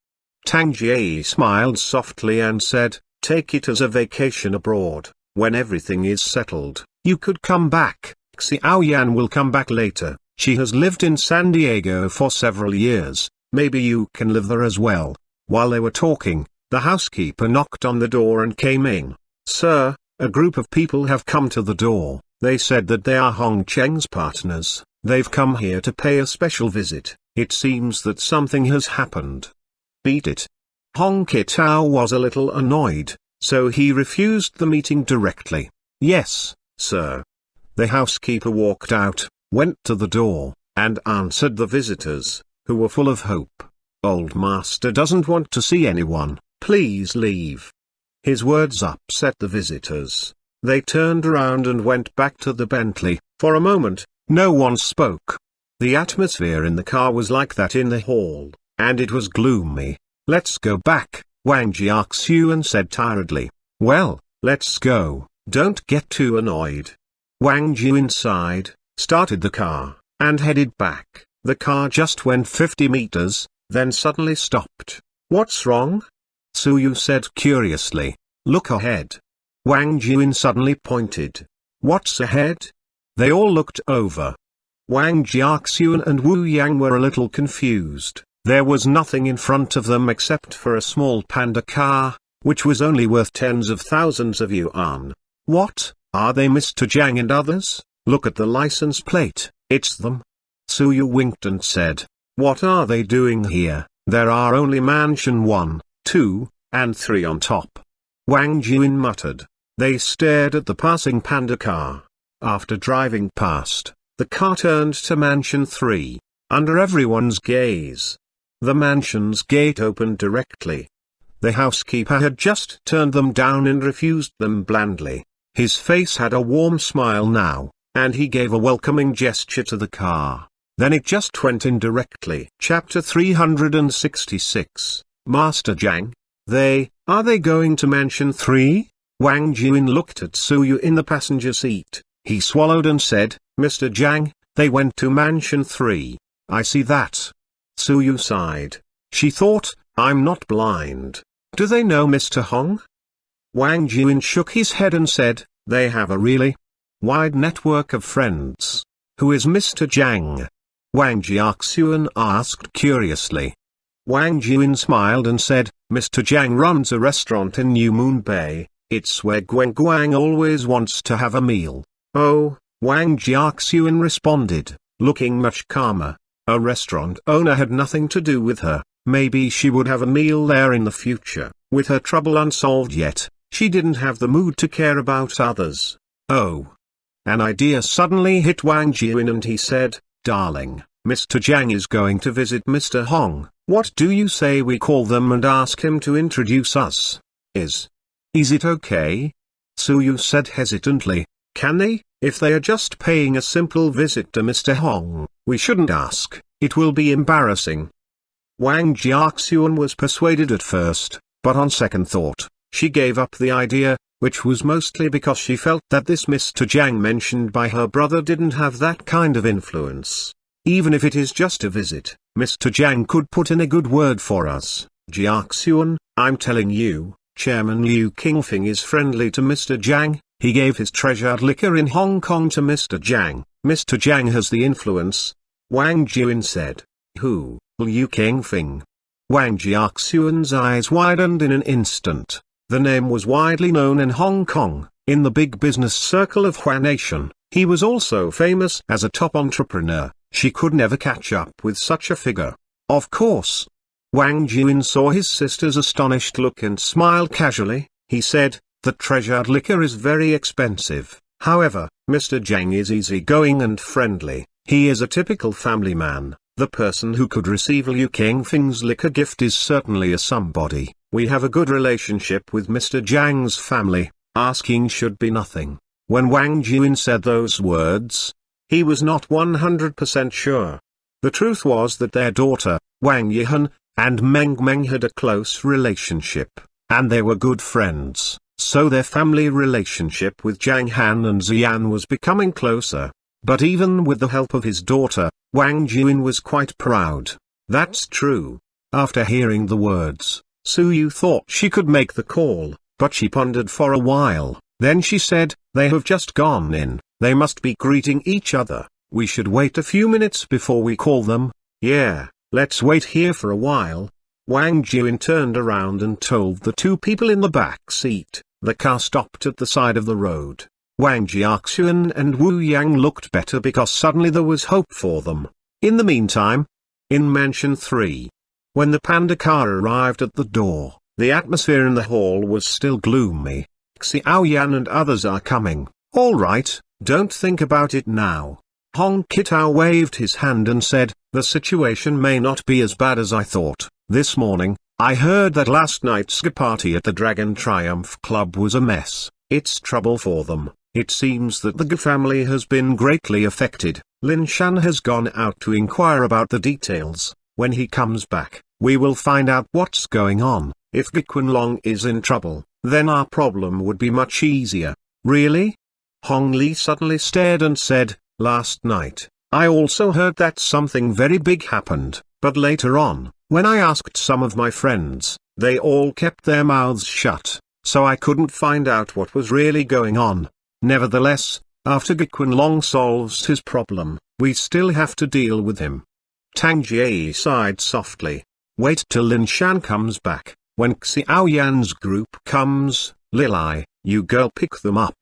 Tang Jie smiled softly and said, take it as a vacation abroad. When everything is settled, you could come back. Xiao Yan will come back later. She has lived in San Diego for several years. Maybe you can live there as well. While they were talking, the housekeeper knocked on the door and came in. Sir, a group of people have come to the door. They said that they are Hong Cheng's partners. They've come here to pay a special visit. It seems that something has happened. Beat it. Hong Kitao was a little annoyed, so he refused the meeting directly. Yes, sir. The housekeeper walked out, went to the door, and answered the visitors, who were full of hope. Old master doesn't want to see anyone, please leave. His words upset the visitors. They turned around and went back to the Bentley. For a moment, no one spoke. The atmosphere in the car was like that in the hall, and it was gloomy. Let's go back, Wang Jiaxuan said tiredly. Well, let's go, don't get too annoyed. Wang Jiu inside, started the car, and headed back. The car just went 50 meters, then suddenly stopped. What's wrong? Suyu said curiously. Look ahead. Wang Jiu suddenly pointed. What's ahead? They all looked over. Wang Jiaxuan and Wu Yang were a little confused. There was nothing in front of them except for a small panda car, which was only worth tens of thousands of yuan. What, are they Mr. Zhang and others? Look at the license plate, it's them. Suyu winked and said, what are they doing here? There are only mansion 1, 2, and 3 on top. Wang Jiun muttered. They stared at the passing panda car. After driving past, the car turned to mansion 3, under everyone's gaze. The mansion's gate opened directly. The housekeeper had just turned them down and refused them blandly. His face had a warm smile now, and he gave a welcoming gesture to the car. Then it just went in directly. Chapter 366, Master Zhang. Are they going to mansion 3? Wang Jiun looked at Suyu in the passenger seat. He swallowed and said, Mr. Zhang, they went to mansion 3. I see that. Suyu sighed. She thought, I'm not blind. Do they know Mr. Hong? Wang Jiun shook his head and said, they have a really wide network of friends. Who is Mr. Zhang? Wang Jiaxuan asked curiously. Wang Jiun smiled and said, Mr. Zhang runs a restaurant in New Moon Bay. It's where Guang always wants to have a meal. Oh, Wang Jiaxuan responded, looking much calmer. A restaurant owner had nothing to do with her. Maybe she would have a meal there in the future. With her trouble unsolved yet, she didn't have the mood to care about others. Oh. An idea suddenly hit Wang Jiun and he said, darling, Mr. Zhang is going to visit Mr. Hong. What do you say we call them and ask him to introduce us? Is it okay? Suyu said hesitantly. Can they? If they are just paying a simple visit to Mr. Hong, we shouldn't ask. It will be embarrassing. Wang Jiaxuan was persuaded at first, but on second thought, she gave up the idea, which was mostly because she felt that this Mr. Zhang mentioned by her brother didn't have that kind of influence. Even if it is just a visit, Mr. Zhang could put in a good word for us. Jiaxuan, I'm telling you, Chairman Liu Qingfeng is friendly to Mr. Zhang. He gave his treasured liquor in Hong Kong to Mr. Zhang. Mr. Zhang has the influence. Wang Jiun said. Who? Liu Qingfeng. Wang Jiaxuan's eyes widened in an instant. The name was widely known in Hong Kong, in the big business circle of Hua Nation. He was also famous as a top entrepreneur. She could never catch up with such a figure. Of course. Wang Juin saw his sister's astonished look and smiled casually. He said, "The treasured liquor is very expensive. However, Mr. Zhang is easygoing and friendly. He is a typical family man. The person who could receive Liu Qingfeng's liquor gift is certainly a somebody. We have a good relationship with Mr. Zhang's family. Asking should be nothing." When Wang Juin said those words, he was not 100% sure. The truth was that their daughter, Wang Yihan, and Meng Meng had a close relationship, and they were good friends, so their family relationship with Zhang Han and Xian was becoming closer. But even with the help of his daughter, Wang Juin was quite proud. That's true. After hearing the words, Su Yu thought she could make the call, but she pondered for a while. Then she said, "They have just gone in. They must be greeting each other. We should wait a few minutes before we call them." "Yeah, let's wait here for a while." Wang Juin turned around and told the two people in the back seat. The car stopped at the side of the road. Wang Jiaxuan and Wu Yang looked better because suddenly there was hope for them. In the meantime, in Mansion 3, when the panda car arrived at the door, the atmosphere in the hall was still gloomy. "Xiaoyan and others are coming. All right, don't think about it now." Hong Kitao waved his hand and said, "The situation may not be as bad as I thought. This morning, I heard that last night's party at the Dragon Triumph Club was a mess. It's trouble for them. It seems that the Ge family has been greatly affected. Lin Shan has gone out to inquire about the details. When he comes back, we will find out what's going on. If Ge Qinlong is in trouble, then our problem would be much easier." "Really?" Hong Li suddenly stared and said, "Last night, I also heard that something very big happened, but later on, when I asked some of my friends, they all kept their mouths shut, so I couldn't find out what was really going on. Nevertheless, after Ge Qinlong solves his problem, we still have to deal with him." Tang Jie sighed softly. "Wait till Lin Shan comes back. When Xiaoyan's group comes, Lilai, you girl pick them up."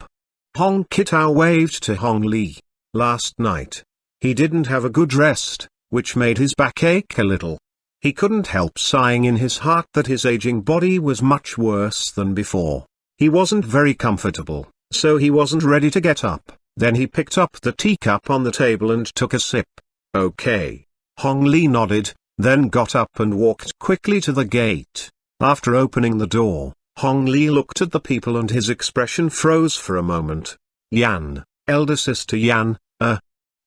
Hong Kitao waved to Hong Li. Last night, he didn't have a good rest, which made his back ache a little. He couldn't help sighing in his heart that his aging body was much worse than before. He wasn't very comfortable, so he wasn't ready to get up. Then he picked up the teacup on the table and took a sip. "Okay." Hong Li nodded, then got up and walked quickly to the gate. After opening the door, Hong Li looked at the people and his expression froze for a moment. "Yan, elder sister Yan,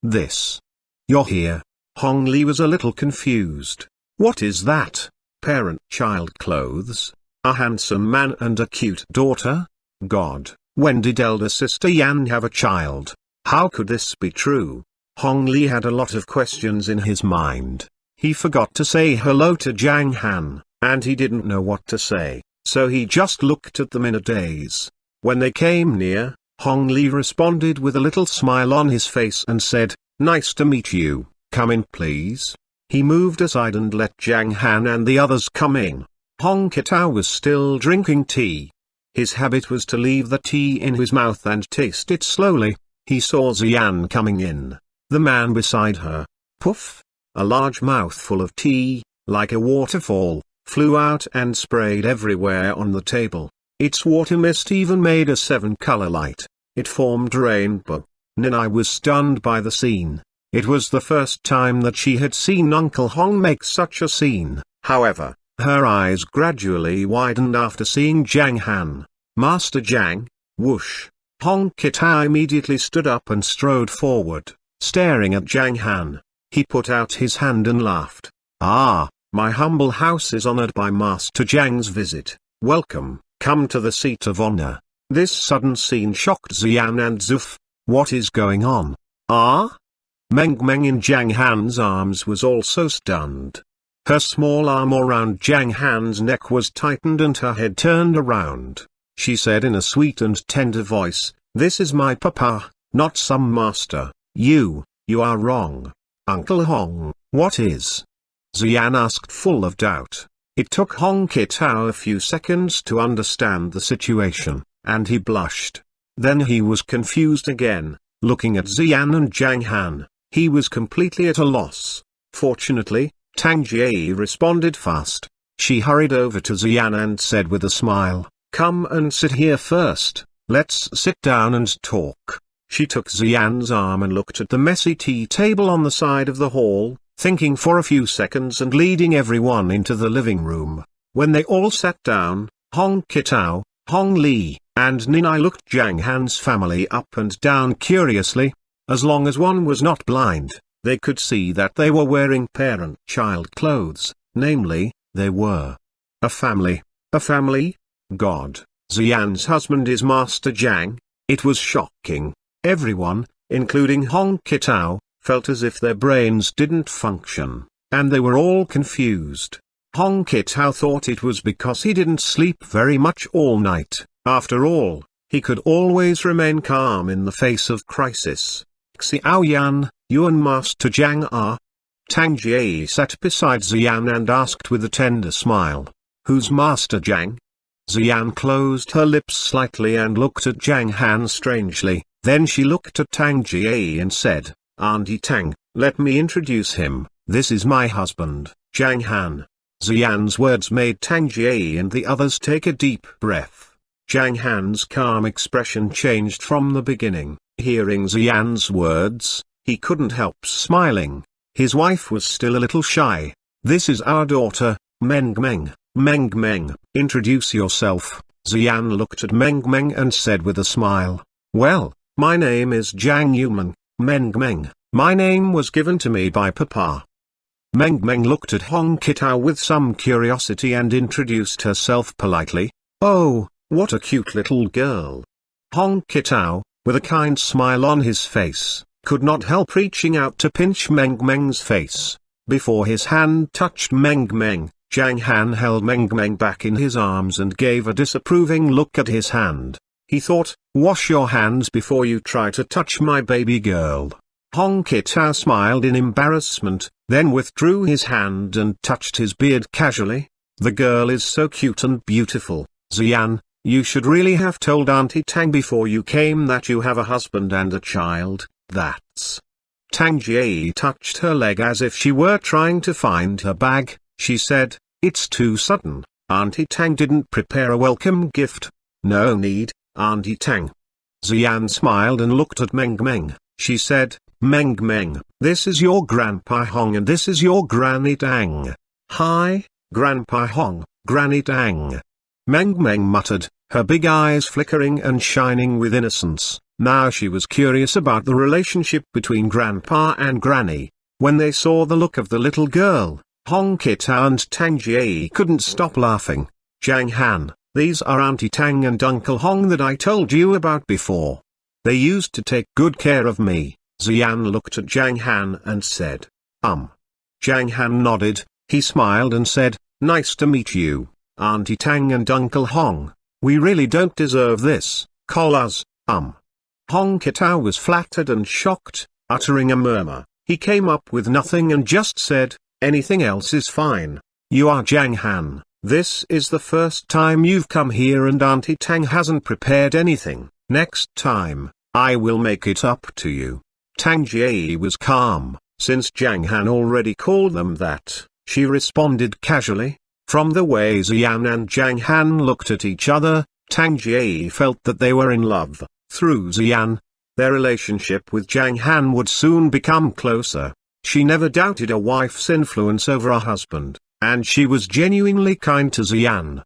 this. You're here." Hong Li was a little confused. "What is that? Parent-child clothes? A handsome man and a cute daughter? God, when did elder sister Yan have a child? How could this be true?" Hong Li had a lot of questions in his mind. He forgot to say hello to Zhang Han, and he didn't know what to say, so he just looked at them in a daze. When they came near, Hong Li responded with a little smile on his face and said, "Nice to meet you, come in please." He moved aside and let Zhang Han and the others come in. Hong Kitao was still drinking tea. His habit was to leave the tea in his mouth and taste it slowly. He saw Xian coming in. The man beside her. Puff! A large mouthful of tea, like a waterfall, flew out and sprayed everywhere on the table. Its water mist even made a 7-color light. It formed a rainbow. Ninai was stunned by the scene. It was the first time that she had seen Uncle Hong make such a scene. However, her eyes gradually widened after seeing Zhang Han. "Master Zhang," whoosh. Hong Kitao immediately stood up and strode forward, staring at Zhang Han. He put out his hand and laughed. "Ah, my humble house is honored by Master Zhang's visit. Welcome, come to the seat of honor." This sudden scene shocked Xian and Zuf. What is going on? Ah? Meng Meng in Zhang Han's arms was also stunned. Her small arm around Zhang Han's neck was tightened and her head turned around. She said in a sweet and tender voice, "This is my papa, not some master. You are wrong. Uncle Hong, what is?" Xian asked full of doubt. It took Hong Kitao a few seconds to understand the situation, and he blushed. Then he was confused again. Looking at Zhang and Zhang Han, he was completely at a loss. Fortunately, Tang Jie responded fast. She hurried over to Zhang and said with a smile, "Come and sit here first, let's sit down and talk." She took Zhang's arm and looked at the messy tea table on the side of the hall, thinking for a few seconds and leading everyone into the living room. When they all sat down, Hong Kitao, Hong Li, and Ninai looked Zhang Han's family up and down curiously. As long as one was not blind, they could see that they were wearing parent-child clothes, namely, they were a family. A family? God, Zhang's husband is Master Zhang. It was shocking. Everyone, including Hong Kitao, felt as if their brains didn't function, and they were all confused. Hong Kitao thought it was because he didn't sleep very much all night. After all, he could always remain calm in the face of crisis. Xuanhuan, you and Master Zhang are? Tang Jie sat beside Zhang and asked with a tender smile. Who's Master Zhang? Zhang closed her lips slightly and looked at Zhang Han strangely. Then she looked at Tang Jie and said, Auntie Tang, let me introduce him. This is my husband, Zhang Han. Zhang's words made Tang Jie and the others take a deep breath. Zhang Han's calm expression changed from the beginning. Hearing Zhang's words, he couldn't help smiling. His wife was still a little shy. This is our daughter, Meng Meng. Meng Meng, introduce yourself. Zhang looked at Meng Meng and said with a smile, well, my name is Zhang Yumen, Meng Meng. My name was given to me by Papa. Meng Meng looked at Hong Kitao with some curiosity and introduced herself politely. Oh, what a cute little girl. Hong Kitao, with a kind smile on his face, could not help reaching out to pinch Meng Meng's face. Before his hand touched Meng Meng, Zhang Han held Meng Meng back in his arms and gave a disapproving look at his hand. He thought, wash your hands before you try to touch my baby girl. Hong Kitao smiled in embarrassment, then withdrew his hand and touched his beard casually. The girl is so cute and beautiful. Zhang, you should really have told Auntie Tang before you came that you have a husband and a child. That's... Tang Jie touched her leg as if she were trying to find her bag. She said, it's too sudden. Auntie Tang didn't prepare a welcome gift. No need, Auntie Tang. Zhang smiled and looked at Meng Meng. She said, Meng Meng, this is your Grandpa Hong and this is your Granny Tang. Hi, Grandpa Hong, Granny Tang. Meng Meng muttered, her big eyes flickering and shining with innocence. Now she was curious about the relationship between Grandpa and Granny. When they saw the look of the little girl, Hong Kitao and Tang Jie couldn't stop laughing. Zhang Han, these are Auntie Tang and Uncle Hong that I told you about before. They used to take good care of me. Zhang looked at Zhang Han and said, Zhang Han nodded, he smiled and said, nice to meet you, Auntie Tang and Uncle Hong. We really don't deserve this, call us, Hong Kitao was flattered and shocked, uttering a murmur. He came up with nothing and just said, anything else is fine. You are Zhang Han. This is the first time you've come here and Auntie Tang hasn't prepared anything. Next time, I will make it up to you. Tang Jie was calm. Since Zhang Han already called them that, she responded casually. From the way Zhang and Zhang Han looked at each other, Tang Jie felt that they were in love. Through Zhang, their relationship with Zhang Han would soon become closer. She never doubted a wife's influence over a husband, and she was genuinely kind to Zhang.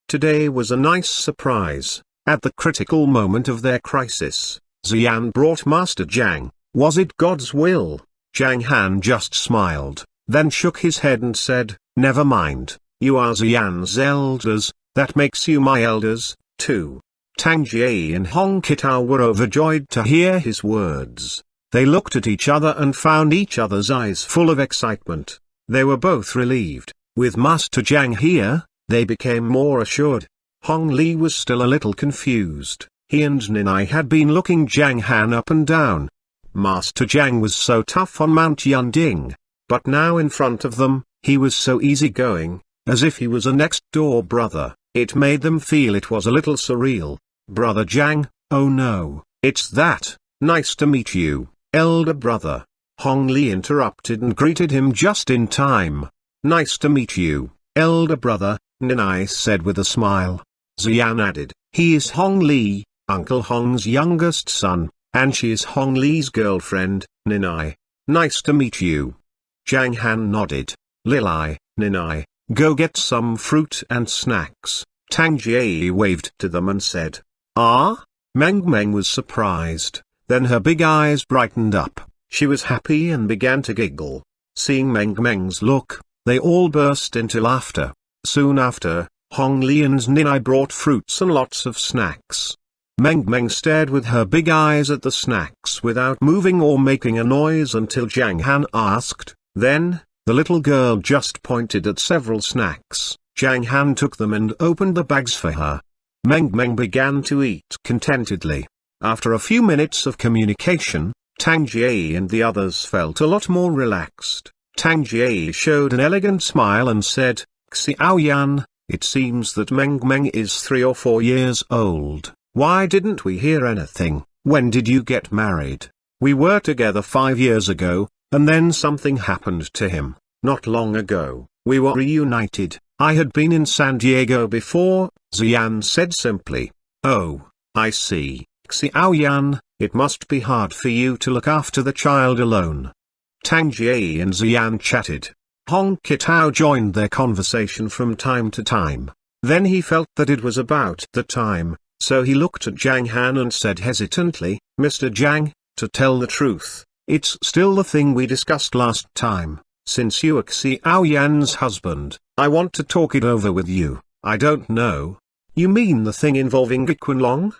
Today was a nice surprise. At the critical moment of their crisis, Zhang brought Master Zhang. Was it God's will? Zhang Han just smiled, then shook his head and said, never mind, you are Zhang's elders, that makes you my elders, too. Tang Jie and Hong Kitao were overjoyed to hear his words. They looked at each other and found each other's eyes full of excitement. They were both relieved. With Master Zhang here, they became more assured. Hong Li was still a little confused. He and Ninai had been looking Zhang Han up and down. Master Zhang was so tough on Mount Yunding. But now in front of them, he was so easygoing, as if he was a next-door brother. It made them feel it was a little surreal. Brother Zhang, oh no, it's that. Nice to meet you, elder brother. Hong Li interrupted and greeted him just in time. Nice to meet you, elder brother, Ninai said with a smile. Ziyan added, he is Hong Li, Uncle Hong's youngest son, and she is Hong Li's girlfriend, Ninai. Nice to meet you. Zhang Han nodded. Lilai, Ninai, go get some fruit and snacks. Tang Jie waved to them and said, ah? Meng Meng was surprised, then her big eyes brightened up. She was happy and began to giggle. Seeing Meng Meng's look, they all burst into laughter. Soon after, Hong Li and Ninai brought fruits and lots of snacks. Meng Meng stared with her big eyes at the snacks without moving or making a noise until Zhang Han asked. Then, the little girl just pointed at several snacks. Zhang Han took them and opened the bags for her. Meng Meng began to eat contentedly. After a few minutes of communication, Tang Jie and the others felt a lot more relaxed. Tang Jie showed an elegant smile and said, Xiaoyan, it seems that Meng Meng is 3 or 4 years old. Why didn't we hear anything? When did you get married? We were together 5 years ago, and then something happened to him. Not long ago, we were reunited. I had been in San Diego before, Ziyan said simply. Oh, I see. Xiaoyan, it must be hard for you to look after the child alone. Tang Jie and Ziyan chatted. Hong Kitao joined their conversation from time to time. Then he felt that it was about the time, so he looked at Zhang Han and said hesitantly, Mr. Zhang, to tell the truth, it's still the thing we discussed last time. Since you are Xiaoyan's husband, I want to talk it over with you. I don't know. You mean the thing involving Xuanhuan?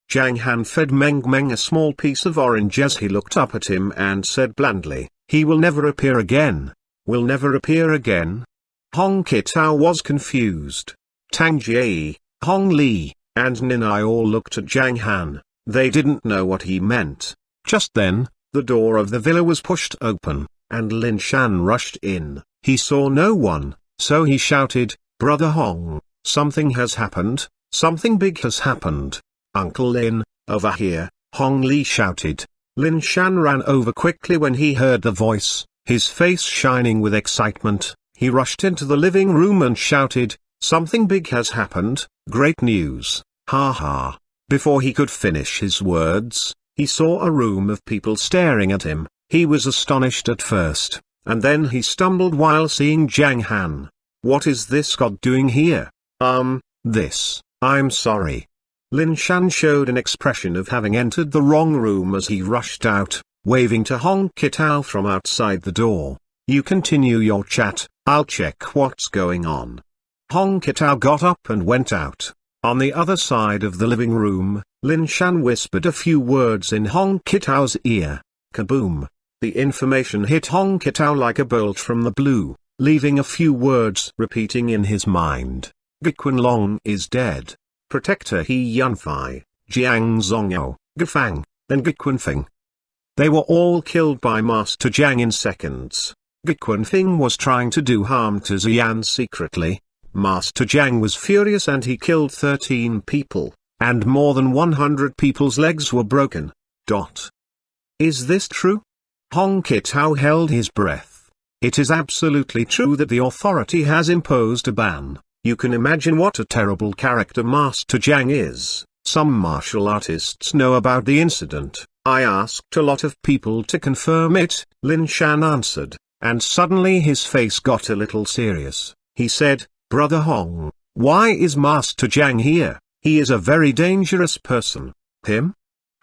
Zhang Han fed Meng Meng a small piece of orange as he looked up at him and said blandly, he will never appear again. Will never appear again? Hong Kitao was confused. Tang Jie, Hong Li, and Ninai all looked at Zhang Han. They didn't know what he meant. Just then, the door of the villa was pushed open, and Lin Shan rushed in. He saw no one, so he shouted, Brother Hong, something has happened, something big has happened. Uncle Lin, over here, Hong Li shouted. Lin Shan ran over quickly when he heard the voice, his face shining with excitement. He rushed into the living room and shouted, something big has happened, great news, ha ha. Before he could finish his words, he saw a room of people staring at him. He was astonished at first, and then he stumbled while seeing Zhang Han. What is this god doing here? I'm sorry. Lin Shan showed an expression of having entered the wrong room as he rushed out, waving to Hong Kitao from outside the door. You continue your chat, I'll check what's going on. Hong Kitao got up and went out. On the other side of the living room, Lin Shan whispered a few words in Hong Kitao's ear. Kaboom! The information hit Hong Kitao like a bolt from the blue, leaving a few words repeating in his mind. Xuanhuan is dead. Protector He Yunfei, Jiang Zongyao, Gafang, and Xuanfeng. They were all killed by Master Zhang in seconds. Xuanfeng was trying to do harm to Ziyan secretly. Master Zhang was furious and he killed 13 people, and more than 100 people's legs were broken. Is this true? Hong Kitao held his breath. It is absolutely true that the authority has imposed a ban. You can imagine what a terrible character Master Zhang is. Some martial artists know about the incident. I asked a lot of people to confirm it, Lin Shan answered, and suddenly his face got a little serious. He said, Brother Hong, why is Master Zhang here? He is a very dangerous person. Him?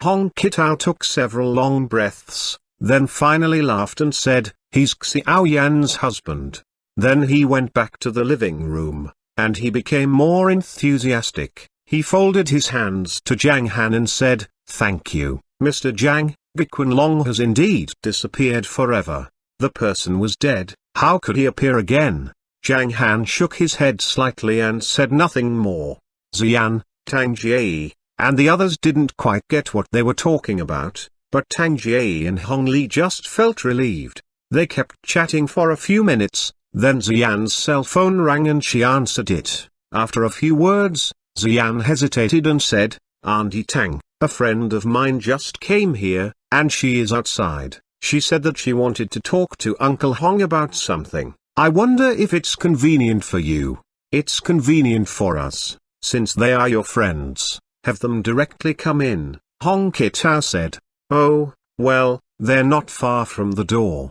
Hong Kitao took several long breaths, then finally laughed and said, he's Xiaoyan's husband. Then he went back to the living room, and he became more enthusiastic. He folded his hands to Zhang Han and said, thank you, Mr. Zhang. Xuanhuan has indeed disappeared forever. The person was dead, how could he appear again? Zhang Han shook his head slightly and said nothing more. Ziyan, Tang Jie, and the others didn't quite get what they were talking about, but Tang Jie and Hong Li just felt relieved. They kept chatting for a few minutes, then Ziyan's cell phone rang and she answered it. After a few words, Ziyan hesitated and said, Auntie Tang, A friend of mine just came here, and she is outside. She said that she wanted to talk to Uncle Hong about something. I wonder if it's convenient for you. It's convenient for us, since they are your friends. Have them directly come in, Hong Kitao said. Oh, well, they're not far from the door.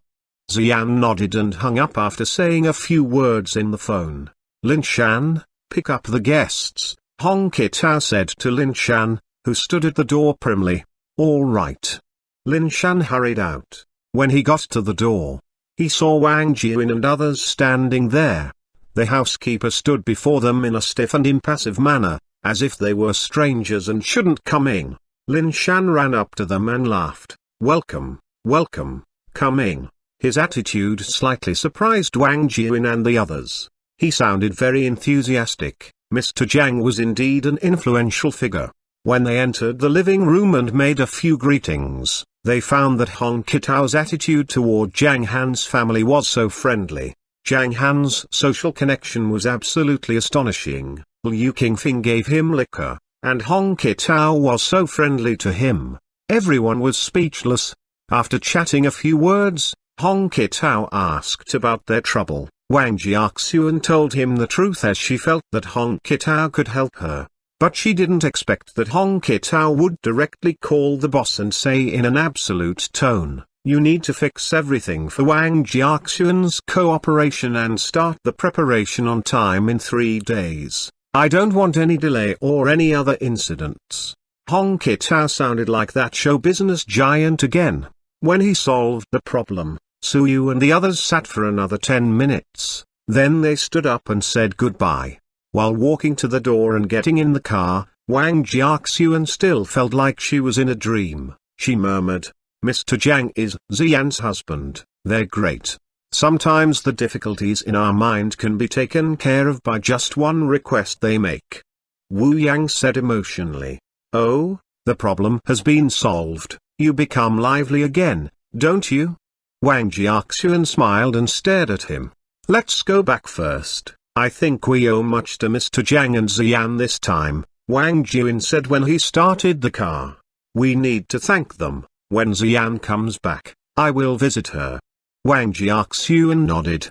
Xian nodded and hung up after saying a few words in the phone. Lin Shan, pick up the guests, Hong Kitao said to Lin Shan, who stood at the door primly. All right. Lin Shan hurried out. When he got to the door, he saw Wang Jian and others standing there. The housekeeper stood before them in a stiff and impassive manner, as if they were strangers and shouldn't come in. Lin Shan ran up to them and laughed. Welcome, welcome, come in. His attitude slightly surprised Wang Jian and the others. He sounded very enthusiastic. Mr. Zhang was indeed an influential figure. When they entered the living room and made a few greetings, they found that Hong Kitao's attitude toward Zhang Han's family was so friendly. Zhang Han's social connection was absolutely astonishing. Liu Qingfeng gave him liquor, and Hong Kitao was so friendly to him. Everyone was speechless. After chatting a few words, Hong Kitao asked about their trouble. Wang Jiaxuan told him the truth as she felt that Hong Kitao could help her. But she didn't expect that Hong Kitao would directly call the boss and say in an absolute tone, you need to fix everything for Wang Jiaxuan's cooperation and start the preparation on time in 3 days. I don't want any delay or any other incidents. Hong Kitao sounded like that show business giant again. When he solved the problem, Su Yu and the others sat for another 10 minutes. Then they stood up and said goodbye. While walking to the door and getting in the car, Wang Jiaxuan still felt like she was in a dream. She murmured, Mr. Zhang is Xian's husband. They're great. Sometimes the difficulties in our mind can be taken care of by just one request they make. Wu Yang said emotionally. Oh, the problem has been solved. You become lively again, don't you? Wang Jiaxuan smiled and stared at him. Let's go back first. I think we owe much to Mr. Zhang and Xian this time, Wang Jian said when he started the car. We need to thank them. When Xian comes back, I will visit her. Wang Jiaxuan nodded.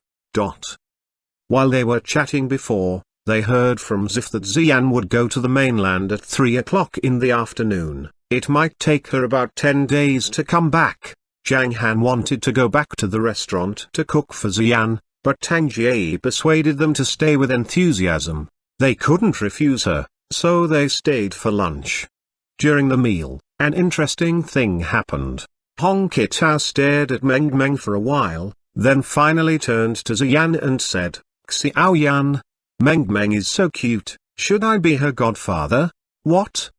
While they were chatting before, they heard from Zif that Xian would go to the mainland at 3 o'clock in the afternoon. It might take her about 10 days to come back. Zhang Han wanted to go back to the restaurant to cook for Xian, but Tang Jie persuaded them to stay with enthusiasm. They couldn't refuse her, so they stayed for lunch. During the meal, an interesting thing happened. Hong Kitao stared at Meng Meng for a while, then finally turned to Xian and said, Xiao Yan, Meng Meng is so cute, should I be her godfather? What?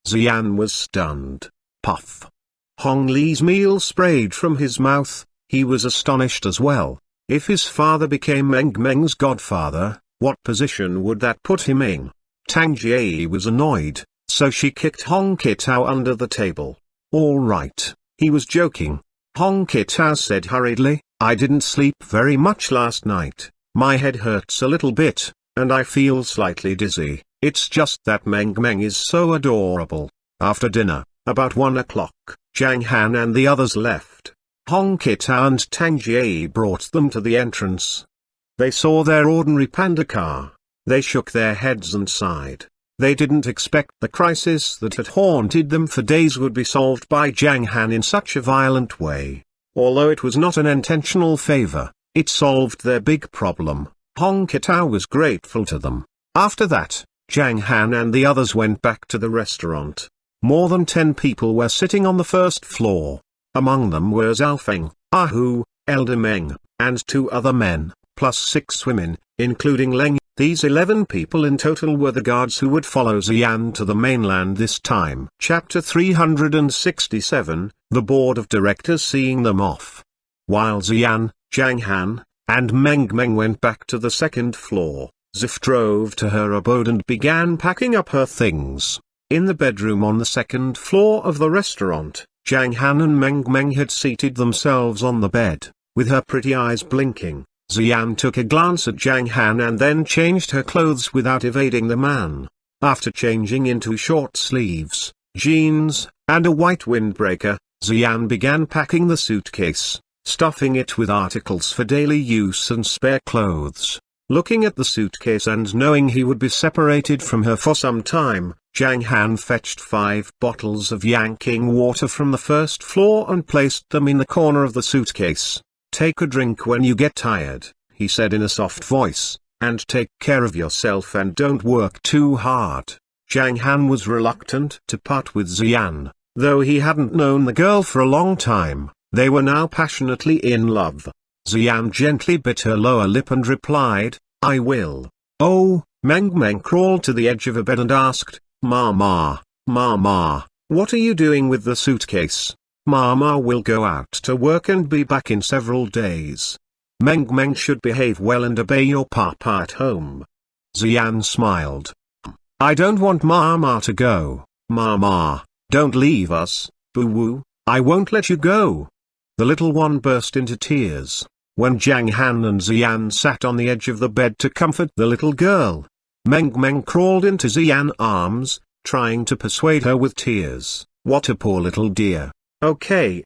Xian was stunned. Puff. Hong Li's meal sprayed from his mouth. He was astonished as well. If his father became Meng Meng's godfather, what position would that put him in? Tang Jie was annoyed, so she kicked Hong Kitao under the table. All right, he was joking. Hong Kitao said hurriedly, I didn't sleep very much last night. My head hurts a little bit, and I feel slightly dizzy. It's just that Meng Meng is so adorable. After dinner, about 1 o'clock, Zhang Han and the others left. Hong Kitao and Tang Jie brought them to the entrance. They saw their ordinary panda car. They shook their heads and sighed. They didn't expect the crisis that had haunted them for days would be solved by Zhang Han in such a violent way. Although it was not an intentional favor, it solved their big problem. Hong Kitao was grateful to them. After that, Zhang Han and the others went back to the restaurant. More than 10 people were sitting on the first floor. Among them were Zhao Feng, Ah Hu, Elder Meng, and 2 other men, plus 6 women, including Leng. These 11 people in total were the guards who would follow Xian to the mainland this time. Chapter 367, The Board of Directors seeing them off. While Xian, Zhang Han, and Meng Meng went back to the second floor, Zif drove to her abode and began packing up her things. In the bedroom on the second floor of the restaurant, Zhang Han and Meng Meng had seated themselves on the bed, with her pretty eyes blinking. Xian took a glance at Zhang Han and then changed her clothes without evading the man. After changing into short sleeves, jeans, and a white windbreaker, Xian began packing the suitcase, stuffing it with articles for daily use and spare clothes. Looking at the suitcase and knowing he would be separated from her for some time, Zhang Han fetched 5 bottles of Yanqing water from the first floor and placed them in the corner of the suitcase. "Take a drink when you get tired," he said in a soft voice, "and take care of yourself and don't work too hard." Zhang Han was reluctant to part with Xian, though he hadn't known the girl for a long time. They were now passionately in love. Xian gently bit her lower lip and replied, "I will." "Oh," Meng crawled to the edge of a bed and asked, "Mama, Mama, what are you doing with the suitcase?" "Mama will go out to work and be back in several days. Meng should behave well and obey your papa at home." Xian smiled. "I don't want Mama to go. Mama, don't leave us, boo-woo, I won't let you go." The little one burst into tears. When Zhang Han and Xian sat on the edge of the bed to comfort the little girl, Meng crawled into Xian's arms, trying to persuade her with tears. "What a poor little dear. Okay,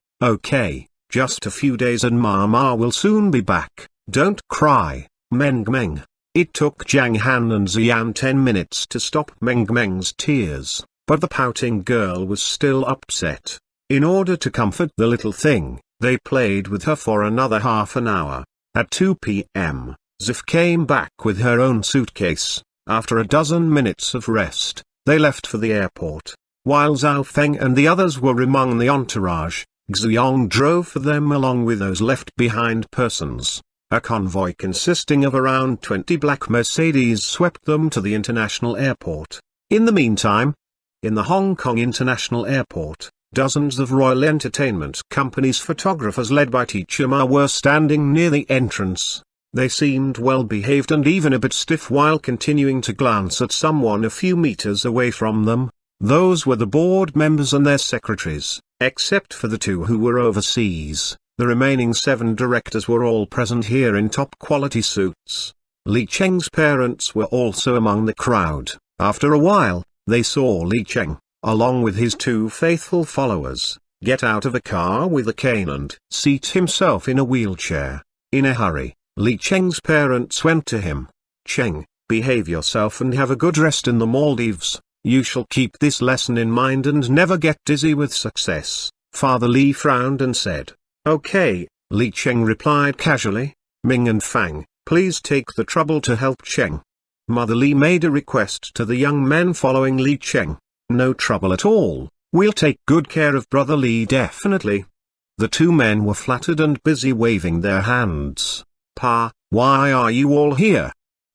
just a few days and Mama will soon be back. Don't cry, Meng." It took Zhang Han and Xian 10 minutes to stop Meng's tears, but the pouting girl was still upset. In order to comfort the little thing, they played with her for another half an hour. At 2 p.m., Zif came back with her own suitcase. After a dozen minutes of rest, they left for the airport. While Zhao Feng and the others were among the entourage, Xiong drove for them along with those left-behind persons. A convoy consisting of around 20 black Mercedes swept them to the international airport. In the meantime, in the Hong Kong International Airport, dozens of Royal Entertainment Company's photographers led by Teacher Ma were standing near the entrance. They seemed well behaved and even a bit stiff while continuing to glance at someone a few meters away from them. Those were the board members and their secretaries. Except for the 2 who were overseas, the remaining 7 directors were all present here in top-quality suits. Li Cheng's parents were also among the crowd. After a while, they saw Li Cheng, along with his 2 faithful followers, get out of a car with a cane and seat himself in a wheelchair. In a hurry, Li Cheng's parents went to him. "Cheng, behave yourself and have a good rest in the Maldives. You shall keep this lesson in mind and never get dizzy with success." Father Li frowned and said, "Okay," Li Cheng replied casually. "Ming and Fang, please take the trouble to help Cheng." Mother Li made a request to the young men following Li Cheng. "No trouble at all, we'll take good care of Brother Li definitely." The 2 men were flattered and busy waving their hands. "Pa, why are you all here?"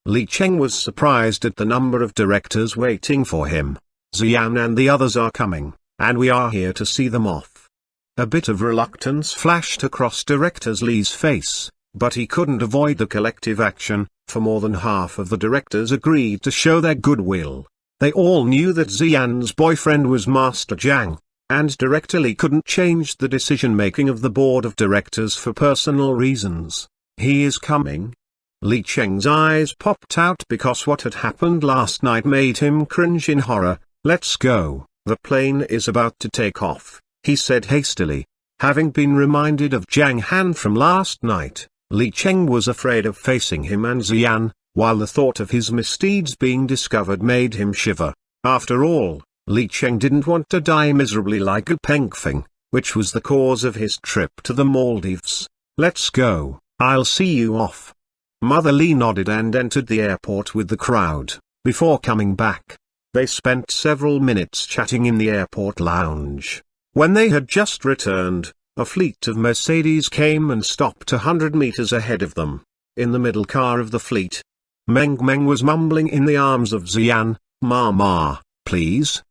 Li Cheng was surprised at the number of directors waiting for him. "Xian and the others are coming, and we are here to see them off." A bit of reluctance flashed across Director Li's face, but he couldn't avoid the collective action, for more than half of the directors agreed to show their goodwill. They all knew that Xian's boyfriend was Master Zhang, and Director Li couldn't change the decision-making of the board of directors for personal reasons. "He is coming." Li Cheng's eyes popped out because what had happened last night made him cringe in horror. "Let's go, the plane is about to take off," he said hastily. Having been reminded of Zhang Han from last night, Li Cheng was afraid of facing him and Xian, while the thought of his misdeeds being discovered made him shiver. After all, Li Cheng didn't want to die miserably like a Pengfeng, which was the cause of his trip to the Maldives. "Let's go, I'll see you off." Mother Li nodded and entered the airport with the crowd. Before coming back, they spent several minutes chatting in the airport lounge. When they had just returned, a fleet of Mercedes came and stopped 100 meters ahead of them. In the middle car of the fleet, Meng was mumbling in the arms of Xian, "Mama, please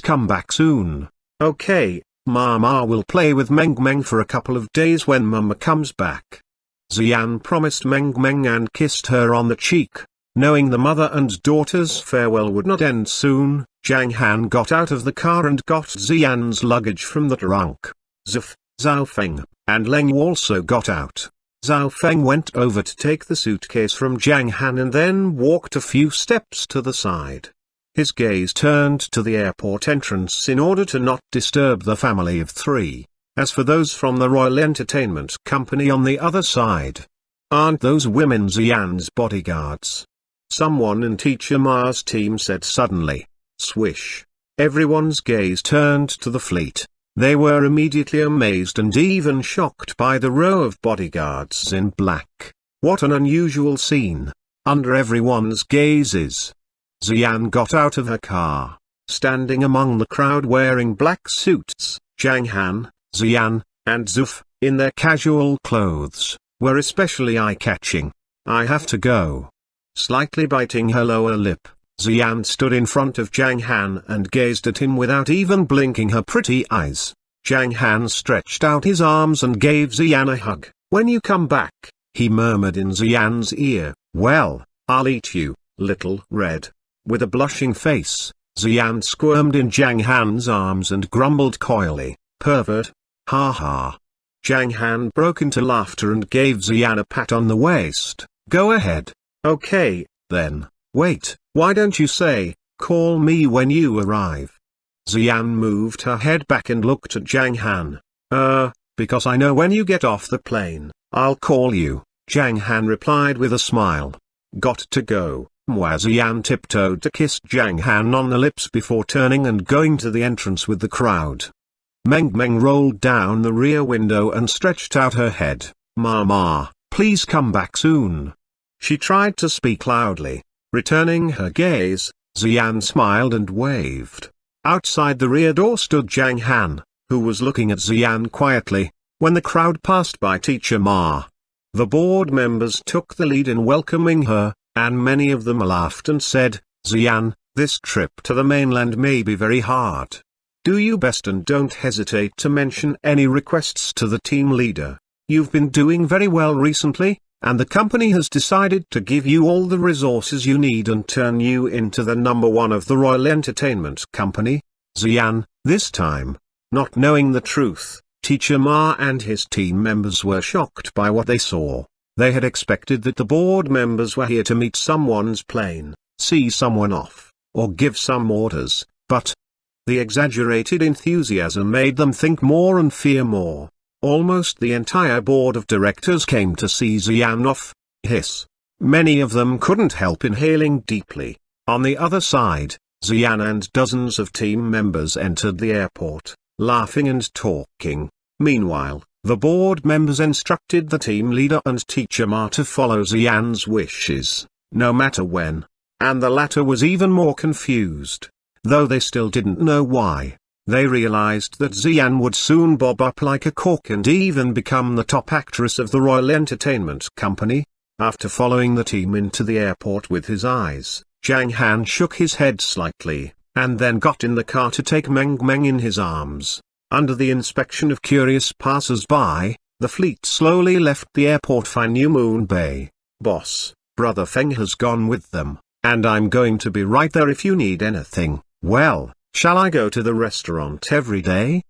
come back soon." "Okay, Mama will play with Meng for a couple of days when Mama comes back." Xian promised Meng and kissed her on the cheek. Knowing the mother and daughter's farewell would not end soon, Zhang Han got out of the car and got Xian's luggage from the trunk. Zif, Zhao Feng, and Leng also got out. Zhao Feng went over to take the suitcase from Zhang Han and then walked a few steps to the side. His gaze turned to the airport entrance in order to not disturb the family of three. As for those from the Royal Entertainment Company on the other side, aren't those women Xian's bodyguards? Someone in Teacher Ma's team said suddenly. Swish. Everyone's gaze turned to the fleet. They were immediately amazed and even shocked by the row of bodyguards in black. What an unusual scene. Under everyone's gazes, Xian got out of her car. Standing among the crowd wearing black suits, Zhang Han, Xian, and Zuf, in their casual clothes, were especially eye-catching. I have to go. Slightly biting her lower lip, Xian stood in front of Zhang Han and gazed at him without even blinking her pretty eyes. Zhang Han stretched out his arms and gave Xian a hug. When you come back, he murmured in Xian's ear, well, I'll eat you, little red. With a blushing face, Xian squirmed in Zhang Han's arms and grumbled coyly, pervert. Ha ha. Zhang Han broke into laughter and gave Xian a pat on the waist. Go ahead. Okay, then. Wait, why don't you say, call me when you arrive? Xian moved her head back and looked at Zhang Han. Because I know when you get off the plane, I'll call you, Zhang Han replied with a smile. Got to go. Xian tiptoed to kiss Zhang Han on the lips before turning and going to the entrance with the crowd. Meng rolled down the rear window and stretched out her head. Mama, please come back soon. She tried to speak loudly. Returning her gaze, Xian smiled and waved. Outside the rear door stood Zhang Han, who was looking at Xian quietly, when the crowd passed by Teacher Ma. The board members took the lead in welcoming her, and many of them laughed and said, Xian, this trip to the mainland may be very hard. Do your best and don't hesitate to mention any requests to the team leader. You've been doing very well recently, and the company has decided to give you all the resources you need and turn you into the number one of the Royal Entertainment Company. Xian, this time, not knowing the truth, Teacher Ma and his team members were shocked by what they saw. They had expected that the board members were here to meet someone's plane, see someone off, or give some orders, but the exaggerated enthusiasm made them think more and fear more. Almost the entire board of directors came to see Xian off. Hiss. Many of them couldn't help inhaling deeply. On the other side, Xian and dozens of team members entered the airport, laughing and talking. Meanwhile, the board members instructed the team leader and Teacher Ma to follow Xian's wishes, no matter when. And the latter was even more confused. Though they still didn't know why, they realized that Xian would soon bob up like a cork and even become the top actress of the Royal Entertainment Company. After following the team into the airport with his eyes, Zhang Han shook his head slightly, and then got in the car to take Meng in his arms. Under the inspection of curious passers-by, the fleet slowly left the airport for New Moon Bay. Boss, Brother Feng has gone with them, and I'm going to be right there if you need anything. Well, shall I go to the restaurant every day?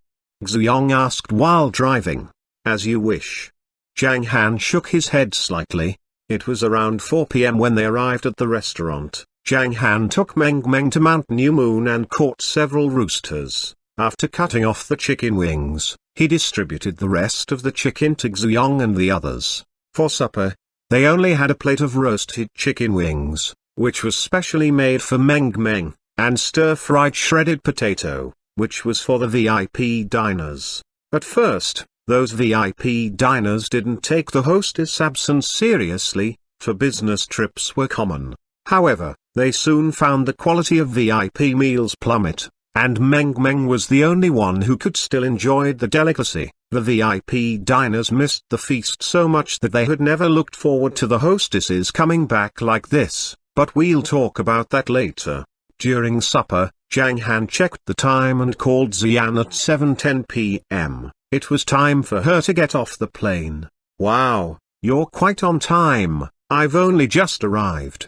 Xiong asked while driving. As you wish. Zhang Han shook his head slightly. It was around 4 p.m. when they arrived at the restaurant. Zhang Han took Meng to Mount New Moon and caught several roosters. After cutting off the chicken wings, he distributed the rest of the chicken to Xiong and the others. For supper, they only had a plate of roasted chicken wings, which was specially made for Meng, and stir-fried shredded potato, which was for the VIP diners. At first, those VIP diners didn't take the hostess' absence seriously, for business trips were common. However, they soon found the quality of VIP meals plummet, and Meng was the only one who could still enjoy the delicacy. The VIP diners missed the feast so much that they had never looked forward to the hostesses coming back like this, but we'll talk about that later. During supper, Zhang Han checked the time and called Xian at 7:10 p.m. It was time for her to get off the plane. Wow, you're quite on time, I've only just arrived.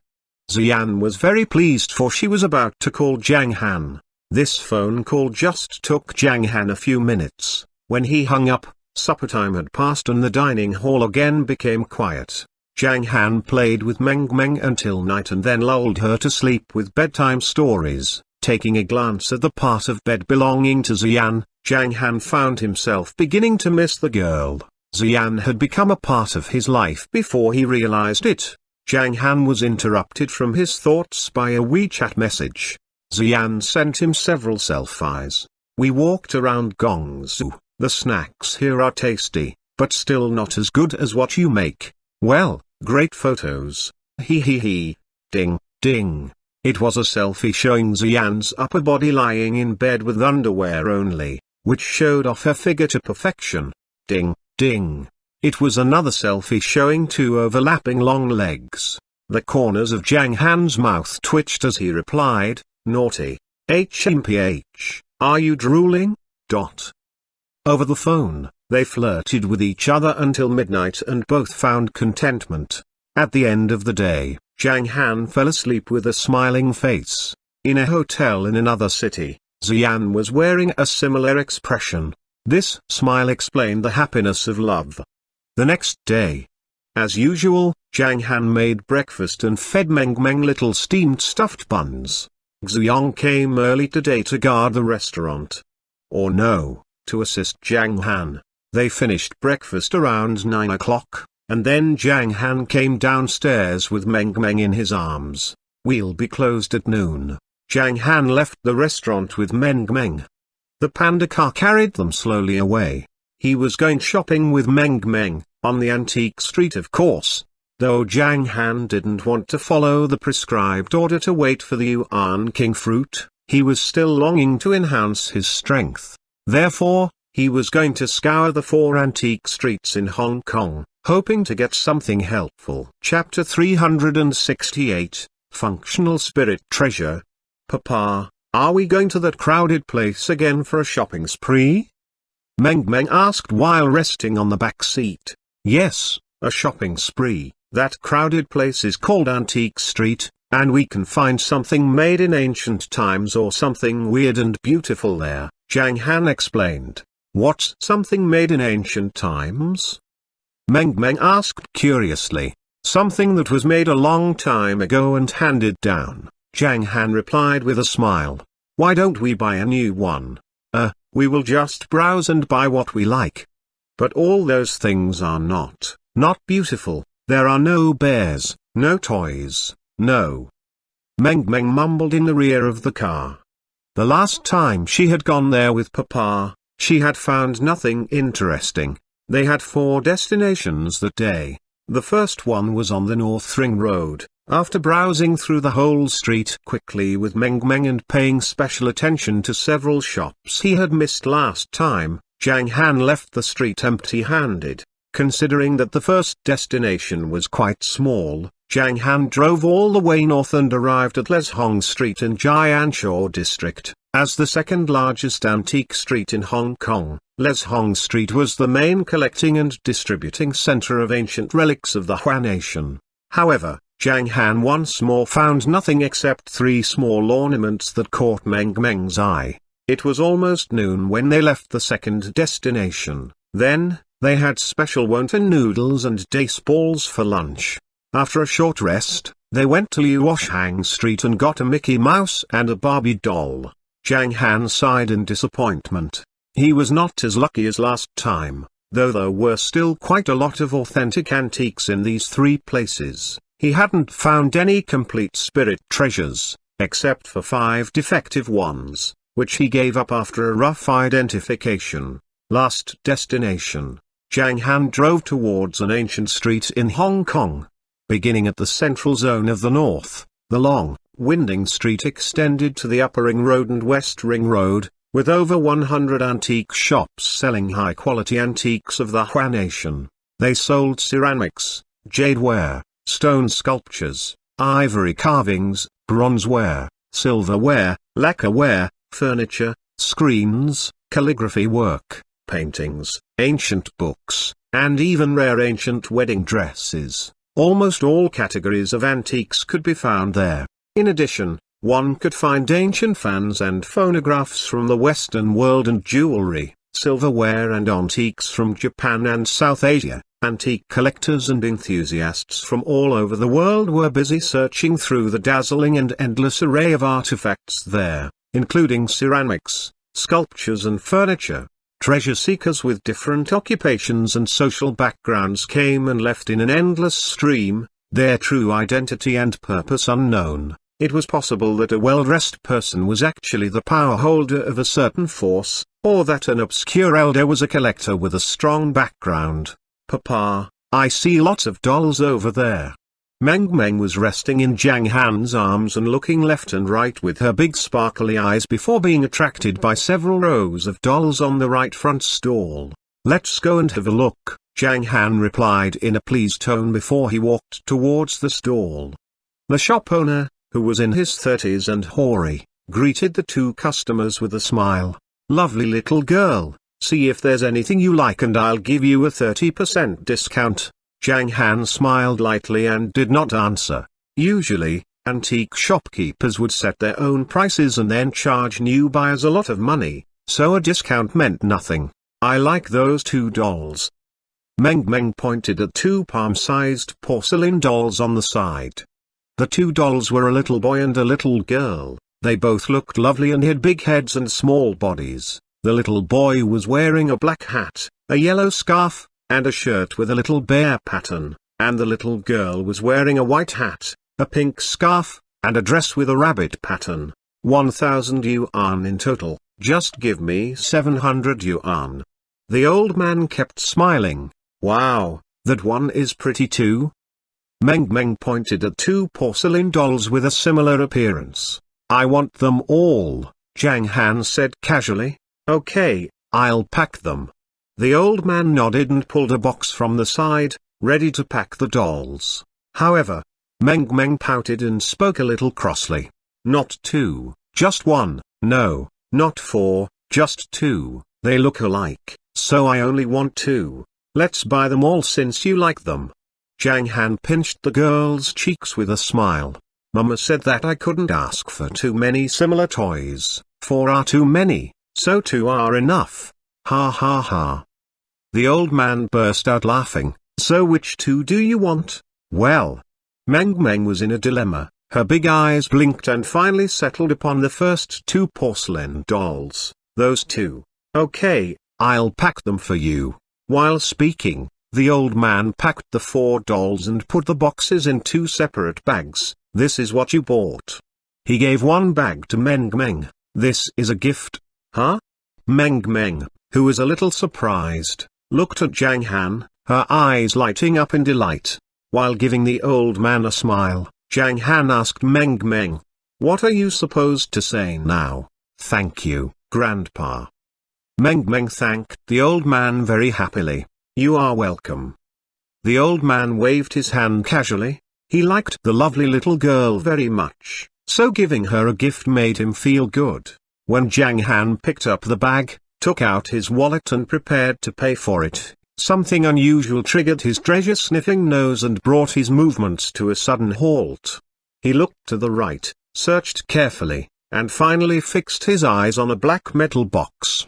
Xian was very pleased for she was about to call Zhang Han. This phone call just took Zhang Han a few minutes. When he hung up, supper time had passed and the dining hall again became quiet. Zhang Han played with Meng until night and then lulled her to sleep with bedtime stories. Taking a glance at the part of bed belonging to Xian, Zhang Han found himself beginning to miss the girl. Xian had become a part of his life before he realized it. Zhang Han was interrupted from his thoughts by a WeChat message. Xian sent him several selfies. We walked around Gongzu. The snacks here are tasty, but still not as good as what you make. Well, great photos. He. Ding, ding. It was a selfie showing Xian's upper body lying in bed with underwear only, which showed off her figure to perfection. Ding, ding. It was another selfie showing two overlapping long legs. The corners of Zhang Han's mouth twitched as he replied, naughty. HMPH, are you drooling? Over the phone, they flirted with each other until midnight and both found contentment. At the end of the day, Zhang Han fell asleep with a smiling face. In a hotel in another city, Xian was wearing a similar expression. This smile explained the happiness of love. The next day, as usual, Zhang Han made breakfast and fed Meng little steamed stuffed buns. Xiang came early today to guard the restaurant. Or no, to assist Zhang Han. They finished breakfast around 9 o'clock. And then Zhang Han came downstairs with Meng in his arms. We'll be closed at noon. Zhang Han left the restaurant with Meng. The panda car carried them slowly away. He was going shopping with Meng, on the antique street of course. Though Zhang Han didn't want to follow the prescribed order to wait for the Yuan King fruit, he was still longing to enhance his strength. Therefore, he was going to scour the 4 antique streets in Hong Kong, hoping to get something helpful. Chapter 368, Functional Spirit Treasure. Papa, are we going to that crowded place again for a shopping spree? Meng asked while resting on the back seat. Yes, a shopping spree. That crowded place is called Antique Street, and we can find something made in ancient times or something weird and beautiful there, Zhang Han explained. What's something made in ancient times? Meng asked curiously. Something that was made a long time ago and handed down, Zhang Han replied with a smile. Why don't we buy a new one? We will just browse and buy what we like. But all those things are not beautiful. There are no bears, no toys, no. Meng mumbled in the rear of the car. The last time she had gone there with Papa, she had found nothing interesting. They had 4 destinations that day. The first one was on the North Ring Road. After browsing through the whole street quickly with Meng and paying special attention to several shops he had missed last time, Zhang Han left the street empty-handed. Considering that the first destination was quite small, Zhang Han drove all the way north and arrived at Les Hong Street in Jianshaw District. As the second largest antique street in Hong Kong, Les Hong Street was the main collecting and distributing center of ancient relics of the Hua nation. However, Zhang Han once more found nothing except 3 small ornaments that caught Meng's eye. It was almost noon when they left the second destination. Then, they had special wonton noodles and dace balls for lunch. After a short rest, they went to Luoshang Street and got a Mickey Mouse and a Barbie doll. Zhang Han sighed in disappointment. He was not as lucky as last time, though there were still quite a lot of authentic antiques in these 3 places. He hadn't found any complete spirit treasures, except for 5 defective ones, which he gave up after a rough identification. Last destination. Zhang Han drove towards an ancient street in Hong Kong. Beginning at the central zone of the north, the long, winding street extended to the Upper Ring Road and West Ring Road, with over 100 antique shops selling high-quality antiques of the Hua nation. They sold ceramics, jadeware, stone sculptures, ivory carvings, bronzeware, silverware, lacquerware, furniture, screens, calligraphy work, paintings, ancient books, and even rare ancient wedding dresses. Almost all categories of antiques could be found there. In addition, one could find ancient fans and phonographs from the Western world and jewelry, silverware and antiques from Japan and South Asia. Antique collectors and enthusiasts from all over the world were busy searching through the dazzling and endless array of artifacts there, including ceramics, sculptures and furniture. Treasure seekers with different occupations and social backgrounds came and left in an endless stream, their true identity and purpose unknown. It was possible that a well-dressed person was actually the power holder of a certain force, or that an obscure elder was a collector with a strong background. "Papa, I see lots of dolls over there." Meng was resting in Zhang Han's arms and looking left and right with her big sparkly eyes before being attracted by several rows of dolls on the right front stall. "Let's go and have a look," Zhang Han replied in a pleased tone before he walked towards the stall. The shop owner, who was in his 30s and hoary, greeted the two customers with a smile. "Lovely little girl, see if there's anything you like and I'll give you a 30% discount." Zhang Han smiled lightly and did not answer. Usually, antique shopkeepers would set their own prices and then charge new buyers a lot of money, so a discount meant nothing. "I like those two dolls." Meng pointed at two palm-sized porcelain dolls on the side. The two dolls were a little boy and a little girl. They both looked lovely and had big heads and small bodies. The little boy was wearing a black hat, a yellow scarf, and a shirt with a little bear pattern, and the little girl was wearing a white hat, a pink scarf, and a dress with a rabbit pattern. 1,000 yuan in total. Just give me 700 yuan. The old man kept smiling. "Wow, that one is pretty too." Meng pointed at two porcelain dolls with a similar appearance. "I want them all," Zhang Han said casually. "Okay, I'll pack them." The old man nodded and pulled a box from the side, ready to pack the dolls. However, Meng pouted and spoke a little crossly. "Not two, just one, no, not four, just two, they look alike, so I only want two. Let's buy them all since you like them." Zhang Han pinched the girl's cheeks with a smile. "Mama said that I couldn't ask for too many similar toys, 4 are too many, so 2 are enough. Ha ha ha." The old man burst out laughing. "So which 2 do you want?" "Well." Meng was in a dilemma. Her big eyes blinked and finally settled upon the first 2 porcelain dolls. "Those 2. Okay, I'll pack them for you." While speaking, the old man packed the 4 dolls and put the boxes in 2 separate bags. "This is what you bought." He gave one bag to Meng. "This is a gift." "Huh?" Meng, who was a little surprised, looked at Zhang Han, her eyes lighting up in delight. While giving the old man a smile, Zhang Han asked Meng, "What are you supposed to say now?" "Thank you, Grandpa." Meng thanked the old man very happily. "You are welcome." The old man waved his hand casually. He liked the lovely little girl very much, so giving her a gift made him feel good. When Zhang Han picked up the bag, took out his wallet and prepared to pay for it, something unusual triggered his treasure-sniffing nose and brought his movements to a sudden halt. He looked to the right, searched carefully, and finally fixed his eyes on a black metal box.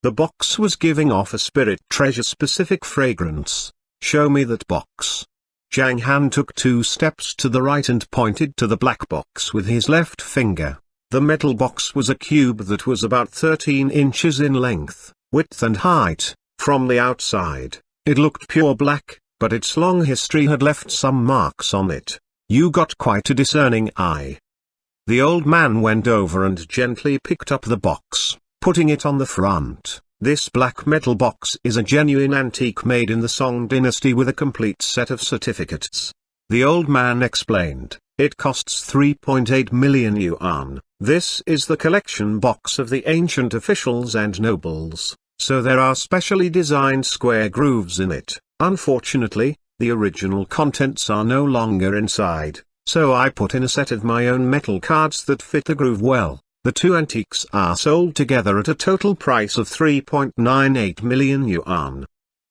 The box was giving off a spirit treasure-specific fragrance. "Show me that box." Zhang Han took 2 steps to the right and pointed to the black box with his left finger. The metal box was a cube that was about 13 inches in length, width and height. From the outside, it looked pure black, but its long history had left some marks on it. "You got quite a discerning eye." The old man went over and gently picked up the box, putting it on the front. "This black metal box is a genuine antique made in the Song dynasty with a complete set of certificates." The old man explained. "It costs 3.8 million yuan. This is the collection box of the ancient officials and nobles, so there are specially designed square grooves in it. Unfortunately, the original contents are no longer inside, so I put in a set of my own metal cards that fit the groove well. The 2 antiques are sold together at a total price of 3.98 million yuan."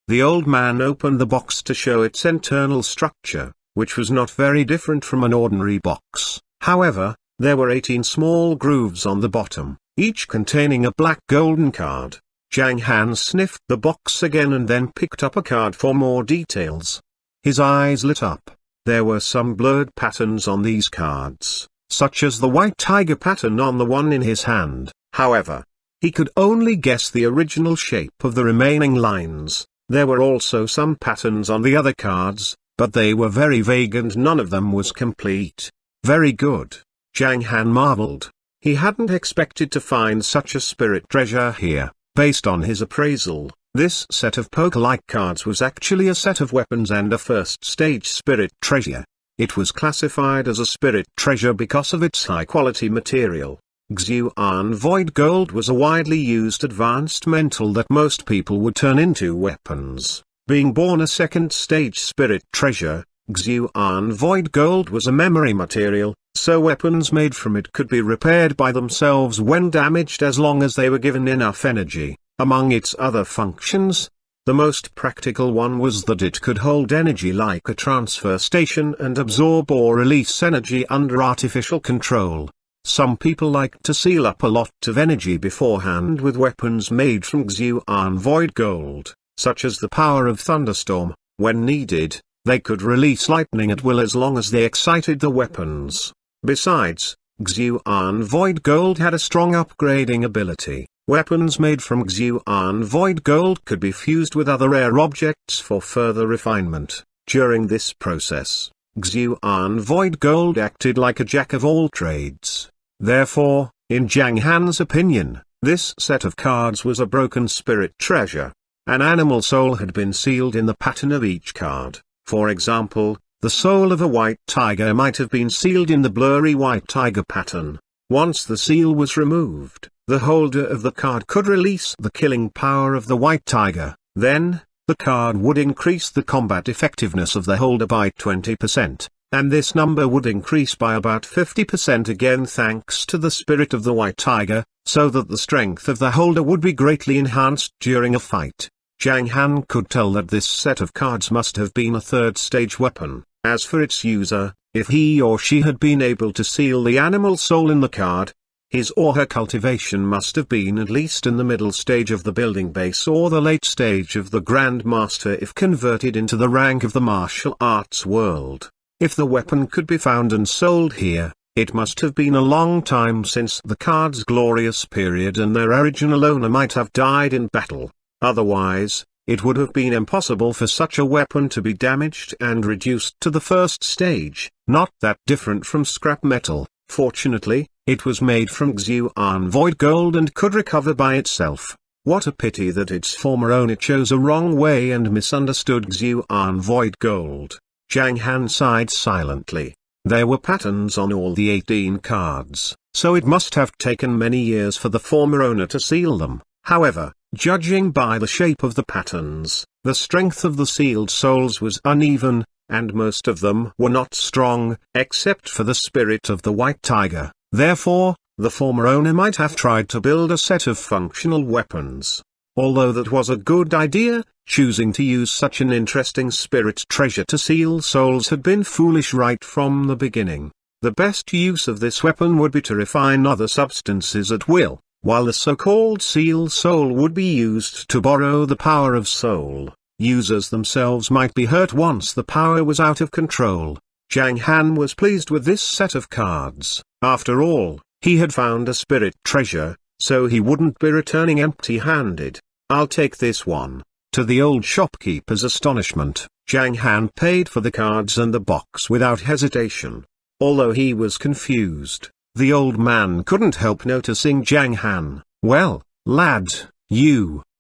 The old man opened the box to show its internal structure, which was not very different from an ordinary box. However, there were 18 small grooves on the bottom, each containing a black golden card. Zhang Han sniffed the box again and then picked up a card for more details. His eyes lit up. There were some blurred patterns on these cards, such as the white tiger pattern on the one in his hand. However, he could only guess the original shape of the remaining lines. There were also some patterns on the other cards, but they were very vague and none of them was complete. Very good, Zhang Han marveled. He hadn't expected to find such a spirit treasure here. Based on his appraisal, this set of poker-like cards was actually a set of weapons and a first-stage spirit treasure. It was classified as a spirit treasure because of its high-quality material. Xuanhuan void gold was a widely used advanced metal that most people would turn into weapons. Being born a second-stage spirit treasure, Xuanhuan void gold was a memory material, so weapons made from it could be repaired by themselves when damaged as long as they were given enough energy. Among its other functions, the most practical one was that it could hold energy like a transfer station and absorb or release energy under artificial control. Some people like to seal up a lot of energy beforehand with weapons made from Xuanhuan void gold, such as the power of thunderstorm. When needed, they could release lightning at will as long as they excited the weapons. Besides, Xuanhuan void gold had a strong upgrading ability. Weapons made from Xuanhuan void gold could be fused with other rare objects for further refinement. During this process, Xuanhuan void gold acted like a jack of all trades. Therefore, in Zhang Han's opinion, this set of cards was a broken spirit treasure. An animal soul had been sealed in the pattern of each card. For example, the soul of a white tiger might have been sealed in the blurry white tiger pattern. Once the seal was removed, the holder of the card could release the killing power of the white tiger. Then, the card would increase the combat effectiveness of the holder by 20%. And this number would increase by about 50% again thanks to the spirit of the white tiger, so that the strength of the holder would be greatly enhanced during a fight. Zhang Han could tell that this set of cards must have been a third-stage weapon. As for its user, if he or she had been able to seal the animal soul in the card, his or her cultivation must have been at least in the middle stage of the building base or the late stage of the Grand Master if converted into the rank of the martial arts world. If the weapon could be found and sold here, it must have been a long time since the card's glorious period and their original owner might have died in battle. Otherwise, it would have been impossible for such a weapon to be damaged and reduced to the first stage, not that different from scrap metal. Fortunately, it was made from Xuanhuan void gold and could recover by itself. What a pity that its former owner chose a wrong way and misunderstood Xuanhuan void gold. Zhang Han sighed silently. There were patterns on all the 18 cards, so it must have taken many years for the former owner to seal them. However, judging by the shape of the patterns, the strength of the sealed souls was uneven, and most of them were not strong, except for the spirit of the white tiger. Therefore, the former owner might have tried to build a set of functional weapons. Although that was a good idea, choosing to use such an interesting spirit treasure to seal souls had been foolish right from the beginning. The best use of this weapon would be to refine other substances at will, while the so-called seal soul would be used to borrow the power of soul. Users themselves might be hurt once the power was out of control. Zhang Han was pleased with this set of cards. After all, he had found a spirit treasure, so he wouldn't be returning empty-handed. I'll take this one. To the old shopkeeper's astonishment, Zhang Han paid for the cards and the box without hesitation. Although he was confused, the old man couldn't help noticing Zhang Han. "Well, lad,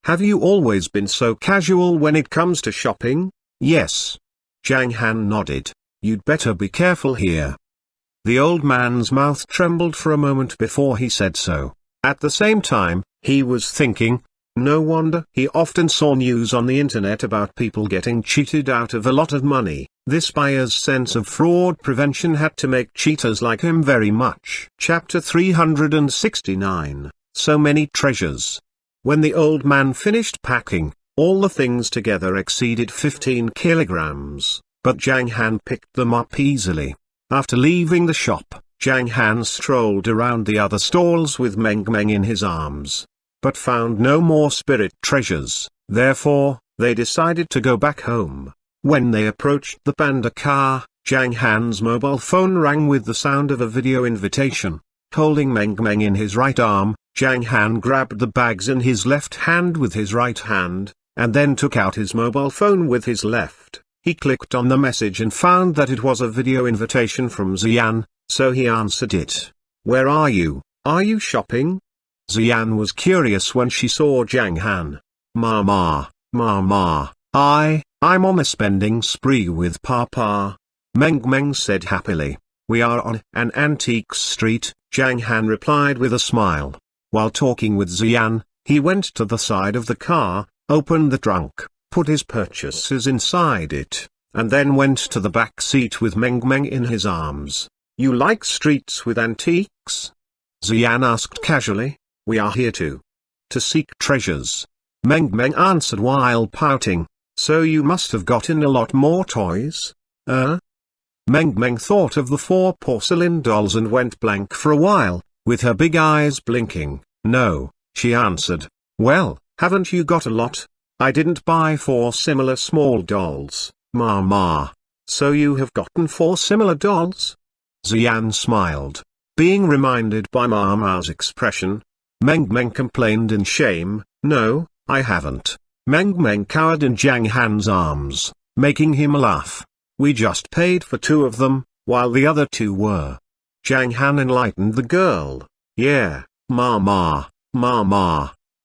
have you always been so casual when it comes to shopping?" "Yes." Zhang Han nodded. "You'd better be careful here." The old man's mouth trembled for a moment before he said so. At the same time, he was thinking, no wonder he often saw news on the internet about people getting cheated out of a lot of money. This buyer's sense of fraud prevention had to make cheaters like him very much. Chapter 369, So Many Treasures. When the old man finished packing, all the things together exceeded 15 kilograms, but Zhang Han picked them up easily. After leaving the shop, Zhang Han strolled around the other stalls with Meng Meng in his arms. but found no more spirit treasures. Therefore, they decided to go back home. When they approached the panda car, Zhang Han's mobile phone rang with the sound of a video invitation. Holding Meng Meng in his right arm, Zhang Han grabbed the bags in his left hand with his right hand, and then took out his mobile phone with his left. He clicked on the message and found that it was a video invitation from Xian, so he answered it. "Where are you? Are you shopping?" Xian was curious when she saw Zhang Han. Mama, I'm on a spending spree with Papa," Meng Meng said happily. "We are on an antique street," Zhang Han replied with a smile. While talking with Xian, he went to the side of the car, opened the trunk, put his purchases inside it, and then went to the back seat with Meng Meng in his arms. "You like streets with antiques?" Xian asked casually. "We are here to seek treasures," Meng Meng answered while pouting. "So you must have gotten a lot more toys, Meng Meng thought of the 4 porcelain dolls and went blank for a while, with her big eyes blinking. "No," she answered. "Well, haven't you got a lot? I didn't buy 4 similar small dolls, Mama." "So you have gotten 4 similar dolls?" Xian smiled. Being reminded by Mama's expression, Meng Meng complained in shame. "No, I haven't." Meng Meng cowered in Zhang Han's arms, making him laugh. "We just paid for 2 of them, while the other 2 were." Zhang Han enlightened the girl. "Yeah, Mama.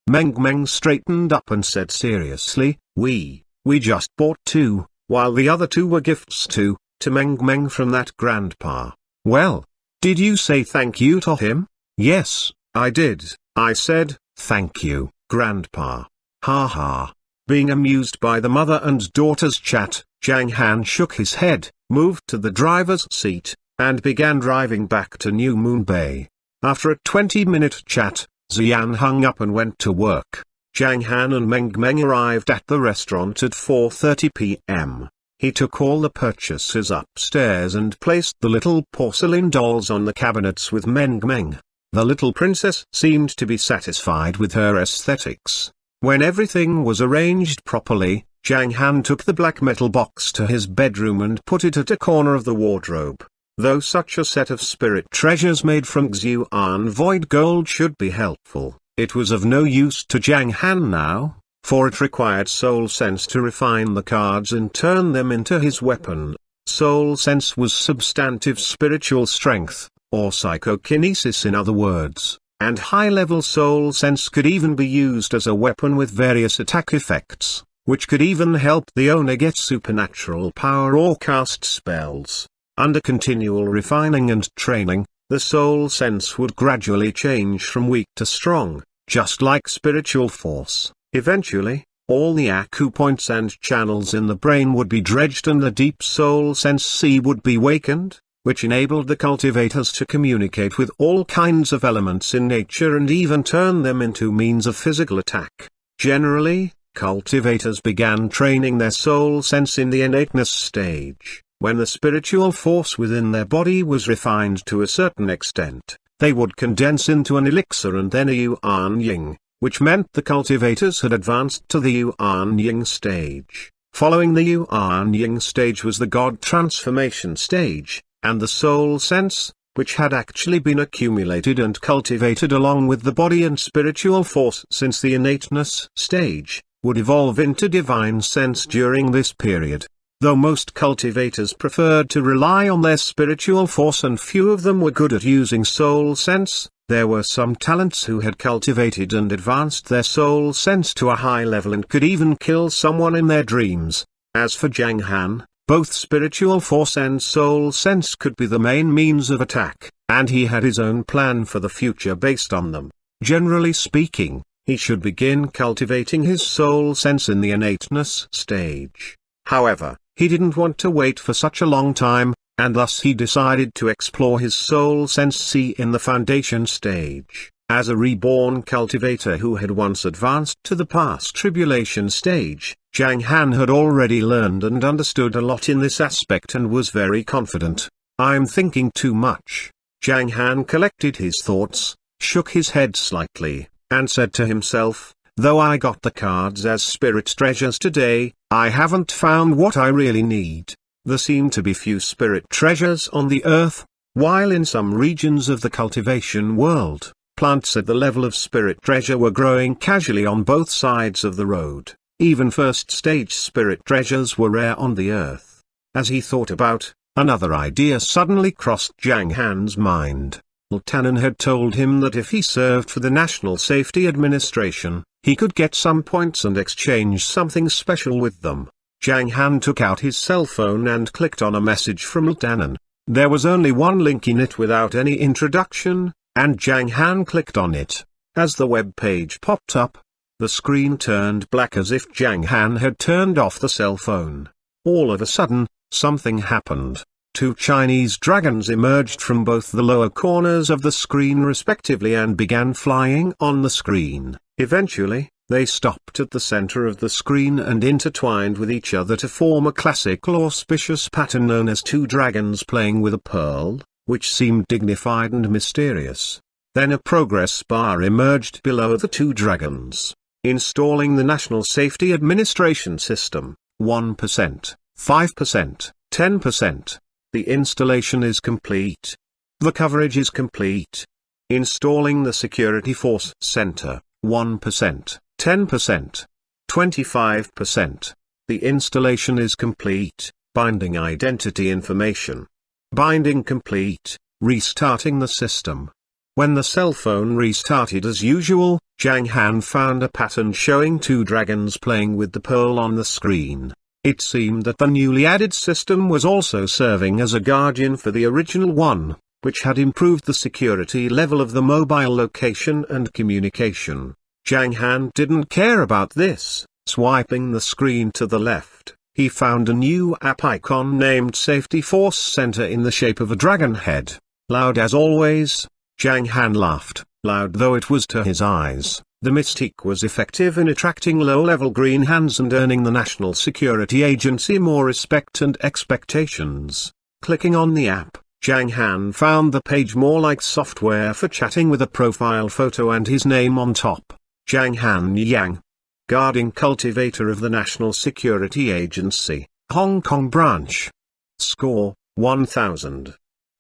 Meng Meng straightened up and said seriously, We just bought 2, while the other 2 were gifts to Meng Meng from that grandpa." "Well, did you say thank you to him?" "Yes, I did. I said, 'Thank you, grandpa.'" Ha ha. Being amused by the mother and daughter's chat, Zhang Han shook his head, moved to the driver's seat, and began driving back to New Moon Bay. After a 20-minute chat, Xian hung up and went to work. Zhang Han and Meng Meng arrived at the restaurant at 4:30 p.m. He took all the purchases upstairs and placed the little porcelain dolls on the cabinets with Meng Meng. The little princess seemed to be satisfied with her aesthetics. When everything was arranged properly, Zhang Han took the black metal box to his bedroom and put it at a corner of the wardrobe. Though such a set of spirit treasures made from Xuanhuan void gold should be helpful, it was of no use to Zhang Han now, for it required soul sense to refine the cards and turn them into his weapon. Soul sense was substantive spiritual strength, or psychokinesis in other words, and high-level soul sense could even be used as a weapon with various attack effects, which could even help the owner get supernatural power or cast spells. Under continual refining and training, the soul sense would gradually change from weak to strong, just like spiritual force. Eventually, all the acupoints and channels in the brain would be dredged and the deep soul sense sea would be wakened, which enabled the cultivators to communicate with all kinds of elements in nature and even turn them into means of physical attack. Generally, cultivators began training their soul sense in the innateness stage. When the spiritual force within their body was refined to a certain extent, they would condense into an elixir and then a Yuan Ying, which meant the cultivators had advanced to the Yuan Ying stage. Following the Yuan Ying stage was the God transformation stage, and the soul sense, which had actually been accumulated and cultivated along with the body and spiritual force since the innateness stage, would evolve into divine sense during this period. Though most cultivators preferred to rely on their spiritual force and few of them were good at using soul sense, there were some talents who had cultivated and advanced their soul sense to a high level and could even kill someone in their dreams. As for Zhang Han, both spiritual force and soul sense could be the main means of attack, and he had his own plan for the future based on them. Generally speaking, he should begin cultivating his soul sense in the innateness stage. However, he didn't want to wait for such a long time, and thus he decided to explore his soul sense sea in the foundation stage. As a reborn cultivator who had once advanced to the past tribulation stage, Zhang Han had already learned and understood a lot in this aspect and was very confident. "I'm thinking too much." Zhang Han collected his thoughts, shook his head slightly, and said to himself, though I got the cards as spirit treasures today, I haven't found what I really need. There seem to be few spirit treasures on the earth, while in some regions of the cultivation world, plants at the level of spirit treasure were growing casually on both sides of the road. Even first-stage spirit treasures were rare on the earth. As he thought about, another idea suddenly crossed Zhang Han's mind. Lieutenant had told him that if he served for the National Safety Administration, he could get some points and exchange something special with them. Zhang Han took out his cell phone and clicked on a message from Lieutenant. There was only one link in it without any introduction, and Zhang Han clicked on it. As the web page popped up, the screen turned black as if Zhang Han had turned off the cell phone. All of a sudden, something happened. Two Chinese dragons emerged from both the lower corners of the screen respectively and began flying on the screen. Eventually, they stopped at the center of the screen and intertwined with each other to form a classical auspicious pattern known as two dragons playing with a pearl, which seemed dignified and mysterious. Then a progress bar emerged below the two dragons. Installing the National Safety Administration System, 1%, 5%, 10%. The installation is complete. The coverage is complete. Installing the Security Force Center, 1%, 10%, 25%. The installation is complete. Binding identity information. Binding complete. Restarting the system. When the cell phone restarted as usual, Zhang Han found a pattern showing two dragons playing with the pearl on the screen. It seemed that the newly added system was also serving as a guardian for the original one, which had improved the security level of the mobile location and communication. Zhang Han didn't care about this. Swiping the screen to the left, he found a new app icon named Safety Force Center in the shape of a dragon head. Loud as always, Zhang Han laughed, loud though it was to his eyes. The mystique was effective in attracting low-level green hands and earning the National Security Agency more respect and expectations. Clicking on the app, Zhang Han found the page more like software for chatting with a profile photo and his name on top. Zhang Han Yang. Guarding Cultivator of the National Security Agency, Hong Kong Branch. Score, 1000.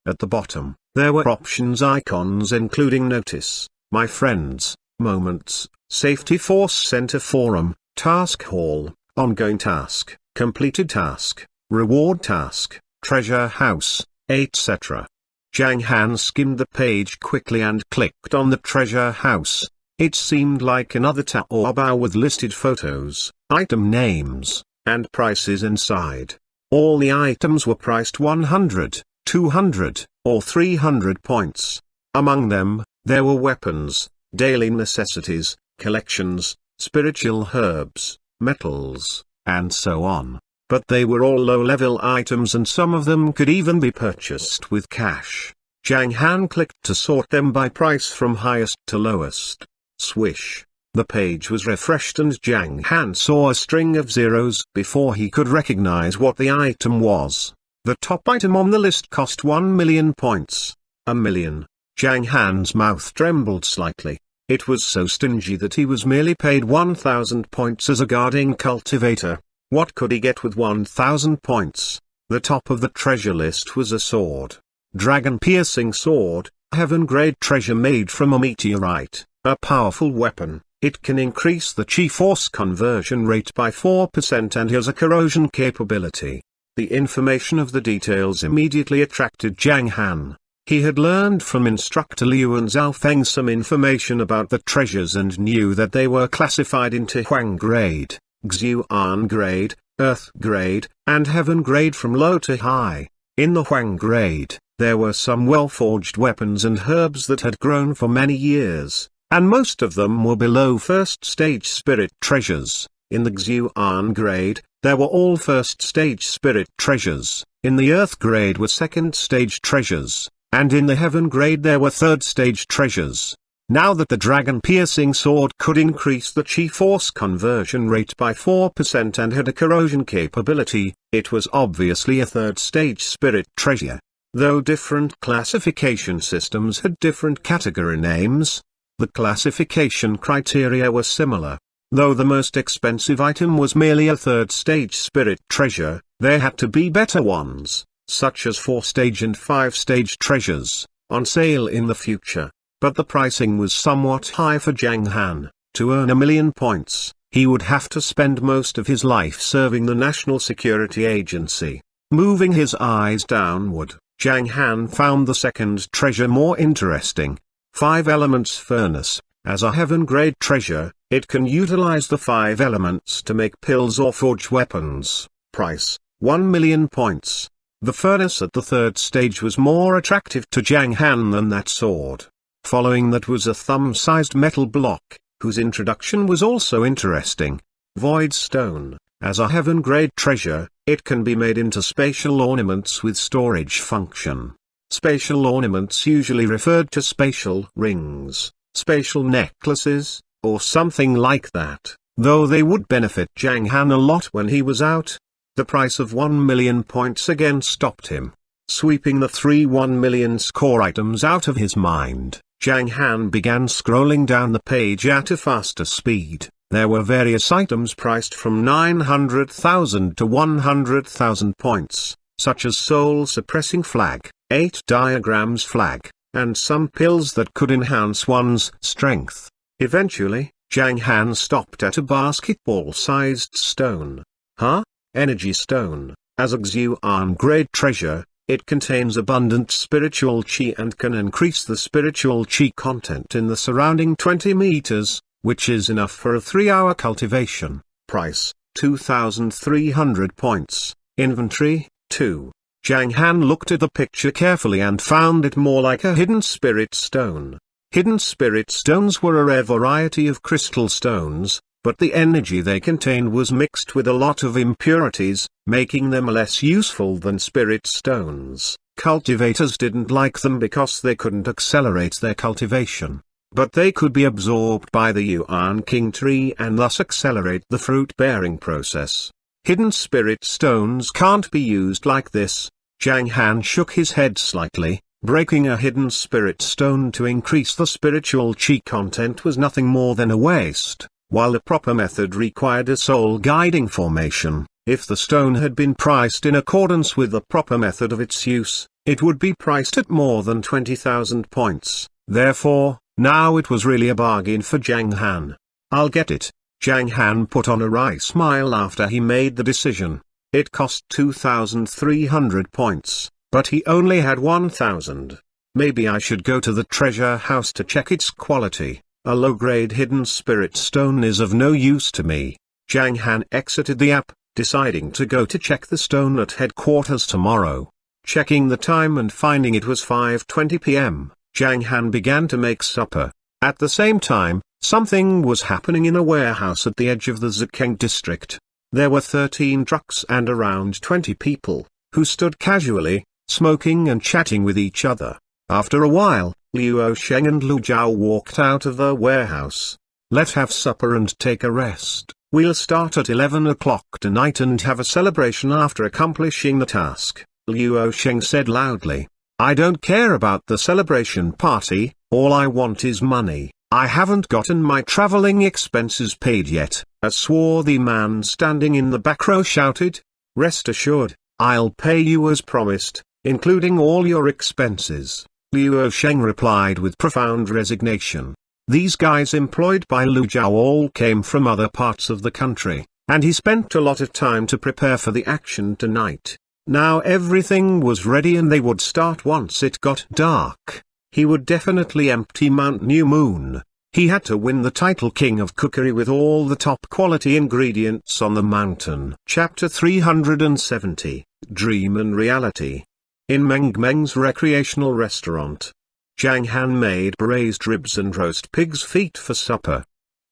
At the bottom, there were options icons including Notice, My Friends, Moments, Safety Force Center Forum, Task Hall, Ongoing Task, Completed Task, Reward Task, Treasure House, etc. Zhang Han skimmed the page quickly and clicked on the Treasure House. It seemed like another Taobao with listed photos, item names, and prices inside. All the items were priced 100, 200, or 300 points. Among them, there were weapons, daily necessities, collections, spiritual herbs, metals, and so on. But they were all low-level items and some of them could even be purchased with cash. Zhang Han clicked to sort them by price from highest to lowest. Swish. The page was refreshed and Zhang Han saw a string of zeros before he could recognize what the item was. The top item on the list cost 1 million points. A million. Zhang Han's mouth trembled slightly. It was so stingy that he was merely paid 1,000 points as a guarding cultivator. What could he get with 1,000 points? The top of the treasure list was a sword. Dragon-piercing sword, heaven-grade treasure made from a meteorite. A powerful weapon. It can increase the chi force conversion rate by 4% and has a corrosion capability. The information of the details immediately attracted Zhang Han. He had learned from instructor Liu and Zhao Feng some information about the treasures and knew that they were classified into Huang grade, Xuanhuan grade, Earth grade, and Heaven grade from low to high. In the Huang grade, there were some well-forged weapons and herbs that had grown for many years, and most of them were below first-stage spirit treasures. In the Xuanhuan grade, there were all first-stage spirit treasures, in the Earth grade were second-stage treasures, and in the Heaven grade there were third-stage treasures. Now that the dragon-piercing sword could increase the chi force conversion rate by 4% and had a corrosion capability, it was obviously a third-stage spirit treasure. Though different classification systems had different category names, The classification criteria were similar. Though the most expensive item was merely a third-stage spirit treasure, there had to be better ones, such as 4-stage and 5-stage treasures, on sale in the future. But the pricing was somewhat high for Zhang Han. To earn 1,000,000 points, he would have to spend most of his life serving the National Security Agency. Moving his eyes downward, Zhang Han found the second treasure more interesting. 5 elements furnace. As a heaven-grade treasure, it can utilize the 5 elements to make pills or forge weapons. Price, 1,000,000 points. The furnace at the third stage was more attractive to Zhang Han than that sword. Following that was a thumb-sized metal block, whose introduction was also interesting. Void stone. As a heaven-grade treasure, it can be made into spatial ornaments with storage function. Spatial ornaments usually referred to spatial rings, spatial necklaces, or something like that, though they would benefit Zhang Han a lot when he was out. The price of 1,000,000 points again stopped him. Sweeping the 3 1,000,000 score items out of his mind, Zhang Han began scrolling down the page at a faster speed. There were various items priced from 900,000 to 100,000 points, such as soul-suppressing flag, 8 diagrams flag, and some pills that could enhance one's strength. Eventually, Zhang Han stopped at a basketball-sized stone. Huh? Energy stone. As a Xuanhuan grade treasure, it contains abundant spiritual chi and can increase the spiritual chi content in the surrounding 20 meters, which is enough for a 3-hour cultivation. Price, 2,300 points. Inventory, 2. Zhang Han looked at the picture carefully and found it more like a hidden spirit stone. Hidden spirit stones were a rare variety of crystal stones, but the energy they contained was mixed with a lot of impurities, making them less useful than spirit stones. Cultivators didn't like them because they couldn't accelerate their cultivation. But they could be absorbed by the Yuan King tree and thus accelerate the fruit-bearing process. Hidden spirit stones can't be used like this. Zhang Han shook his head slightly. Breaking a hidden spirit stone to increase the spiritual chi content was nothing more than a waste, while the proper method required a soul-guiding formation. If the stone had been priced in accordance with the proper method of its use, it would be priced at more than 20,000 points. Therefore, now it was really a bargain for Zhang Han. I'll get it. Zhang Han put on a wry smile after he made the decision. It cost 2,300 points, but he only had 1,000. Maybe I should go to the treasure house to check its quality. A low-grade hidden spirit stone is of no use to me. Zhang Han exited the app, deciding to go to check the stone at headquarters tomorrow. Checking the time and finding it was 5:20 p.m., Zhang Han began to make supper. At the same time, something was happening in a warehouse at the edge of the Zikeng district. There were 13 trucks and around 20 people, who stood casually, smoking and chatting with each other. After a while, Liu Sheng and Lu Zhao walked out of the warehouse. Let's have supper and take a rest. We'll start at 11 o'clock tonight and have a celebration after accomplishing the task, Liu Sheng said loudly. I don't care about the celebration party, all I want is money. I haven't gotten my traveling expenses paid yet, a swarthy man standing in the back row shouted. Rest assured, I'll pay you as promised, including all your expenses, Liu Sheng replied with profound resignation. These guys employed by Lu Zhao all came from other parts of the country, and he spent a lot of time to prepare for the action tonight. Now everything was ready and they would start once it got dark. He would definitely empty Mount New Moon. He had to win the title King of Cookery with all the top quality ingredients on the mountain. Chapter 370, Dream and Reality. In Meng Meng's recreational restaurant, Zhang Han made braised ribs and roast pig's feet for supper.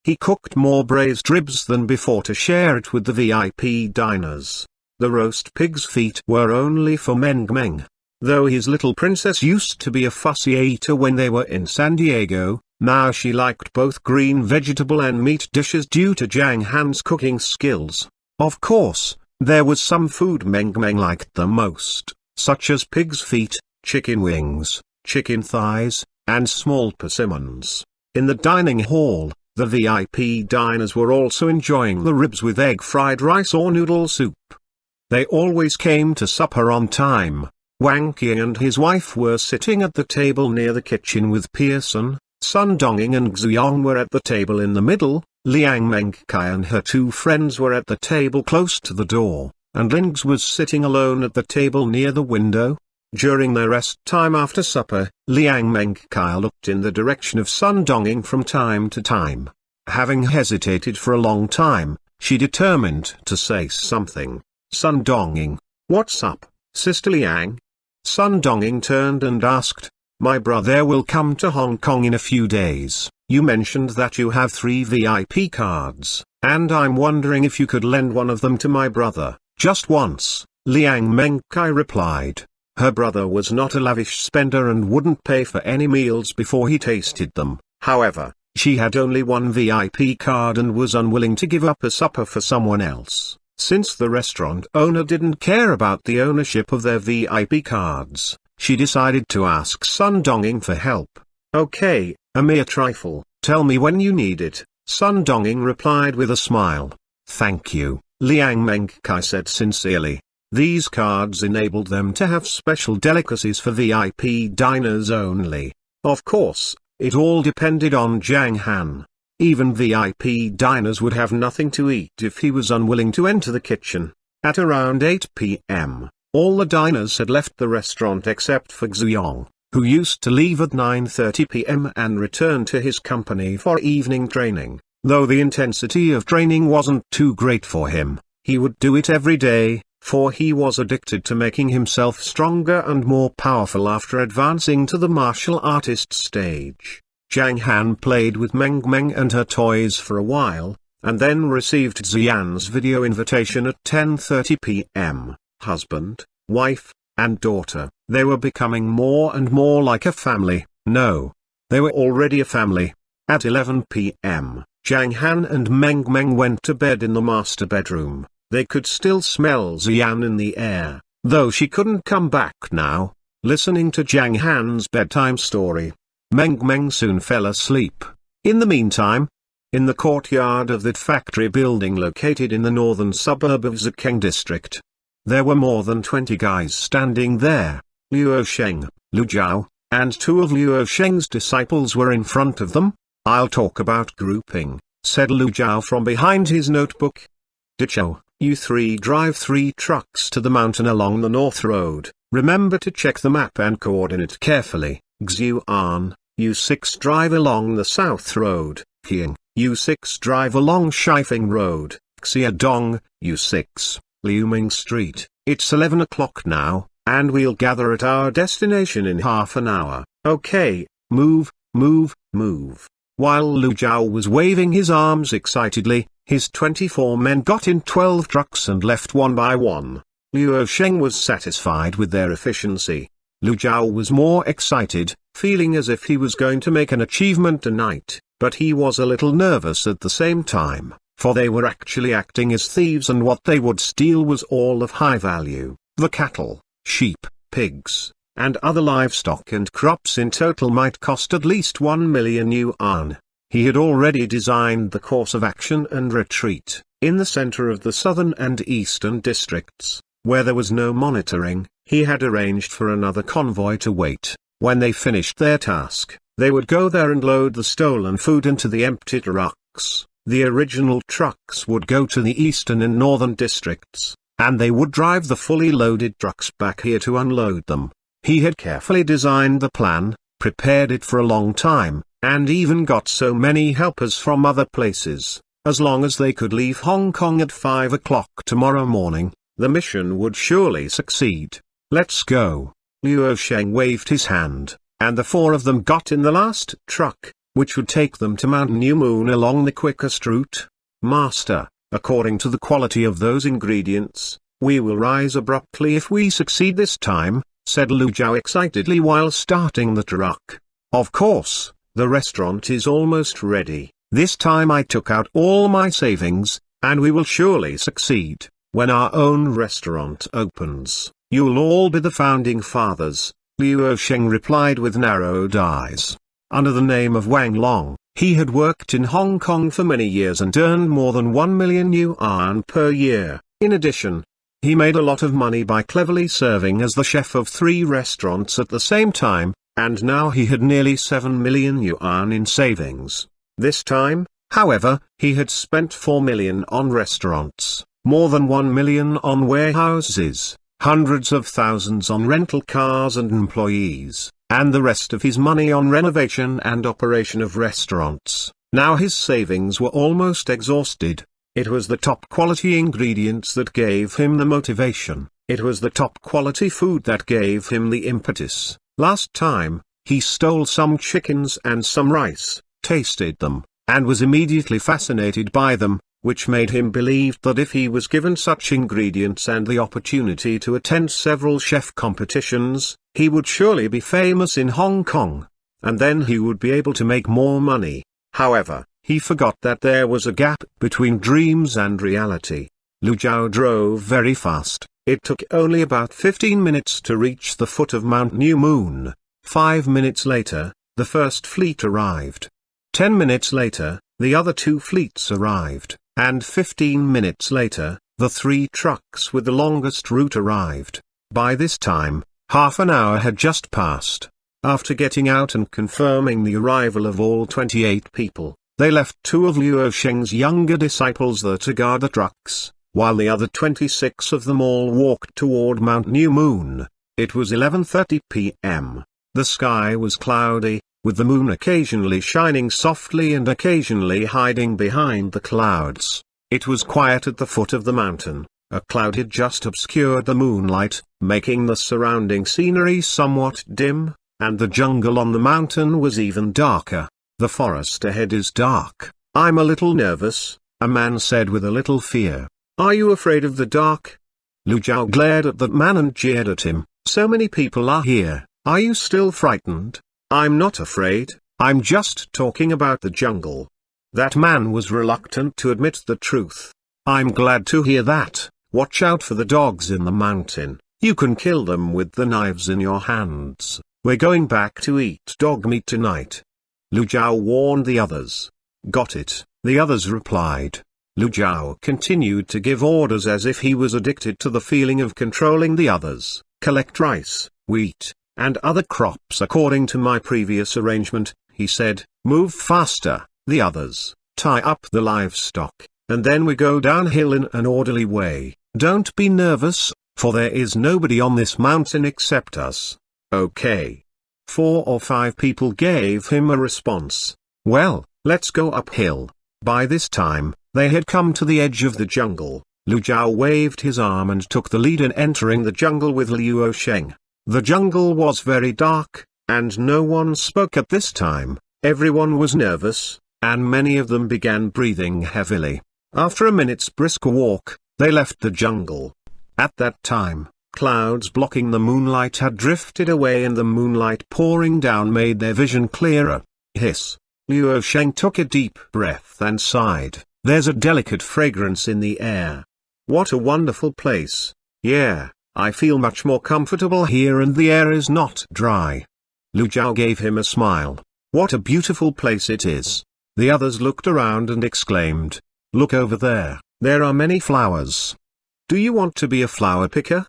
He cooked more braised ribs than before to share it with the VIP diners. The roast pig's feet were only for Meng Meng. Though his little princess used to be a fussy eater when they were in San Diego, now she liked both green vegetable and meat dishes due to Zhang Han's cooking skills. Of course, there was some food Meng Meng liked the most, such as pig's feet, chicken wings, chicken thighs, and small persimmons. In the dining hall, the VIP diners were also enjoying the ribs with egg fried rice or noodle soup. They always came to supper on time. Wang Qing and his wife were sitting at the table near the kitchen with Pearson. Sun Dongying and Xuanhuan were at the table in the middle. Liang Mengkai and her two friends were at the table close to the door, and Ling's was sitting alone at the table near the window. During their rest time after supper, Liang Mengkai looked in the direction of Sun Dongying from time to time. Having hesitated for a long time, she determined to say something. Sun Dongying, what's up, Sister Liang? Sun Dongying turned and asked, my brother will come to Hong Kong in a few days. You mentioned that you have 3 VIP cards, and I'm wondering if you could lend one of them to my brother, just once. Liang Mengkai replied. Her brother was not a lavish spender and wouldn't pay for any meals before he tasted them. However, she had only 1 VIP card and was unwilling to give up a supper for someone else. Since the restaurant owner didn't care about the ownership of their VIP cards, she decided to ask Sun Dongying for help. Okay, a mere trifle, tell me when you need it, Sun Dongying replied with a smile. Thank you, Liang Mengkai said sincerely. These cards enabled them to have special delicacies for VIP diners only. Of course, it all depended on Zhang Han. Even VIP diners would have nothing to eat if he was unwilling to enter the kitchen. At around 8 p.m., all the diners had left the restaurant except for Xuanhuan, who used to leave at 9:30 p.m. and return to his company for evening training. Though the intensity of training wasn't too great for him, he would do it every day, for he was addicted to making himself stronger and more powerful after advancing to the martial artist stage. Zhang Han played with Meng Meng and her toys for a while, and then received Xian's video invitation at 10:30 p.m. Husband, wife, and daughter, they were becoming more and more like a family. No, they were already a family. At 11 p.m., Zhang Han and Meng Meng went to bed in the master bedroom. They could still smell Xian in the air, though she couldn't come back now. Listening to Zhang Han's bedtime story, Meng Meng soon fell asleep. In the meantime, in the courtyard of that factory building located in the northern suburb of Zikeng district, there were more than 20 guys standing there. Luo Sheng, Lu Zhao, and 2 of Luo Sheng's disciples were in front of them. I'll talk about grouping, said Lu Zhao from behind his notebook. Dicho, you 3 drive 3 trucks to the mountain along the north road. Remember to check the map and coordinate carefully. Xuan, you 6 drive along the south road. Qiang, you 6 drive along Shifeng Road. Xiadong, you 6. Liuming Street. It's 11 o'clock now, and we'll gather at our destination in half an hour. Okay, move, move, move. While Lu Zhao was waving his arms excitedly, his 24 men got in 12 trucks and left one by one. Luo Sheng was satisfied with their efficiency. Lu Zhao was more excited, feeling as if he was going to make an achievement tonight, but he was a little nervous at the same time, for they were actually acting as thieves and what they would steal was all of high value. The cattle, sheep, pigs, and other livestock and crops in total might cost at least 1 million yuan. He had already designed the course of action and retreat. In the center of the southern and eastern districts, where there was no monitoring, he had arranged for another convoy to wait. When they finished their task, they would go there and load the stolen food into the empty trucks. The original trucks would go to the eastern and northern districts, and they would drive the fully loaded trucks back here to unload them. He had carefully designed the plan, prepared it for a long time, and even got so many helpers from other places. As long as they could leave Hong Kong at 5 o'clock tomorrow morning, the mission would surely succeed. Let's go. Luo Sheng waved his hand, and the 4 of them got in the last truck, which would take them to Mount New Moon along the quickest route. Master, according to the quality of those ingredients, we will rise abruptly if we succeed this time, said Lu Zhao excitedly while starting the truck. Of course, the restaurant is almost ready. This time I took out all my savings, and we will surely succeed. When our own restaurant opens, you'll all be the founding fathers, Luo Sheng replied with narrowed eyes. Under the name of Wang Long, he had worked in Hong Kong for many years and earned more than 1 million yuan per year. In addition, he made a lot of money by cleverly serving as the chef of 3 restaurants at the same time, and now he had nearly 7 million yuan in savings. This time, however, he had spent 4 million on restaurants, more than 1 million on warehouses, hundreds of thousands on rental cars and employees, and the rest of his money on renovation and operation of restaurants. Now his savings were almost exhausted. It was the top quality ingredients that gave him the motivation. It was the top quality food that gave him the impetus. Last time, he stole some chickens and some rice, tasted them, and was immediately fascinated by them, which made him believe that if he was given such ingredients and the opportunity to attend several chef competitions, he would surely be famous in Hong Kong. And then he would be able to make more money. However, he forgot that there was a gap between dreams and reality. Lu Jiao drove very fast. It took only about 15 minutes to reach the foot of Mount New Moon. 5 minutes later, the first fleet arrived. 10 minutes later, the other 2 fleets arrived, and 15 minutes later, the 3 trucks with the longest route arrived. By this time, half an hour had just passed. After getting out and confirming the arrival of all 28 people, they left 2 of Luo Sheng's younger disciples there to guard the trucks, while the other 26 of them all walked toward Mount New Moon. It was 11:30 p.m. The sky was cloudy, with the moon occasionally shining softly and occasionally hiding behind the clouds. It was quiet at the foot of the mountain. A cloud had just obscured the moonlight, making the surrounding scenery somewhat dim, and the jungle on the mountain was even darker. The forest ahead is dark. I'm a little nervous, a man said with a little fear. Are you afraid of the dark? Lu Jiao glared at that man and jeered at him. So many people are here, are you still frightened? I'm not afraid, I'm just talking about the jungle. That man was reluctant to admit the truth. I'm glad to hear that. Watch out for the dogs in the mountain. You can kill them with the knives in your hands. We're going back to eat dog meat tonight. Lu Jiao warned the others. Got it, the others replied. Lu Jiao continued to give orders as if he was addicted to the feeling of controlling the others. Collect rice, wheat, and other crops according to my previous arrangement, he said. Move faster, the others. Tie up the livestock, and then we go downhill in an orderly way. Don't be nervous, for there is nobody on this mountain except us. Okay. 4 or 5 people gave him a response. Well, let's go uphill. By this time, they had come to the edge of the jungle. Lu Jiao waved his arm and took the lead in entering the jungle with Luo Sheng. The jungle was very dark, and no one spoke at this time. Everyone was nervous, and many of them began breathing heavily. After a minute's brisk walk, they left the jungle. At that time, clouds blocking the moonlight had drifted away and the moonlight pouring down made their vision clearer. Hiss. Luo Sheng took a deep breath and sighed. There's a delicate fragrance in the air. What a wonderful place. Yeah, I feel much more comfortable here and the air is not dry. Lu Jiao gave him a smile. What a beautiful place it is. The others looked around and exclaimed. Look over there, there are many flowers. Do you want to be a flower picker?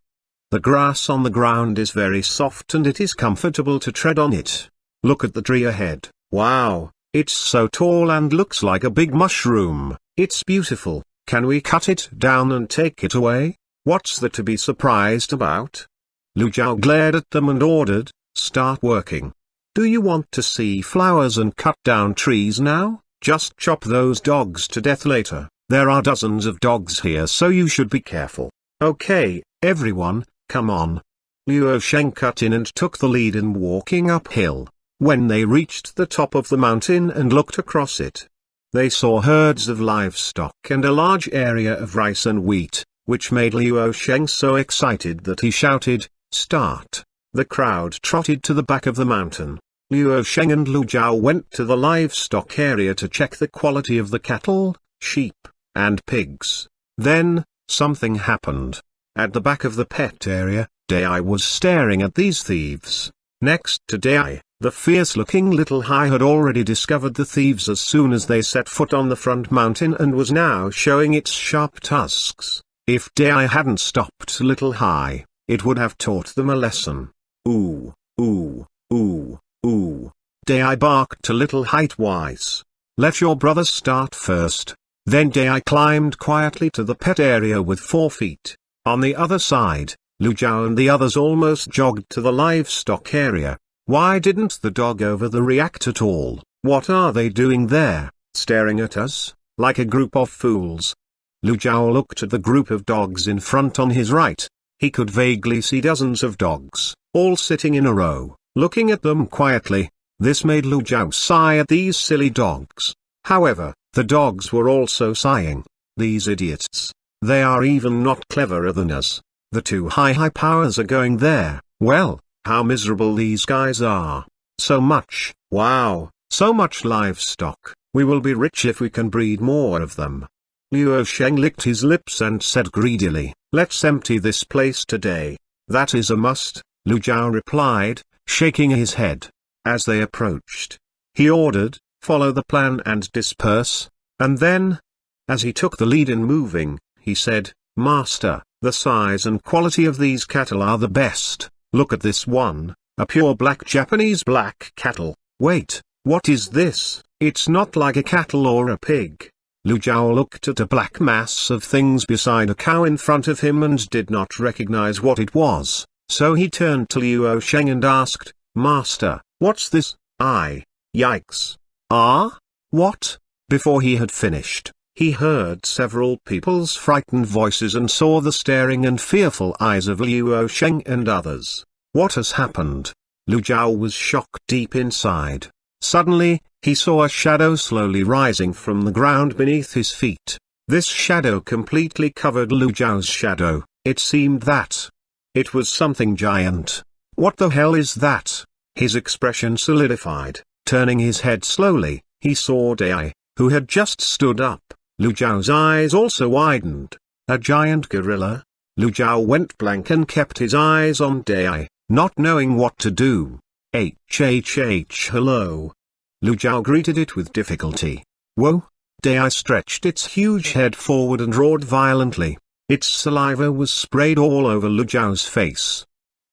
The grass on the ground is very soft and it is comfortable to tread on it. Look at the tree ahead. Wow, it's so tall and looks like a big mushroom. It's beautiful. Can we cut it down and take it away? What's there to be surprised about? Lu Jiao glared at them and ordered, start working. Do you want to see flowers and cut down trees now? Just chop those dogs to death later. There are dozens of dogs here so you should be careful. Okay, everyone, come on. Luo Sheng cut in and took the lead in walking uphill. When they reached the top of the mountain and looked across it, they saw herds of livestock and a large area of rice and wheat, which made Luo Sheng so excited that he shouted, start. The crowd trotted to the back of the mountain. Luo Sheng and Lu Jiao went to the livestock area to check the quality of the cattle, sheep, and pigs. Then, something happened. At the back of the pet area, Dai was staring at these thieves. Next to Dai, The fierce-looking little Hai had already discovered the thieves as soon as they set foot on the front mountain and was now showing its sharp tusks. If Dai hadn't stopped little Hai, it would have taught them a lesson. Ooh, ooh, ooh, ooh. Dai barked to little Hai twice. Let your brother start first. Then Dai climbed quietly to the pet area with 4 feet. On the other side, Lu Jiao and the others almost jogged to the livestock area. Why didn't the dog over there react at all? What are they doing there, staring at us, like a group of fools? Lu Jiao looked at the group of dogs in front on his right. He could vaguely see dozens of dogs, all sitting in a row, looking at them quietly. This made Lu Jiao sigh at these silly dogs. However, the dogs were also sighing. These idiots. They are even not cleverer than us. The 2 high powers are going there. Well, how miserable these guys are. So much, wow, so much livestock. We will be rich if we can breed more of them. Luo Sheng licked his lips and said greedily, let's empty this place today. That is a must, Lu Jiao replied, shaking his head. As they approached, he ordered, follow the plan and disperse, and then, as he took the lead in moving, he said, Master, the size and quality of these cattle are the best. Look at this one, a pure black Japanese black cattle. Wait, what is this? It's not like a cattle or a pig. Lu Jiao looked at a black mass of things beside a cow in front of him and did not recognize what it was, so he turned to Luo Sheng and asked, Master, what's this? Yikes. Ah? What? Before he had finished, he heard several people's frightened voices and saw the staring and fearful eyes of Luo Sheng and others. What has happened? Lu Jiao was shocked deep inside. Suddenly, he saw a shadow slowly rising from the ground beneath his feet. This shadow completely covered Lu Jiao's shadow. It seemed that it was something giant. What the hell is that? His expression solidified. Turning his head slowly, he saw Dai, who had just stood up. Lu Jiao's eyes also widened. A giant gorilla? Lu Jiao went blank and kept his eyes on Dai, not knowing what to do. Hello. Lu Jiao greeted it with difficulty. Whoa! Dai stretched its huge head forward and roared violently. Its saliva was sprayed all over Lu Jiao's face.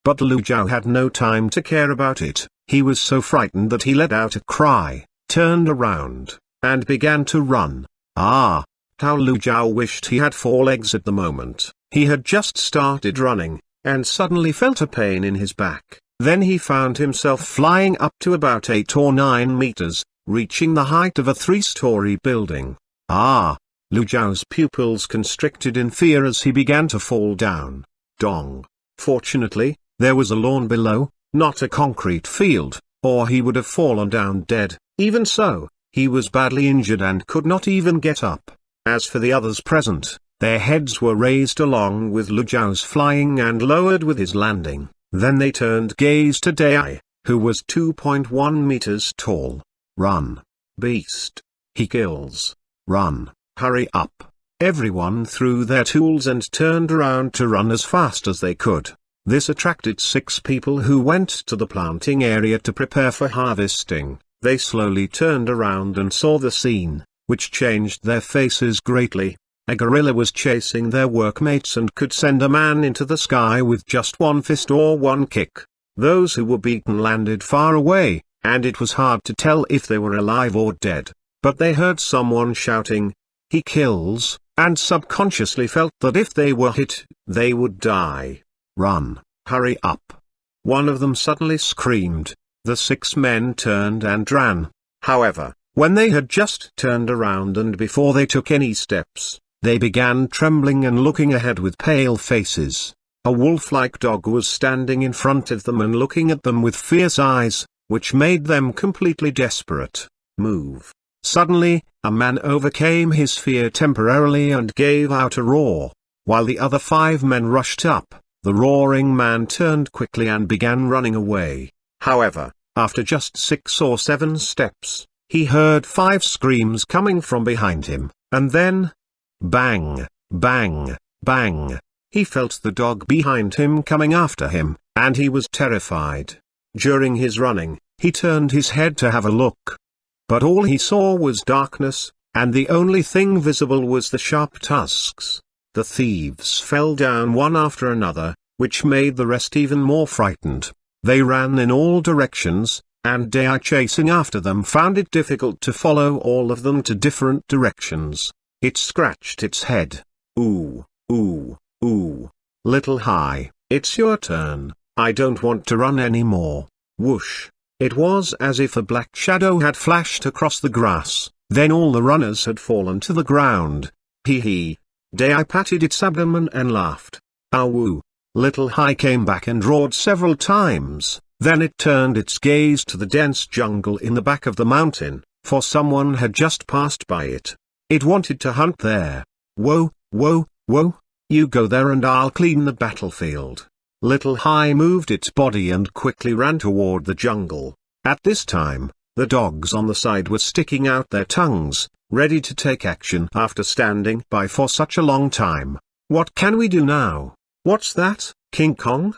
But Lu Jiao had no time to care about it. He was so frightened that he let out a cry, turned around, and began to run. Ah! How Lu Jiao wished he had 4 legs at the moment. He had just started running, and suddenly felt a pain in his back. Then he found himself flying up to about 8 or 9 meters, reaching the height of a 3-story building. Ah! Lu Jiao's pupils constricted in fear as he began to fall down. Dong! Fortunately, there was a lawn below, not a concrete field, or he would have fallen down dead. Even so, he was badly injured and could not even get up. As for the others present, their heads were raised along with Lu Jiao's flying and lowered with his landing. Then they turned gaze to Dai, who was 2.1 meters tall. Run, beast. He kills. Run, hurry up. Everyone threw their tools and turned around to run as fast as they could. This attracted 6 people who went to the planting area to prepare for harvesting. They slowly turned around and saw the scene, which changed their faces greatly. A gorilla was chasing their workmates and could send a man into the sky with just 1 fist or 1 kick. Those who were beaten landed far away, and it was hard to tell if they were alive or dead. But they heard someone shouting, "He kills," and subconsciously felt that if they were hit, they would die. Run, hurry up. One of them suddenly screamed. The 6 men turned and ran. However, when they had just turned around and before they took any steps, they began trembling and looking ahead with pale faces. A wolf-like dog was standing in front of them and looking at them with fierce eyes, which made them completely desperate. Move. Suddenly, a man overcame his fear temporarily and gave out a roar. While the other 5 men rushed up, the roaring man turned quickly and began running away. However, after just 6 or 7 steps, he heard 5 screams coming from behind him, and then, bang, bang, bang. He felt the dog behind him coming after him, and he was terrified. During his running, He turned his head to have a look. But all he saw was darkness, and the only thing visible was the sharp tusks. The thieves fell down one after another, which made the rest even more frightened. They ran in all directions, and Dai chasing after them found it difficult to follow all of them to different directions. It scratched its head. Ooh, ooh, ooh. Little Hai, it's your turn. I don't want to run anymore. Whoosh. It was as if a black shadow had flashed across the grass, then all the runners had fallen to the ground. Hee hee. Dai patted its abdomen and laughed. Ow. Little Hai came back and roared several times, then it turned its gaze to the dense jungle in the back of the mountain, for someone had just passed by it. It wanted to hunt there. Whoa, whoa, whoa. You go there and I'll clean the battlefield. Little Hai moved its body and quickly ran toward the jungle. At this time, the dogs on the side were sticking out their tongues, ready to take action after standing by for such a long time. What can we do now? What's that, King Kong?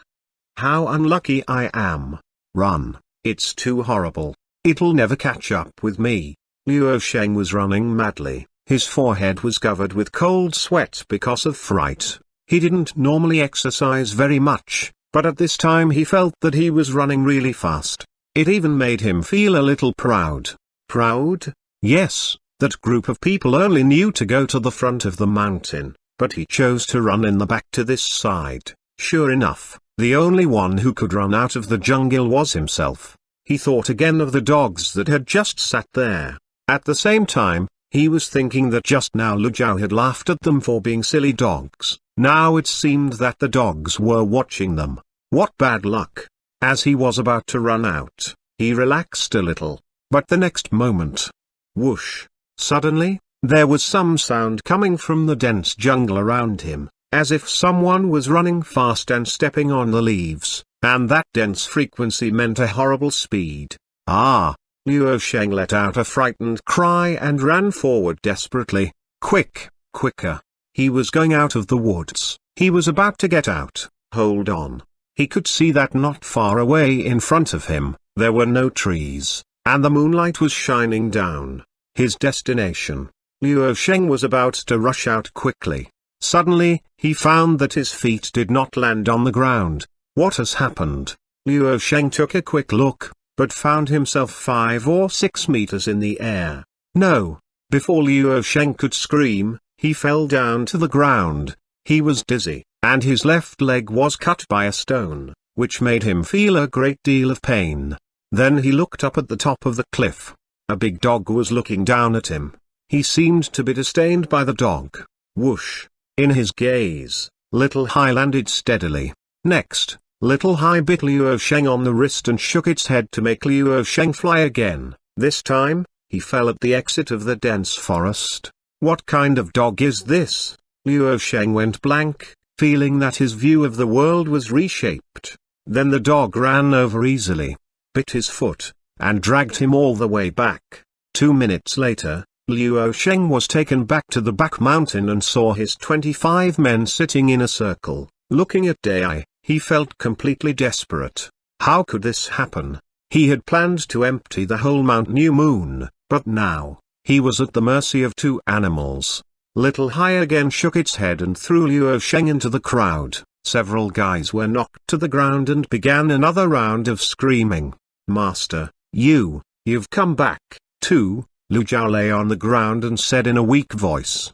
How unlucky I am. Run, it's too horrible. It'll never catch up with me. Luo Sheng was running madly. His forehead was covered with cold sweat because of fright. He didn't normally exercise very much, but at this time he felt that he was running really fast. It even made him feel a little proud. Proud? Yes, that group of people only knew to go to the front of the mountain, but he chose to run in the back to this side. Sure enough, the only one who could run out of the jungle was himself. He thought again of the dogs that had just sat there. At the same time, he was thinking that just now Lu Jiao had laughed at them for being silly dogs. Now it seemed that the dogs were watching them. What bad luck. As he was about to run out, he relaxed a little. But the next moment, whoosh, suddenly, there was some sound coming from the dense jungle around him, as if someone was running fast and stepping on the leaves, and that dense frequency meant a horrible speed. Ah! Luo Sheng let out a frightened cry and ran forward desperately. Quick, quicker. He was going out of the woods. He was about to get out. Hold on. He could see that not far away in front of him, there were no trees, and the moonlight was shining down. His destination. Luo Sheng was about to rush out quickly. Suddenly, he found that his feet did not land on the ground. What has happened? Luo Sheng took a quick look, but found himself 5 or 6 meters in the air. No! Before Luo Sheng could scream, he fell down to the ground. He was dizzy, and his left leg was cut by a stone, which made him feel a great deal of pain. Then he looked up at the top of the cliff. A big dog was looking down at him. He seemed to be disdained by the dog. Whoosh! In his gaze, Little Hai landed steadily. Next, Little Hai bit Luo Sheng on the wrist and shook its head to make Luo Sheng fly again. This time, he fell at the exit of the dense forest. What kind of dog is this? Luo Sheng went blank, feeling that his view of the world was reshaped. Then the dog ran over easily, bit his foot, and dragged him all the way back. 2 minutes later, Luo Sheng was taken back to the back mountain and saw his 25 men sitting in a circle, looking at Dai. He felt completely desperate. How could this happen? He had planned to empty the whole Mount New Moon, but now, he was at the mercy of 2 animals. Little Hai again shook its head and threw Luo Sheng into the crowd. Several guys were knocked to the ground and began another round of screaming. Master, you've come back, too. Lu Jiao lay on the ground and said in a weak voice.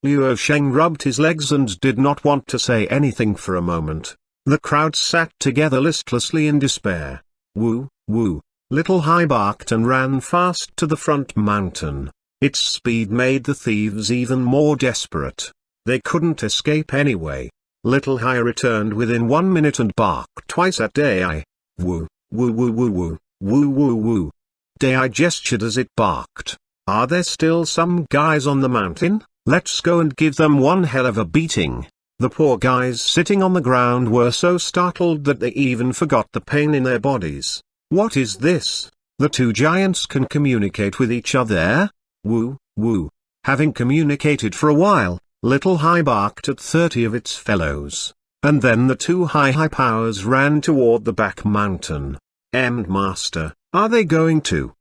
Luo Sheng rubbed his legs and did not want to say anything for a moment. The crowd sat together listlessly in despair. Woo, woo. Little Hai barked and ran fast to the front mountain. Its speed made the thieves even more desperate. They couldn't escape anyway. Little Hai returned within 1 minute and barked twice at Dai. Woo, woo woo woo woo, woo woo woo. Dai gestured as it barked. Are there still some guys on the mountain? Let's go and give them one hell of a beating. The poor guys sitting on the ground were so startled that they even forgot the pain in their bodies. What is this? The 2 giants can communicate with each other? Woo, woo. Having communicated for a while, Little Hai barked at 30 of its fellows. And then the 2 high powers ran toward the back mountain. Master, are they going to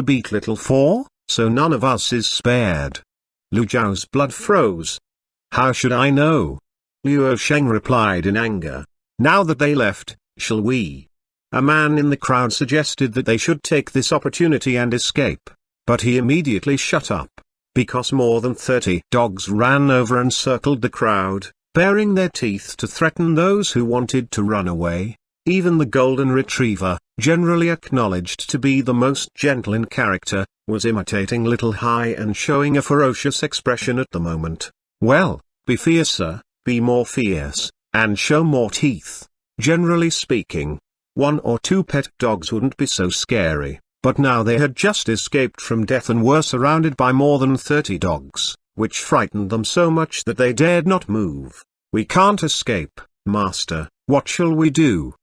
beat little four, so none of us is spared?" Lu Zhao's blood froze. "How should I know?" Luo Sheng replied in anger. "Now that they left, shall we?" A man in the crowd suggested that they should take this opportunity and escape, but he immediately shut up, because more than 30 dogs ran over and circled the crowd, baring their teeth to threaten those who wanted to run away. Even the golden retriever, generally acknowledged to be the most gentle in character, was imitating Little Hai and showing a ferocious expression at the moment. "Well, be fiercer, be more fierce, and show more teeth." Generally speaking, 1 or 2 pet dogs wouldn't be so scary, but now they had just escaped from death and were surrounded by more than 30 dogs, which frightened them so much that they dared not move. "We can't escape, Master, what shall we do?"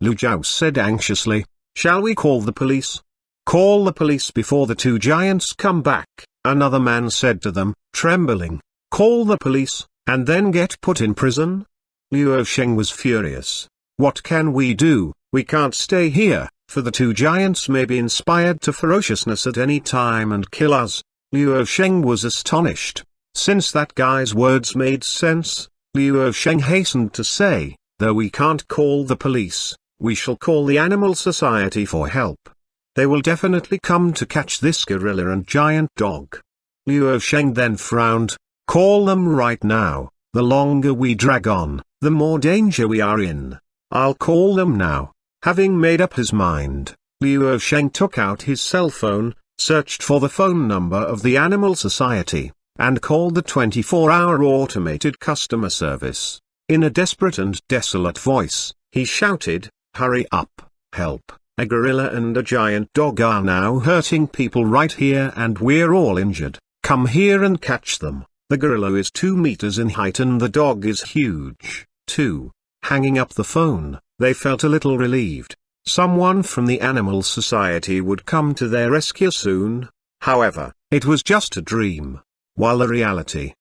Lu Zhao said anxiously. "Shall we call the police?" "Call the police before the 2 giants come back," another man said to them, trembling. "Call the police, and then get put in prison?" Luo Sheng was furious. "What can we do? We can't stay here, for the 2 giants may be inspired to ferociousness at any time and kill us." Luo Sheng was astonished. Since that guy's words made sense, Luo Sheng hastened to say, "Though we can't call the police, we shall call the Animal Society for help. They will definitely come to catch this gorilla and giant dog." Luo Sheng then frowned. "Call them right now. The longer we drag on, the more danger we are in. I'll call them now." Having made up his mind, Luo Sheng took out his cell phone, searched for the phone number of the Animal Society, and called the 24-hour automated customer service. In a desperate and desolate voice, he shouted, "Hurry up, help, a gorilla and a giant dog are now hurting people right here and we're all injured. Come here and catch them." The gorilla is 2 meters in height and the dog is huge, too. Hanging up the phone, they felt a little relieved. Someone from the Animal Society would come to their rescue soon. However, it was just a dream, while the reality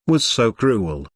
was so cruel.